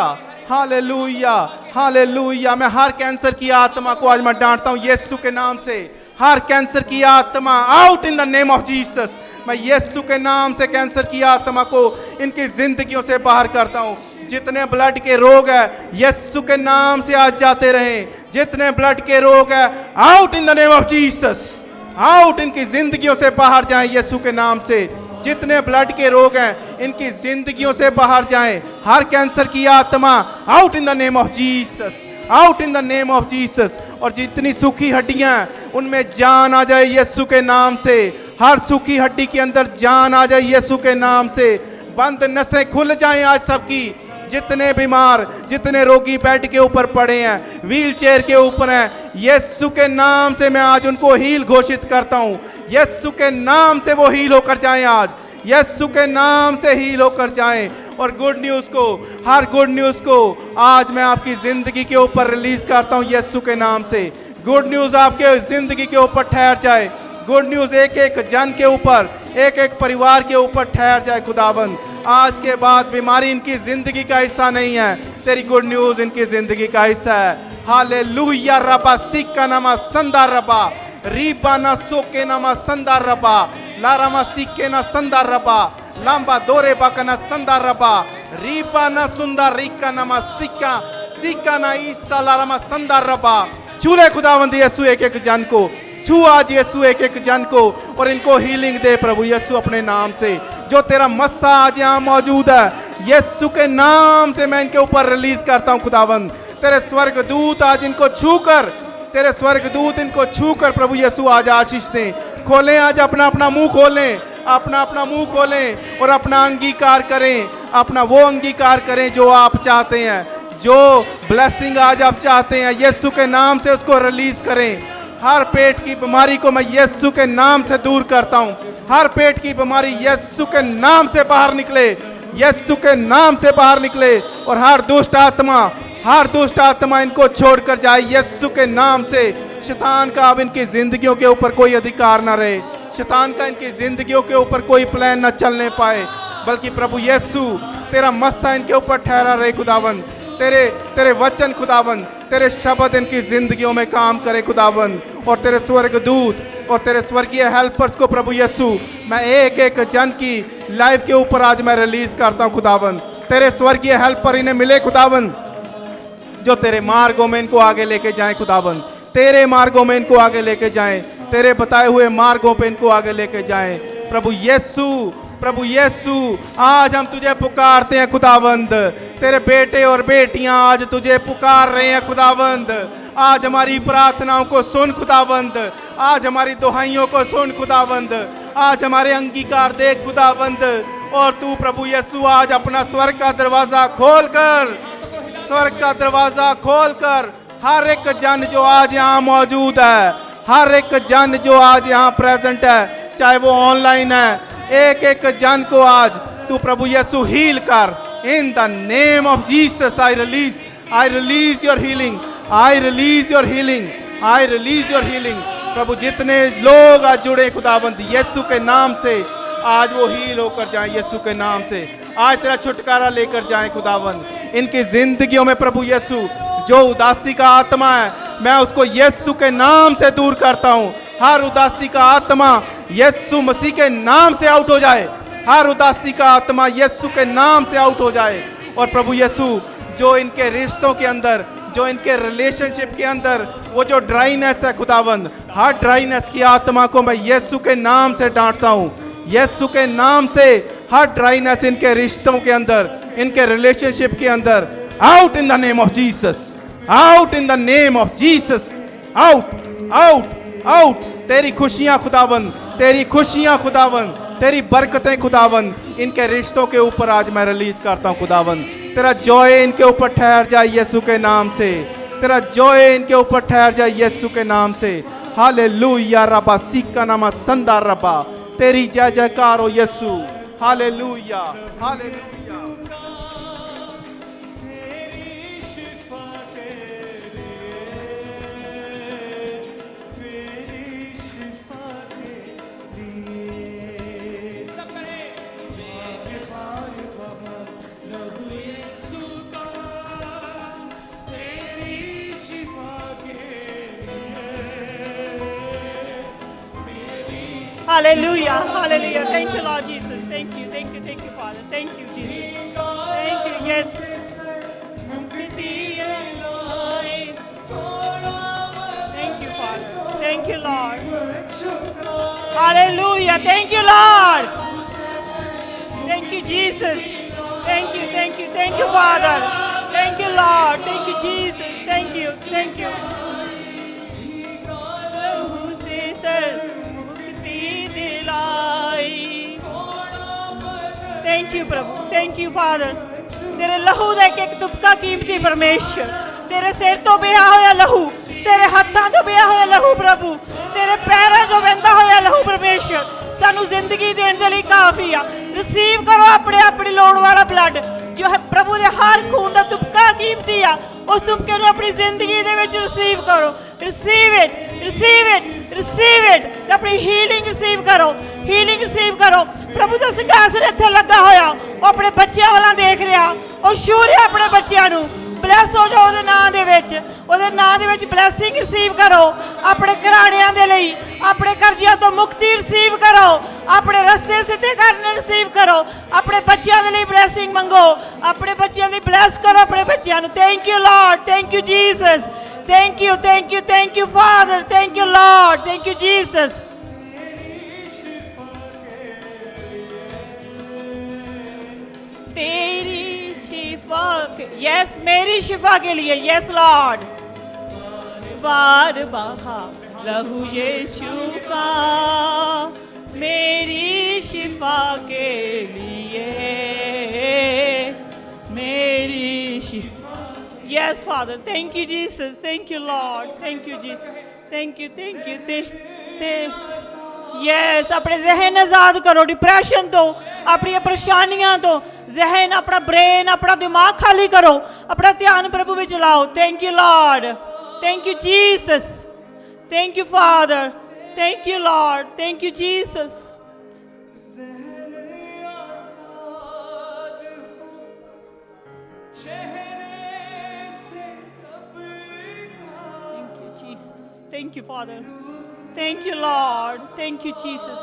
hallelujah, hallelujah. मैं हर कैंसर की आत्मा को आज मैं डांटता हूँ यीशु के नाम से। हर कैंसर की आत्मा out in the name of Jesus. मैं यीशु के नाम से कैंसर की आत्मा को इनकी जिंदगियों से बाहर करता हूँ। जितने ब्लड के रोग है यीशु के नाम से आज जाते रहे। जितने ब्लड के रोग है out in the name of Jesus, out, इनकी जिंदगियों से बाहर जाएं यीशु के नाम से। जितने ब्लड के रोग हैं इनकी जिंदगियों से बाहर जाएं। हर कैंसर की आत्मा out in the name of Jesus, out in the name of Jesus. और जितनी सूखी हड्डियां उनमें जान आ जाए यीशु के नाम से। हर सूखी हड्डी के अंदर जान आ जाए यीशु के नाम से। बंद नसें खुल जाएं आज सबकी। जितने बीमार, जितने रोगी बेड के ऊपर पड़े हैं, व्हील चेयर के ऊपर हैं, यीशु के नाम से मैं आज उनको हील घोषित करता हूँ। यीशु के नाम से वो हील होकर जाएं आज, यीशु के नाम से हील होकर जाएं। और गुड न्यूज़ को, हर गुड न्यूज़ को आज मैं आपकी ज़िंदगी के ऊपर रिलीज़ करता हूँ यीशु के नाम से। गुड न्यूज़ आपके ज़िंदगी के ऊपर ठहर जाए। गुड न्यूज़ एक एक जन के ऊपर, एक एक परिवार के ऊपर ठहर जाए खुदाबंद। आज के बाद बीमारी इनकी ज़िंदगी का हिस्सा नहीं है, तेरी गुड न्यूज़ इनकी ज़िंदगी का हिस्सा है। हालेलुया। रबा सिक्का नमा संदा रबा, रीबा ना सोके नमा संदा रबा, लारामा सिक्के ना संदा रबा, लांबा दोरे बाका संदा रबा, रीबा ना सुंदा रिका नमा सिक्का, सिक्का ना ईसा लारामा संदा रबा। छूले खुदावंद यीशु एक एक जन को, छू आज यीशु एक एक जन को, और इनको हीलिंग दे प्रभु यीशु अपने नाम से। जो तेरा मस्सा आज यहाँ मौजूद है यीशु के नाम से मैं इनके ऊपर रिलीज करता हूं खुदावंद। तेरे स्वर्गदूत आज इनको छूकर, तेरे स्वर्गदूत इनको छूकर प्रभु यीशु आज आशीष दें। खोलें आज अपना अपना मुंह खोलें, अपना अपना मुंह खोलें और अपना अंगीकार करें, अपना वो अंगीकार करें जो आप चाहते हैं, जो ब्लेसिंग आज आप चाहते हैं, यीशु के नाम से उसको रिलीज करें। हर पेट की बीमारी को मैं यीशु के नाम से दूर करता हूं। हर पेट की बीमारी यीशु के नाम से बाहर निकले, यीशु के नाम से बाहर निकले। और हर दुष्ट आत्मा इनको छोड़कर जाए यीशु के नाम से। शैतान का अब इनकी जिंदगियों के ऊपर कोई अधिकार ना रहे, शैतान का इनकी जिंदगियों के ऊपर कोई प्लान न चलने पाए, बल्कि प्रभु यीशु तेरा मस्सा इनके ऊपर ठहरा रहे खुदावंद। तेरे वचन खुदावंद, तेरे शब्द इनकी जिंदगियों में काम करे खुदावंद। और तेरे स्वर्गदूत और तेरे स्वर्गीय हेल्पर्स को प्रभु यीशु मैं एक एक जन की लाइफ के ऊपर आज मैं रिलीज करता हूं खुदावंद। तेरे स्वर्गीय हेल्पर इन्हें मिले खुदावंद, जो तेरे मार्गों में इनको आगे लेके जाएं खुदावंद। तेरे मार्गों में इनको आगे लेके जाएं, तेरे बताए हुए मार्गों पे इनको आगे लेके जाएं। प्रभु यीशु आज हम तुझे पुकारते हैं खुदावंद। तेरे बेटे और बेटियां आज तुझे पुकार रहे हैं खुदावंद। आज हमारी प्रार्थनाओं को सुन खुदावंद, आज हमारी दुहाइयों को सुन खुदावंद, आज हमारे अंगीकार देख खुदावंद। और तू प्रभु यीशु आज अपना स्वर्ग का दरवाजा खोलकर हर एक जन जो आज यहाँ मौजूद है, हर एक जन जो आज यहाँ प्रेजेंट है, चाहे वो ऑनलाइन है, एक एक जन को आज तू प्रभु यीशु हील कर। In the name of Jesus I release your healing, I release your healing. प्रभु जितने लोग आज जुड़े खुदाबंद यीशु के नाम से, आज वो हील होकर जाएं यीशु के नाम से। आज तेरा छुटकारा लेकर जाएं खुदाबंद इनकी जिंदगियों में। प्रभु यीशु जो उदासी का आत्मा है, मैं उसको यीशु के नाम से दूर करता हूं। हर उदासी का आत्मा यीशु मसीह के नाम से आउट हो जाए, हर उदासी का आत्मा यीशु के नाम से आउट हो जाए। और प्रभु यीशु जो इनके रिश्तों के अंदर, जो इनके रिलेशनशिप के अंदर वो जो ड्राइनेस है खुदावंद, हर ड्राइनेस की आत्मा को मैं यीशु के नाम से डांटता हूं। यीशु के नाम से हर ड्राइनेस इनके रिश्तों के अंदर, इनके रिलेशनशिप के अंदर, out in the name of Jesus, out in the name of Jesus, out. तेरी खुशियां खुदावंद, तेरी खुशियां खुदावंद, तेरी बरकतें खुदावंद इनके रिश्तों के ऊपर आज मैं रिलीज करता हूं खुदावंद। तेरा जॉय इनके ऊपर ठहर जाए यीशु के नाम से, तेरा जॉय इनके ऊपर ठहर जाए यीशु के नाम से। हालेलुया रबा सीका नामा संदा रबा, तेरी जय जयकार हो यीशु। Hallelujah, hallelujah. Hallelujah, hallelujah. Thank you, Lord Jesus. Thank you, Father. Thank you, Jesus. Thank you, yes. Thank you, Father. Thank you, Lord. Hallelujah. Thank you, Lord. Thank you, Jesus. Thank you, Father. Thank you, Lord. Thank you, Jesus. Thank you. Thank you, Prabhu. Thank you, Father. तेरे लहू ਦਾ ਇੱਕ ਤੁਪਕਾ ਕੀਮਤੀ ਪਰਮੇਸ਼ਰ, ਤੇਰੇ ਸਿਰ ਤੋਂ ਪਿਆ ਹੋਇਆ ਲਹੂ, ਤੇਰੇ ਹੱਥਾਂ ਤੋਂ ਪਿਆ ਹੋਇਆ ਲਹੂ ਪ੍ਰਭੂ, ਤੇਰੇ ਪੈਰਾਂ 'ਚੋਂ ਵਹਿੰਦਾ ਹੋਇਆ ਲਹੂ ਪਰਮੇਸ਼ਰ ਸਾਨੂੰ ਜ਼ਿੰਦਗੀ ਦੇਣ ਦੇ ਲਈ ਕਾਫੀ ਆ। ਰਿਸੀਵ ਕਰੋ ਆਪਣੀ ਲੋੜ ਵਾਲਾ ਬਲੱਡ ਜੋ ਹੈ ਪ੍ਰਭੂ ਦੇ ਹਰ ਖੂਨ ਦਾ ਤੁਪਕਾ ਕੀਮਤੀ ਆ, ਉਸ ਤੁਪਕੇ ਨੂੰ ਆਪਣੀ ਜ਼ਿੰਦਗੀ ਦੇ ਵਿੱਚ ਰਿਸੀਵ ਕਰੋ। ਰਿਸੀਵ ਇਟ ਆਪਣੀ ਹੀਲਿੰਗ ਰਿਸੀਵ ਕਰੋ। ਪ੍ਰਭੂ ਦਾ ਸਿੰਘਾਸਨ ਇੱਥੇ ਲੱਗਾ ਹੋਇਆ, ਉਹ ਆਪਣੇ ਬੱਚਿਆਂ ਵੱਲ ਦੇਖ ਰਿਹਾ, ਉਹ ਛੂਹ ਰਿਹਾ ਆਪਣੇ ਬੱਚਿਆਂ ਨੂੰ। ਬਲੈਸ ਹੋ ਜਾਓ ਉਹਦੇ ਨਾਂ ਦੇ ਵਿੱਚ ਬਲੈਸਿੰਗ ਰਿਸੀਵ ਕਰੋ ਆਪਣੇ ਘਰਾਣਿਆਂ ਦੇ ਲਈ, ਆਪਣੇ ਕਰਜ਼ਿਆਂ ਤੋਂ ਮੁਕਤੀ ਰਿਸੀਵ ਕਰੋ, ਆਪਣੇ ਰਸਤੇ ਸਿੱਧੇ ਕਰਨੇ ਰਿਸੀਵ ਕਰੋ, ਆਪਣੇ ਬੱਚਿਆਂ ਦੇ ਲਈ ਬਲੈਸਿੰਗ ਮੰਗੋ, ਆਪਣੇ ਬੱਚਿਆਂ ਲਈ ਬਲੈਸ ਕਰੋ ਆਪਣੇ ਬੱਚਿਆਂ ਨੂੰ। Thank you Lord, thank you Jesus, thank you father, thank you Lord, thank you Jesus. तेरी शिफा यस मेरी शिफा के लिए यस लॉर्ड बार बहा लहू यीशु का मेरी शिफा के लिए मेरी शिफा yes father thank you Jesus thank you Lord thank you Jesus thank you yes अपने जहन आजाद करो डिप्रेशन तो अपनी परेशानियां तो जहन अपना ब्रेन अपना दिमाग खाली करो अपना ध्यान प्रभु में चलाओ thank you Lord thank you Jesus thank you father thank you Lord thank you Jesus Thank you, Father. Thank you, Lord. Thank you, Jesus.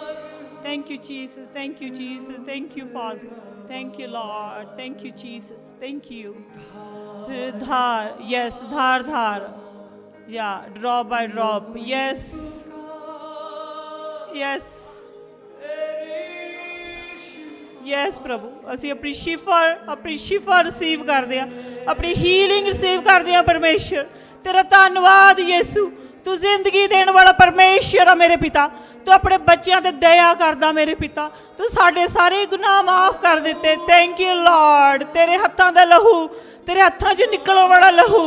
Thank you, Jesus. Thank you, Jesus. Thank you, Father. Thank you, Lord. Thank you, Jesus. Thank you. Dhar. Yes, dhar, dhar. Yeah, drop by drop. Yes. Yes. Yes ਪ੍ਰਭੂ ਅਸੀਂ ਆਪਣੀ Shifa receive ਕਰਦੇ ਹਾਂ ਆਪਣੀ healing receive ਕਰਦੇ ਹਾਂ ਪਰਮੇਸ਼ਰ ਤੇਰਾ ਧੰਨਵਾਦ ਯਿਸੂ ਤੂੰ ਜ਼ਿੰਦਗੀ ਦੇਣ ਵਾਲਾ ਪਰਮੇਸ਼ਰ ਆ ਮੇਰੇ ਪਿਤਾ ਤੂੰ ਆਪਣੇ ਬੱਚਿਆਂ ਤੇ ਦਇਆ ਕਰਦਾ ਮੇਰੇ ਪਿਤਾ ਤੂੰ ਸਾਡੇ ਸਾਰੇ ਗੁਨਾਹ ਮਾਫ ਕਰ ਦਿੱਤੇ ਥੈਂਕ ਯੂ ਲਾਰਡ ਤੇਰੇ ਹੱਥਾਂ ਦਾ ਲਹੂ ਤੇਰੇ ਹੱਥਾਂ 'ਚ ਨਿਕਲਣ ਵਾਲਾ ਲਹੂ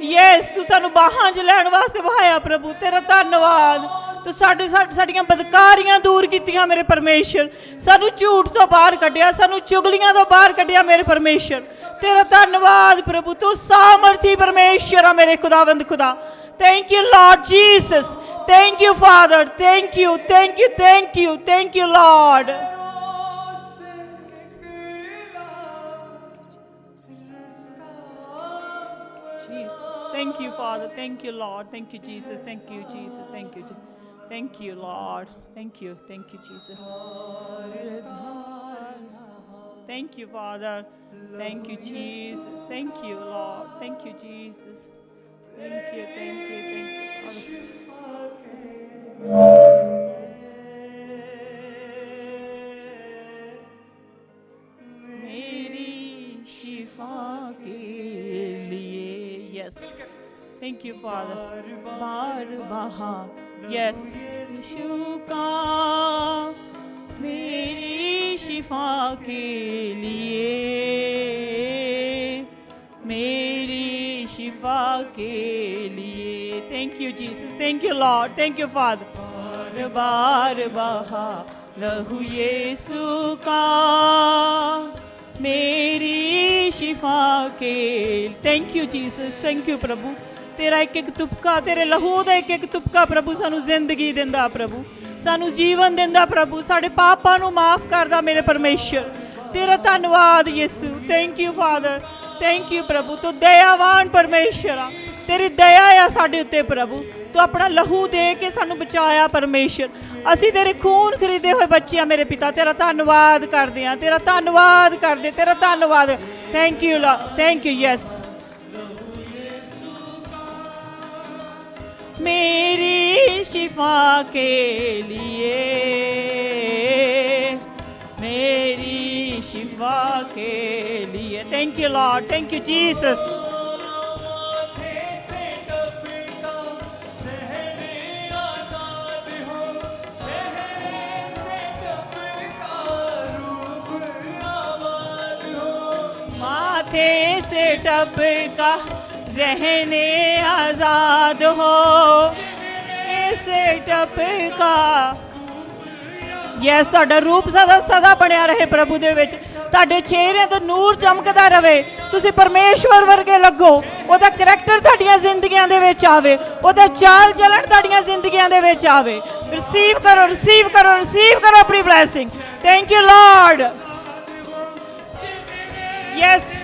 ਯੈਸ ਤੂੰ ਸਾਨੂੰ ਬਾਹਾਂ 'ਚ ਲੈਣ ਵਾਸਤੇ ਵਹਾਇਆ ਪ੍ਰਭੂ ਤੇਰਾ ਧੰਨਵਾਦ ਤੂੰ ਸਾਡੀਆਂ ਬਦਕਾਰੀਆਂ ਦੂਰ ਕੀਤੀਆਂ ਮੇਰੇ ਪਰਮੇਸ਼ਰ ਸਾਨੂੰ ਝੂਠ ਤੋਂ ਬਾਹਰ ਕੱਢਿਆ ਸਾਨੂੰ ਚੁਗਲੀਆਂ ਤੋਂ ਬਾਹਰ ਕੱਢਿਆ ਮੇਰੇ ਪਰਮੇਸ਼ਰ ਤੇਰਾ ਧੰਨਵਾਦ ਪ੍ਰਭੂ ਤੂੰ ਸਾਮਰਥੀ ਪਰਮੇਸ਼ਰ ਆ ਮੇਰੇ ਖੁਦਾਵੰਦ ਖੁਦਾ thank you Lord Jesus thank you father thank you thank you thank you thank you Lord Thank you, Father. Thank you, Lord. Thank you, Jesus. Thank you, Jesus. Thank you, thank you, Lord. Thank you, Jesus. Thank you, Father. Thank you, Jesus. Thank you, Lord. Thank you, Jesus. Thank you, Father. मेरी शिफा के लिए yes thank you father बार बहा yes यीशु का मेरी शिफा के लिए मेरी शिफा के लिए thank you Jesus thank you Lord thank you Father बार बहा लहू यीशु का मेरी शिफा के thank you Jesus thank you प्रभु तेरा एक एक तुपका तेरे लहू ਦਾ ਇੱਕ ਇੱਕ ਤੁਪਕਾ ਪ੍ਰਭੂ ਸਾਨੂੰ ਜ਼ਿੰਦਗੀ ਦਿੰਦਾ ਪ੍ਰਭੂ ਸਾਨੂੰ ਜੀਵਨ ਦਿੰਦਾ ਪ੍ਰਭੂ ਸਾਡੇ ਪਾਪਾਂ ਨੂੰ ਮਾਫ ਕਰਦਾ ਮੇਰੇ ਪਰਮੇਸ਼ਰ ਤੇਰਾ ਧੰਨਵਾਦ ਯਿਸੂ thank you father thank you ਪ੍ਰਭੂ ਤੂੰ ਦਇਆਵਾਨ ਪਰਮੇਸ਼ਰ ਆ ਤੇਰੀ ਦਇਆ ਆ ਸਾਡੇ ਉੱਤੇ ਪ੍ਰਭੂ ਤੂੰ ਆਪਣਾ ਲਹੂ ਦੇ ਕੇ ਸਾਨੂੰ ਬਚਾਇਆ ਪਰਮੇਸ਼ਰ ਅਸੀਂ ਤੇਰੇ ਖੂਨ ਖਰੀਦੇ ਹੋਏ ਬੱਚੇ ਆ ਮੇਰੇ ਪਿਤਾ ਤੇਰਾ ਧੰਨਵਾਦ ਕਰਦੇ ਆ ਤੇਰਾ ਧੰਨਵਾਦ ਕਰਦੇ ਤੇਰਾ ਧੰਨਵਾਦ ਥੈਂਕ ਯੂ ਯੈਸ मेरी शिफा के लिए मेरी शिफा के लिए thank you Lord thank you Jesus माथे से टपका ज़हने आज़ाद हो ऐसे टपका यस ਤੁਹਾਡਾ ਰੂਪ ਸਦਾ ਬਣਿਆ ਰਹੇ ਪ੍ਰਭੂ ਦੇ ਵਿੱਚ ਤੁਹਾਡੇ ਚਿਹਰੇ ਤੋਂ ਨੂਰ ਚਮਕਦਾ ਰਹੇ ਤੁਸੀਂ ਪਰਮੇਸ਼ਵਰ ਵਰਗੇ ਲੱਗੋ ਉਹਦਾ ਕਰੈਕਟਰ ਤੁਹਾਡੀਆਂ ਜ਼ਿੰਦਗੀਆਂ ਦੇ ਵਿੱਚ ਆਵੇ ਉਹਦਾ ਚਾਲ ਚੱਲਣ ਤੁਹਾਡੀਆਂ ਜ਼ਿੰਦਗੀਆਂ ਦੇ ਵਿੱਚ ਆਵੇ ਰਿਸੀਵ ਕਰੋ ਆਪਣੀ blessing thank you Lord yes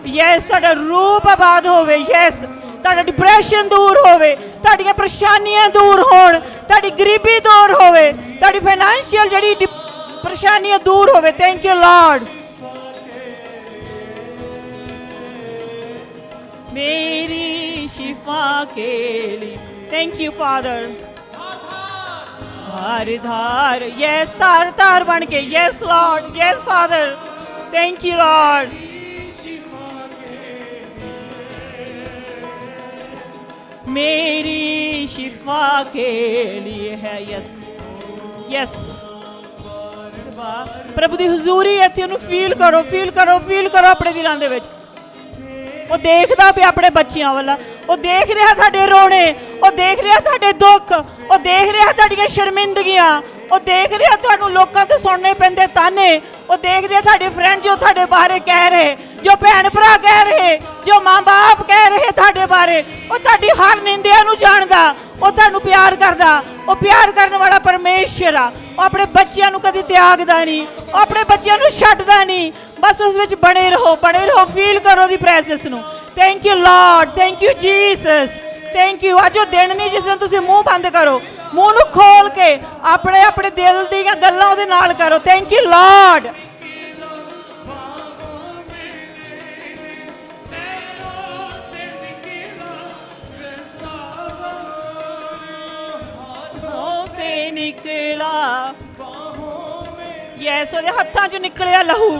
yes ਤੁਹਾਡਾ ਰੂਪ ਆਬਾਦ ਹੋਵੇ ਯੈਸ ਤੁਹਾਡਾ ਡਿਪਰੈਸ਼ਨ ਦੂਰ ਹੋਵੇ ਤੁਹਾਡੀਆਂ ਪਰੇਸ਼ਾਨੀਆਂ ਦੂਰ ਹੋਣ ਤੁਹਾਡੀ ਗਰੀਬੀ ਦੂਰ ਹੋਵੇ ਤੁਹਾਡੀ ਫਾਈਨੈਂਸ਼ੀਅਲ ਜਿਹੜੀ ਪਰੇਸ਼ਾਨੀਆਂ ਦੂਰ ਹੋਵੇ ਥੈਂਕ ਯੂ ਲਾਰਡ ਮੇਰੀ ਸ਼ਿਫਾ ਕੇ ਲਈ thank you father Dhar Dhar yes तार तार बन के yes Lord yes father Thank you, Lord. मेरी शिफा के लिए है। यस यस प्रभु ਦੀ ਹਜ਼ੂਰੀ ਇੱਥੇ ਉਹਨੂੰ ਫੀਲ ਕਰੋ, ਫੀਲ ਕਰੋ, ਫੀਲ ਕਰੋ ਆਪਣੇ ਦਿਲਾਂ ਦੇ ਵਿੱਚ। ਉਹ ਦੇਖਦਾ ਪਿਆ ਆਪਣੇ ਬੱਚਿਆਂ ਵੱਲ, ਉਹ ਦੇਖ ਰਿਹਾ ਤੁਹਾਡੇ ਰੋਣੇ, ਉਹ ਦੇਖ ਰਿਹਾ ਤੁਹਾਡੇ ਦੁੱਖ, ਉਹ ਦੇਖ ਰਿਹਾ ਤੁਹਾਡੀਆਂ ਸ਼ਰਮਿੰਦਗੀਆਂ, ਉਹ ਦੇਖ ਰਿਹਾ ਤੁਹਾਨੂੰ ਲੋਕਾਂ ਤੋਂ ਸੁਣਨੇ ਪੈਂਦੇ ਤਾਨੇ, ਉਹ ਦੇਖਦੇ ਤੁਹਾਡੇ ਫਰੈਂਡ ਜੋ ਤੁਹਾਡੇ ਬਾਰੇ ਕਹਿ ਰਹੇ, ਜੋ ਭੈਣ ਭਰਾ ਕਹਿ ਰਹੇ, ਜੋ ਮਾਂ ਬਾਪ ਕਹਿ ਰਹੇ ਤੁਹਾਡੇ ਬਾਰੇ। ਉਹ ਤੁਹਾਡੀ ਹਰ ਨਿੰਦਿਆ ਨੂੰ ਜਾਣਦਾ, ਉਹ ਤੁਹਾਨੂੰ ਪਿਆਰ ਕਰਦਾ। ਉਹ ਪਿਆਰ ਕਰਨ ਵਾਲਾ ਪਰਮੇਸ਼ਰ ਆ। ਉਹ ਆਪਣੇ ਬੱਚਿਆਂ ਨੂੰ ਕਦੀ ਤਿਆਗਦਾ ਨਹੀਂ, ਉਹ ਆਪਣੇ ਬੱਚਿਆਂ ਨੂੰ ਛੱਡਦਾ ਨਹੀਂ। ਬਸ ਉਸ ਵਿੱਚ ਬਣੇ ਰਹੋ, ਬਣੇ ਰਹੋ, ਫੀਲ ਕਰੋ ਦੀ ਪ੍ਰੈਜ਼ੈਂਸ ਨੂੰ। Thank you Lord, thank you Jesus, thank you. ਅੱਜ ਉਹ ਦਿਨ ਨਹੀਂ ਜਿਸ ਦਿਨ ਤੁਸੀਂ ਮੂੰਹ ਬੰਦ ਕਰੋ, ਮੂੰਹ ਨੂੰ ਖੋਲ ਕੇ ਆਪਣੇ ਆਪਣੇ ਦਿਲ ਦੀਆਂ ਗੱਲਾਂ ਉਹਦੇ ਨਾਲ ਕਰੋ। Thank you Lord. ਨਿਕਲਾ ਯੈਸ, ਉਹਦੇ ਹੱਥਾਂ 'ਚ ਨਿਕਲਿਆ ਲਹੂ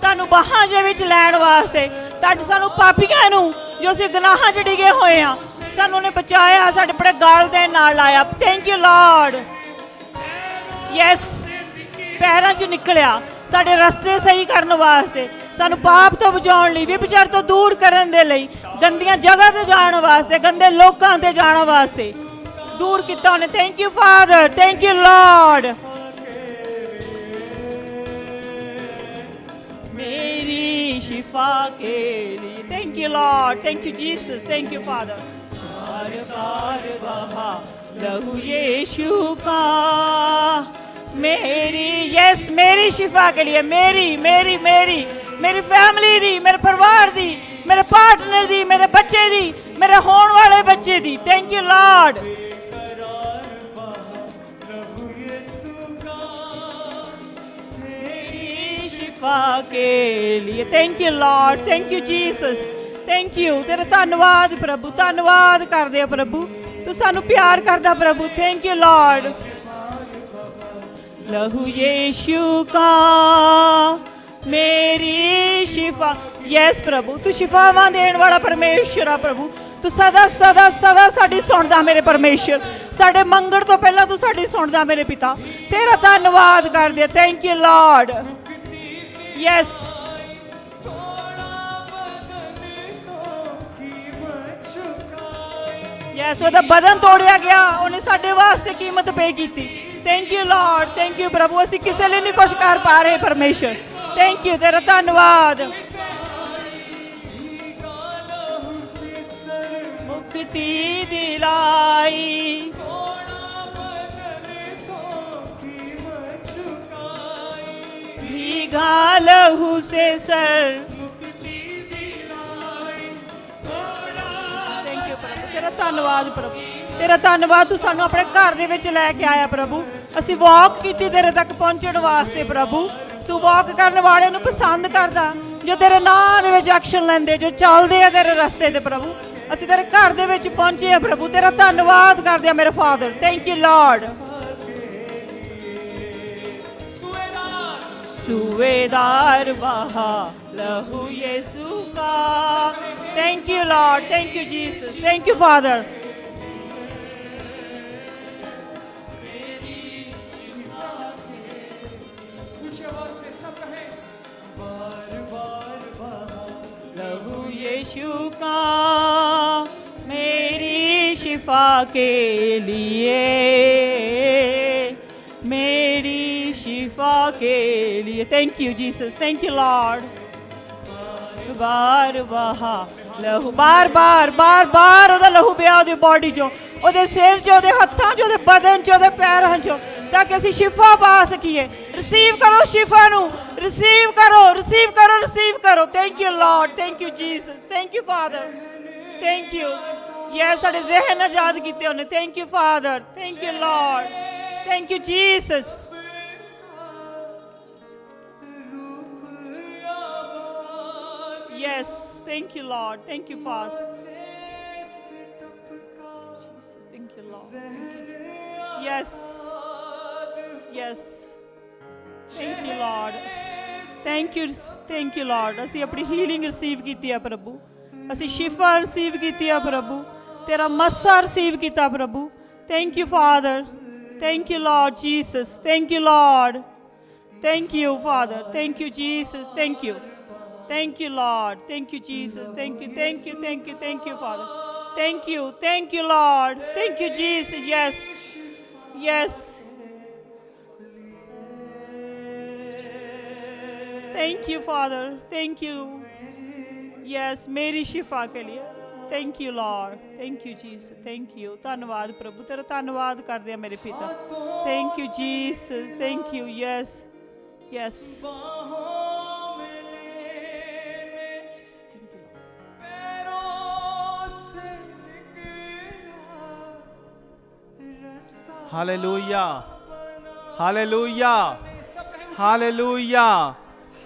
ਤੁਹਾਨੂੰ ਬਾਹਾਂ ਦੇ ਵਿੱਚ ਲੈਣ ਵਾਸਤੇ। ਸਾਡੇ ਸਾਨੂੰ ਪਾਪੀਆਂ ਨੂੰ ਜੋ ਅਸੀਂ ਗੁਨਾਹਾਂ 'ਚ ਡਿਗੇ ਹੋਏ ਆ, ਸਾਨੂੰ ਉਹਨੇ ਬਚਾਇਆ, ਸਾਡੇ ਬੜੇ ਗਾਲ ਦੇ ਨਾਲ ਲਾਇਆ। Thank you Lord. ਯੈਸ, ਪੈਰਾਂ 'ਚ ਨਿਕਲਿਆ ਸਾਡੇ ਰਸਤੇ ਸਹੀ ਕਰਨ ਵਾਸਤੇ, ਸਾਨੂੰ ਪਾਪ ਤੋਂ ਬਚਾਉਣ ਲਈ, ਵਿਭਚਾਰ ਤੋਂ ਦੂਰ ਕਰਨ ਦੇ ਲਈ, ਗੰਦੀਆਂ ਜਗ੍ਹਾ ਤੇ ਜਾਣ ਵਾਸਤੇ, ਗੰਦੇ ਲੋਕਾਂ ਤੇ ਜਾਣ ਵਾਸਤੇ दूर किया उन्हें। Thank you father, thank you Lord. मेरी शिफा के लिए thank you Lord, thank you Jesus, thank you father. बार बार बहा लहू यीशु का मेरी, यस, मेरी शिफा के लिए, मेरी मेरी मेरी मेरी फैमिली दी, मेरे परिवार दी, मेरे पार्टनर दी, मेरे बच्चे दी, मेरे होने वाले बच्चे दी। Thank you Lord. के लिए thank you Lord, thank you Jesus, thank you. तेरा धन्यवाद प्रभु, धन्यवाद कर दे प्रभु, तू सानू प्यार करदा प्रभु। Thank you Lord. लहू यीशु का मेरी शिफा, यस प्रभु, तू शिफावां देण वाला परमेश्वर आ प्रभु। तू सदा सदा सदा साडी सुणदा मेरे परमेश्वर, साडे मंगण तो पहला तू साडी सुणदा मेरे पिता। तेरा धन्यवाद कर दे। Thank you Lord. Yes, yes, ਉਹਦਾ ਬਦਨ ਤੋੜਿਆ ਗਿਆ, ਉਹਨੇ ਸਾਡੇ ਵਾਸਤੇ ਕੀਮਤ ਪੇ ਕੀਤੀ। Thank you Lord, thank you ਪ੍ਰਭੂ। ਅਸੀਂ ਕਿਸੇ ਲਈ ਨਹੀਂ ਕੁਝ ਕਰ ਪਾ ਰਹੇ ਪਰਮੇਸ਼ਰ। ਥੈਂਕ ਯੂ, ਤੇਰਾ ਧੰਨਵਾਦ। ਮੁਕਤੀ ਦਿਲਾਈ, भीगा लहू से सर। थैंक यू प्रभु, तेरा धन्नवाद प्रभु, तेरा धन्नवाद। तू सानू अपने घर दे विच लैके आया प्रभु। असी वॉक की तेरे तक पहुंचने वास्ते प्रभु। तू वॉक करने वाले नू पसंद करदा, जो तेरे नाम दे विच एक्शन लैंदे, जो चलदे आ तेरे रस्ते ते प्रभु। असी तेरे घर दे विच पहुंचे आ प्रभु। तेरा धन्नवाद करदे आ मेरे फादर। Thank you Lord. सूबेदार बहा लहू यीशु का। Thank you Lord, thank you Jesus, thank you father. लहू यीशु का मेरी शिफा के लिए, मेरी शिफा के लिए। Thank you Jesus, thank you Lord. बार बहा लहू, बार बार बार बार ਉਹਦਾ ਲਹੂ ਪਿਆ ਉਹਦੀ ਬੋਡੀ 'ਚੋਂ, ਉਹਦੇ ਸਿਰ 'ਚ, ਉਹਦੇ ਹੱਥਾਂ 'ਚ, ਉਹਦੇ ਬਦਨ 'ਚ, ਉਹਦੇ ਪੈਰਾਂ 'ਚ, ਤਾਂ ਕਿ ਅਸੀਂ ਸ਼ਿਫਾ ਪਾ ਸਕੀਏ। ਰਿਸੀਵ ਕਰੋ ਸ਼ਿਫਾ ਨੂੰ, ਰਿਸੀਵ ਕਰੋ, ਰਿਸੀਵ ਕਰੋ, ਰਿਸੀਵ ਕਰੋ। Thank you Lord, thank you Jesus, thank you father, thank you. Yes, ਸਾਡੇ ਜ਼ਿਹਨ ਆਜ਼ਾਦ ਕੀਤੇ ਉਹਨੇ। Thank you father, thank you Lord, thank you Jesus. Yes, thank you Lord, thank you Father. Jesus, thank you Lord. Thank you. Yes, yes, thank you Lord. Thank you Lord. ਅਸੀਂ ਆਪਣੀ healing receive ਕੀਤੀ ਆ ਪ੍ਰਭੂ, ਅਸੀਂ Shifa receive ਕੀਤੀ ਆ ਪ੍ਰਭੂ, ਤੇਰਾ ਮੱਸਾ ਰਿਸੀਵ ਕੀਤਾ ਪ੍ਰਭੂ। Thank you father, thank you Lord Jesus, thank you Lord, thank you father, thank you Jesus, thank you Lord, thank you Jesus, thank you father, thank you Lord, thank you Jesus. Yes thank you father, thank you. Yes मेरी शिफा के लिए thank you Lord, thank you Jesus, thank you. धन्यवाद प्रभु, तेरा धन्यवाद करते हैं मेरे पिता। Thank you Jesus, thank you. Yes yes hallelujah, hallelujah, hallelujah.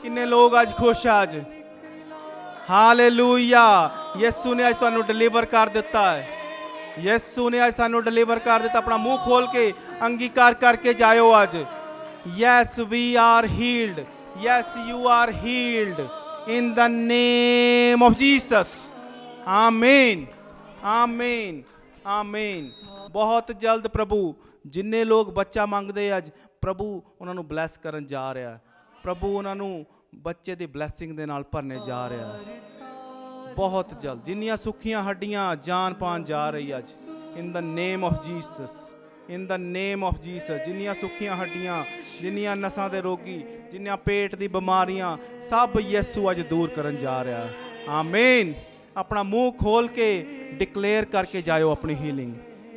किन्ने लोग आज खुश है आज? हालेलुया। यीशु ने आज सानू डिलीवर कर दिता है, यीशु ने आज सानू डिलीवर कर दिता। अपना मुंह खोल के अंगीकार करके जाओ आज। Yes we are healed, yes you are healed in the name of Jesus. आमीन, आमीन, आमीन। बहुत जल्द प्रभु जिन्ने लोग बच्चा मंगते अज प्रभु उन्होंने ब्लैस करन जा रहा है। प्रभु उन्होंने बच्चे की ब्लैसिंग दे नाल भरने जा रहा है। बहुत जल्द जिन्नियां सुखियां हड्डियां जान पान जा रही अज in the name of Jesus, in the name of Jesus. जिन्नियां सुखियां हड्डियां, जिन्नियां नसां दे रोगी, जिन्नियां पेट दी बीमारियां, सब यीशु अज दूर करन जा रहा है। आमीन। अपना मुंह खोल के डिक्लेयर करके जाओ अपनी हीलिंग।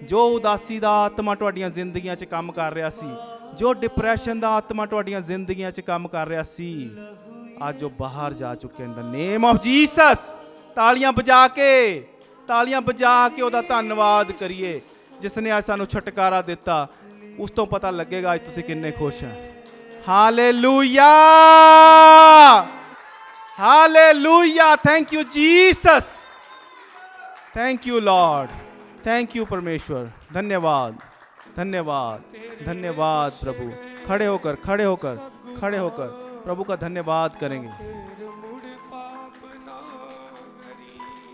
जो उदासी दा आत्मा तुहाडियां जिंदगियां च काम कर रहा सी, जो डिप्रैशन दा आत्मा तुहाडियां जिंदगियां च काम कर रहा सी, आज जो बाहर जा चुके इन द नेम ऑफ जीसस। तालियां बजा के ओदा धन्नवाद करिए जिसने आज सानू छुटकारा दिता। उस तो पता लगेगा आज तुसीं किन्ने खुश हैं। Hallelujah, hallelujah. Thank you Jesus, thank you Lord, thank you परमेश्वर। धन्यवाद, धन्यवाद, धन्यवाद प्रभु। खड़े होकर, खड़े होकर, खड़े होकर प्रभु का धन्यवाद करेंगे।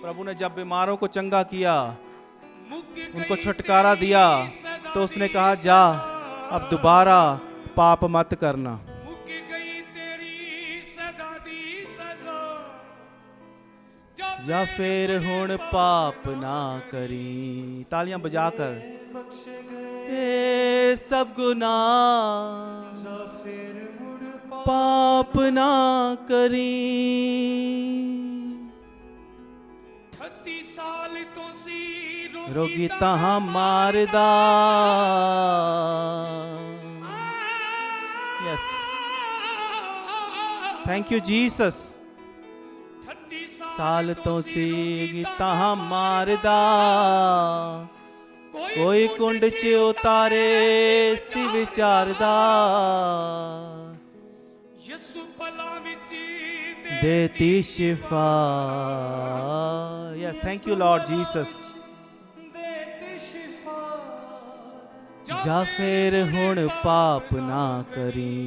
प्रभु ने जब बीमारों को चंगा किया, उनको छुटकारा दिया, तो उसने कहा जा अब दोबारा पाप मत करना। जा फिर हुण पाप ना करी। तालियां बजाकर ए सब गुनाह पाप ना करी। 38 साल तो सी रोगी तहां मारदा। Yes, thank you Jesus. 38 साल तो सी तहां मारदा, कोई कुंड च उतारे सी विचारदा। यसु पला विच देती शिफा। Yes, thank you Lord Jesus. जा फिर हुण पाप ना करी।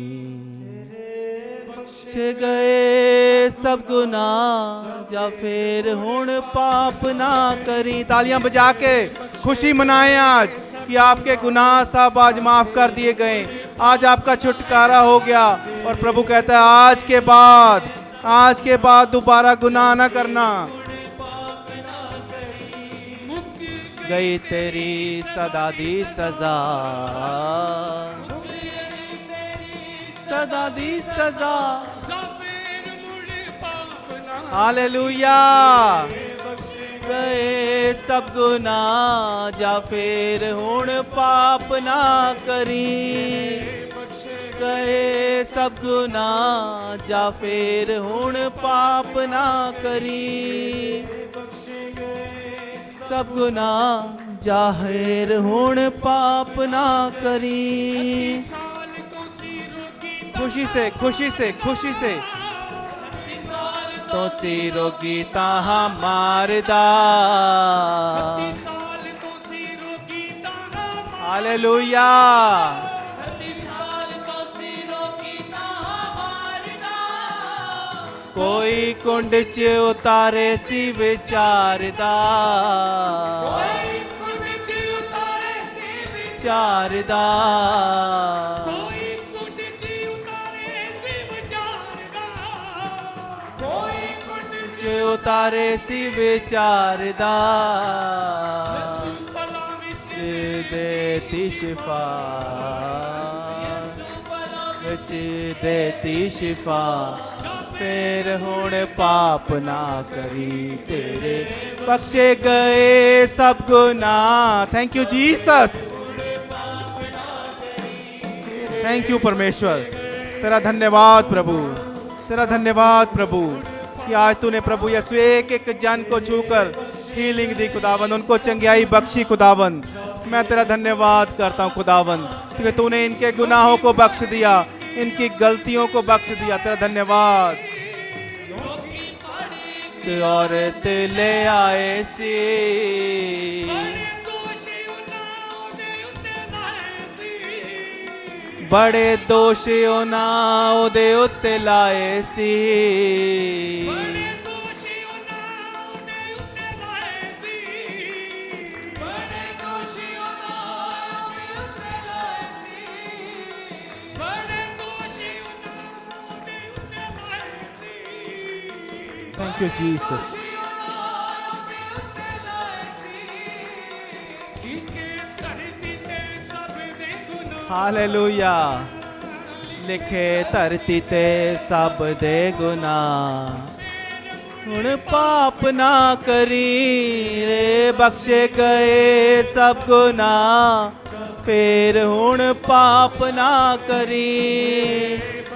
बख्शे गए सब गुनाह, जा फिर हुण पाप ना करी। तालियां बजा के खुशी मनाएं आज कि आपके गुनाह सब आज माफ कर दिए गए। आज आपका छुटकारा हो गया और प्रभु कहता है आज के बाद दोबारा गुनाह ना करना। गई तेरी सदा दी सजा, सदा दी सजा। हालेलुया। गए सब गुनाह, जा फिर हुण पाप ना करी। गए सब गुनाह, जा फिर हुण पाप ना करी। सब गुनाह जाहिर हुण पाप ना करी। खुशी से, खुशी से, खुशी से। तो सी रोगी ताहा मारदा। हालेलुया। कोई कुंड च उतारे सी विचारदा ਕੋਈ ਕੁੰਡ ਚ ਉਤਾਰੇ ਸੀ विचारदा ਕੋਈ ਕੁੰਡ ਚ ਉਤਾਰੇ ਸੀ ਵਿਚਾਰਦਾ ਕੋਈ ਕੁੰਡ च उतारे सी विचारदा ਭਲਾ ਵਿੱਚ देती शिफा विच देती शिफा फिर हुण पाप ना करी तेरे बख्शे गए सब गुनाह thank you Jesus thank you परमेश्वर तेरा धन्यवाद प्रभु तेरा धन्यवाद प्रभु कि आज तूने प्रभु यीशु एक एक जन को छूकर हीलिंग दी खुदावंद उनको चंगियाई बख्शी खुदावंद मैं तेरा धन्यवाद करता हूँ खुदावंद क्योंकि तूने इनके गुनाहों को बख्श दिया इनकी गलतियों को बख्श दिया तेरा धन्यवाद औरत ले आए सी ਦੋਸ਼ੀ ਉਹਨਾਂ ਉਹਦੇ ਉੱਤੇ ਲਾਏ ਸੀ बड़े दोष ना ओदे उत्ते लाए सी ਦੋਸ਼ੀ ਉਹਨਾਂ ਉਹਦੇ ਉੱਤੇ ਲਾਏ ਸੀ ਬੜੇ ਦੋਸ਼ੀ ਉਹਨਾਂ ਉਹਦੇ ਉੱਤੇ ਲਾਏ ਸੀ ਬੜੇ ਦੋਸ਼ੀ ਉਹਨਾਂ ਉਹਦੇ ਉੱਤੇ ਲਾਏ ਸੀ थैंक यू जीसस हालेलुया लिखे धरती ते सब दे गुनाह हुण पाप ना करी रे बख्शे गए सब गुनाह फिर हुण पाप ना करी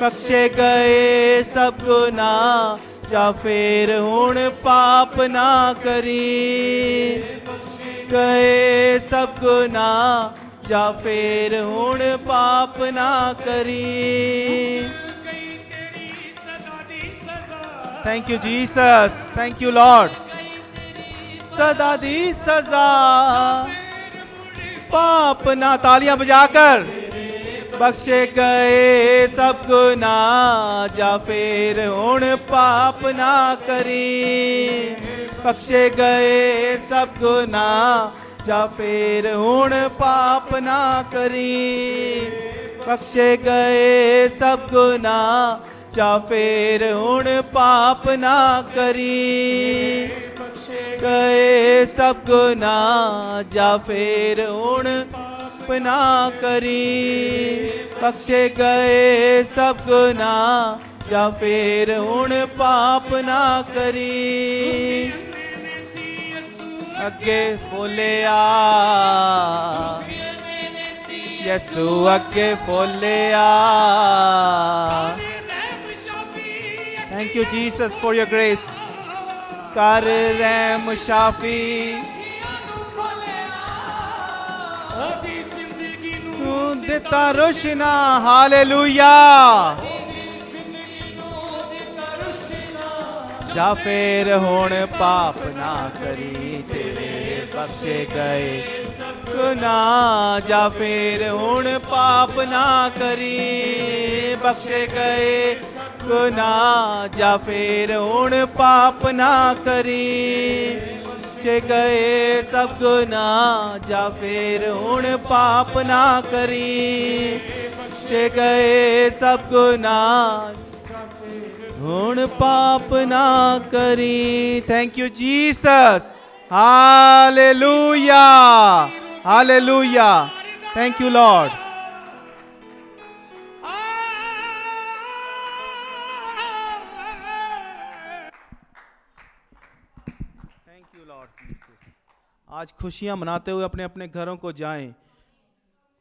बख्शे गए सब गुनाह जा फिर हुण पाप ना करी गए सब गुनाह जा फिर हुण पाप ना करी thank you Jesus thank you Lord सदा दी सजा पाप ना तालियां बजाकर बख्शे गए सब गुनाह जा फिर हुण पाप ना करी बख्शे गए सब गुनाह जा फिर हुण पाप ना करी बख्शे गए सब गुनाह जा फिर हुण पाप ना करी बख्शे गए सब गुनाह जा फिर हुण पाप ना करी बख्शे गए सब गुनाह जा फिर हुण पाप ना करी अगे बोलिया यसु अगे बोलिया thank you Jesus for your grace कर रहम शाफी दिता रोशना हालेलुया जा फिर हुण पाप ना करी तेरे बख्शे गए गुनाह जा फिर हुण पाप ना करी बख्शे गए गुनाह जा फिर हुण पाप ना करी बख्शे गए सब गुनाह जा फिर हुण पाप ना करी बख्शे गए सब गुनाह हुण पाप ना करी thank you Jesus hallelujah hallelujah thank you Lord thank you Lord Jesus आज खुशियां मनाते हुए अपने अपने घरों को जाएं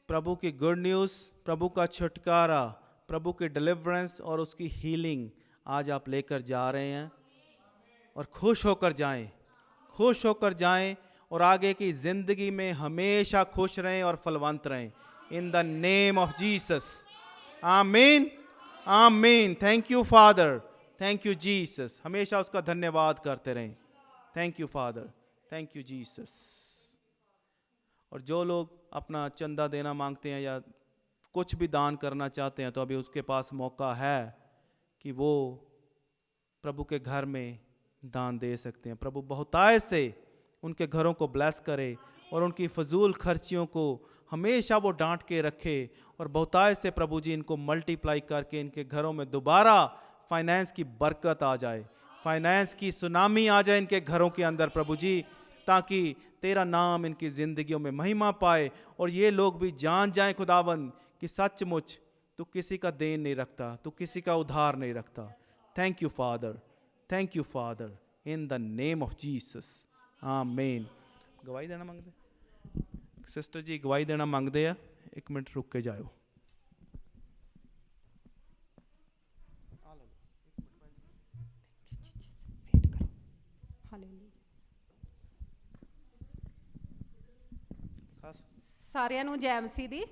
प्रभु की गुड न्यूज़ प्रभु का छुटकारा प्रभु की डिलीवरेंस और उसकी हीलिंग आज आप लेकर जा रहे हैं और खुश होकर जाएं और आगे की ज़िंदगी में हमेशा खुश रहें और फलवंत रहें इन द नेम ऑफ जीसस आमीन आमीन thank you father thank you Jesus हमेशा उसका धन्यवाद करते रहें thank you father thank you Jesus और जो लोग अपना चंदा देना मांगते हैं या कुछ भी दान करना चाहते हैं तो अभी उसके पास मौका है कि वो प्रभु के घर में दान दे सकते हैं। प्रभु बहुतायत से उनके घरों को ब्लेस करे और उनकी फजूल खर्चियों को हमेशा वो डांट के रखे, और बहुतायत से प्रभु जी इनको मल्टीप्लाई करके इनके घरों में दोबारा फाइनेंस की बरकत आ जाए, फाइनेंस की सुनामी आ जाए इनके घरों के अंदर प्रभु जी, ताकि तेरा नाम इनकी ज़िंदगियों में महिमा पाए और ये लोग भी जान जाएं खुदावन कि सचमुच तू किसी का देन नहीं रखता, तू किसी का उधार नहीं रखता। Thank you father, thank you father, in the name of Jesus, आमीन। गवाही देना मांगते सिस्टर जी, गवाही देना मांगते हैं, एक मिनट रुक के जाओ। ਸਾਰਿਆਂ ਨੂੰ ਜੈ ਮਸੀਹ ਦੀ।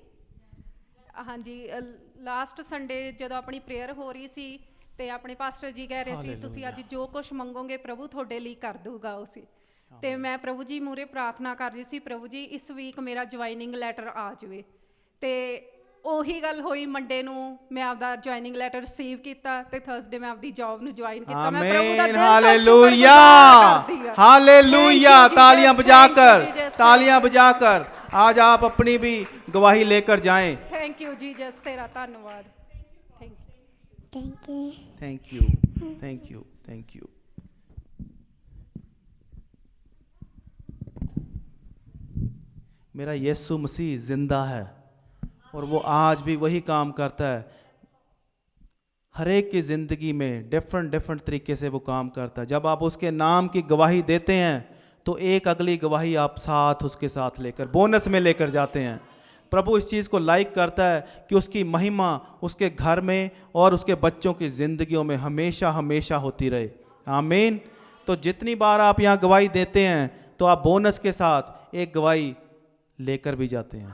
ਹਾਂਜੀ, ਲਾਸਟ ਸੰਡੇ ਜਦੋਂ ਆਪਣੀ ਪ੍ਰੇਅਰ ਹੋ ਰਹੀ ਸੀ ਤੇ ਆਪਣੇ ਪਾਸਟਰ ਜੀ ਕਹਿ ਰਹੇ ਸੀ ਤੁਸੀਂ ਅੱਜ ਜੋ ਕੁਝ ਮੰਗੋਗੇ ਪ੍ਰਭੂ ਤੁਹਾਡੇ ਲਈ ਕਰ ਦੂਗਾ ਉਹ ਸੀ, ਤੇ ਮੈਂ ਪ੍ਰਭੂ ਜੀ ਮੂਹਰੇ ਪ੍ਰਾਰਥਨਾ ਕਰ ਰਹੀ ਸੀ, ਪ੍ਰਭੂ ਜੀ ਇਸ ਵੀਕ ਮੇਰਾ ਜੁਆਇਨਿੰਗ ਲੈਟਰ ਆ ਜਾਵੇ। ਤੇ ਉਹੀ ਗੱਲ ਹੋਈ, ਮੰਡੇ ਨੂੰ ਮੈਂ ਆਪਦਾ ਜੁਆਇਨਿੰਗ ਲੈਟਰ ਰਿਸੀਵ ਕੀਤਾ ਤੇ ਥਰਸਡੇ ਮੈਂ ਆਪਦੀ ਜੌਬ ਨੂੰ ਜੁਆਇਨ ਕੀਤਾ। ਮੈਂ ਪ੍ਰਭੂ ਦਾ ਦਿਲ ਤੋਂ हालेलुया, हालेलुया, तालियां बजाकर, तालियां बजाकर आज आप अपनी भी गवाही लेकर जाएं। ਥੈਂਕ ਯੂ ਜੀਸਸ, ਤੇਰਾ ਧੰਨਵਾਦ। Thank you. Thank you, thank you, thank you. मेरा यीशु मसीह जिंदा है और वो आज भी वही काम करता है। हर एक की ज़िंदगी में डिफरेंट तरीके से वो काम करता है। जब आप उसके नाम की गवाही देते हैं तो एक अगली गवाही आप साथ उसके साथ लेकर बोनस में लेकर जाते हैं। प्रभु इस चीज़ को लाइक करता है कि उसकी महिमा उसके घर में और उसके बच्चों की ज़िंदगियों में हमेशा हमेशा होती रहे, आमीन। तो जितनी बार आप यहाँ गवाही देते हैं तो आप बोनस के साथ एक गवाही लेकर भी जाते हैं,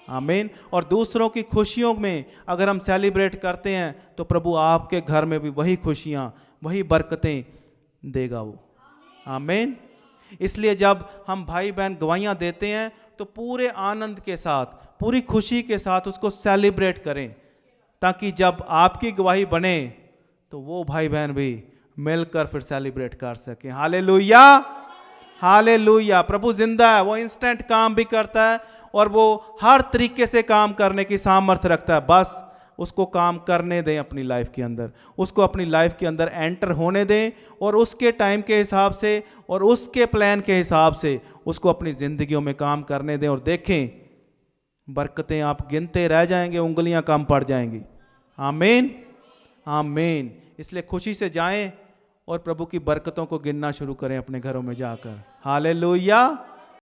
आमीन। और दूसरों की खुशियों में अगर हम सेलिब्रेट करते हैं तो प्रभु आपके घर में भी वही खुशियाँ, वही बरकतें देगा वो, आमीन। इसलिए जब हम भाई बहन गवाहियाँ देते हैं तो पूरे आनंद के साथ, पूरी खुशी के साथ उसको सेलिब्रेट करें, ताकि जब आपकी गवाही बने तो वो भाई बहन भी मिलकर फिर सेलिब्रेट कर सकें। Hallelujah, hallelujah. प्रभु जिंदा है, वो इंस्टेंट काम भी करता है और वो हर तरीके से काम करने की सामर्थ्य रखता है। बस उसको काम करने दें अपनी लाइफ के अंदर, उसको अपनी लाइफ के अंदर एंटर होने दें और उसके टाइम के हिसाब से और उसके प्लान के हिसाब से उसको अपनी ज़िंदगियों में काम करने दें। और देखें बरकतें आप गिनते रह जाएंगे, उंगलियां कम पड़ जाएंगी, आमीन, आमीन। इसलिए खुशी से जाएं और प्रभु की बरकतों को गिनना शुरू करें अपने घरों में जाकर। हालेलुया।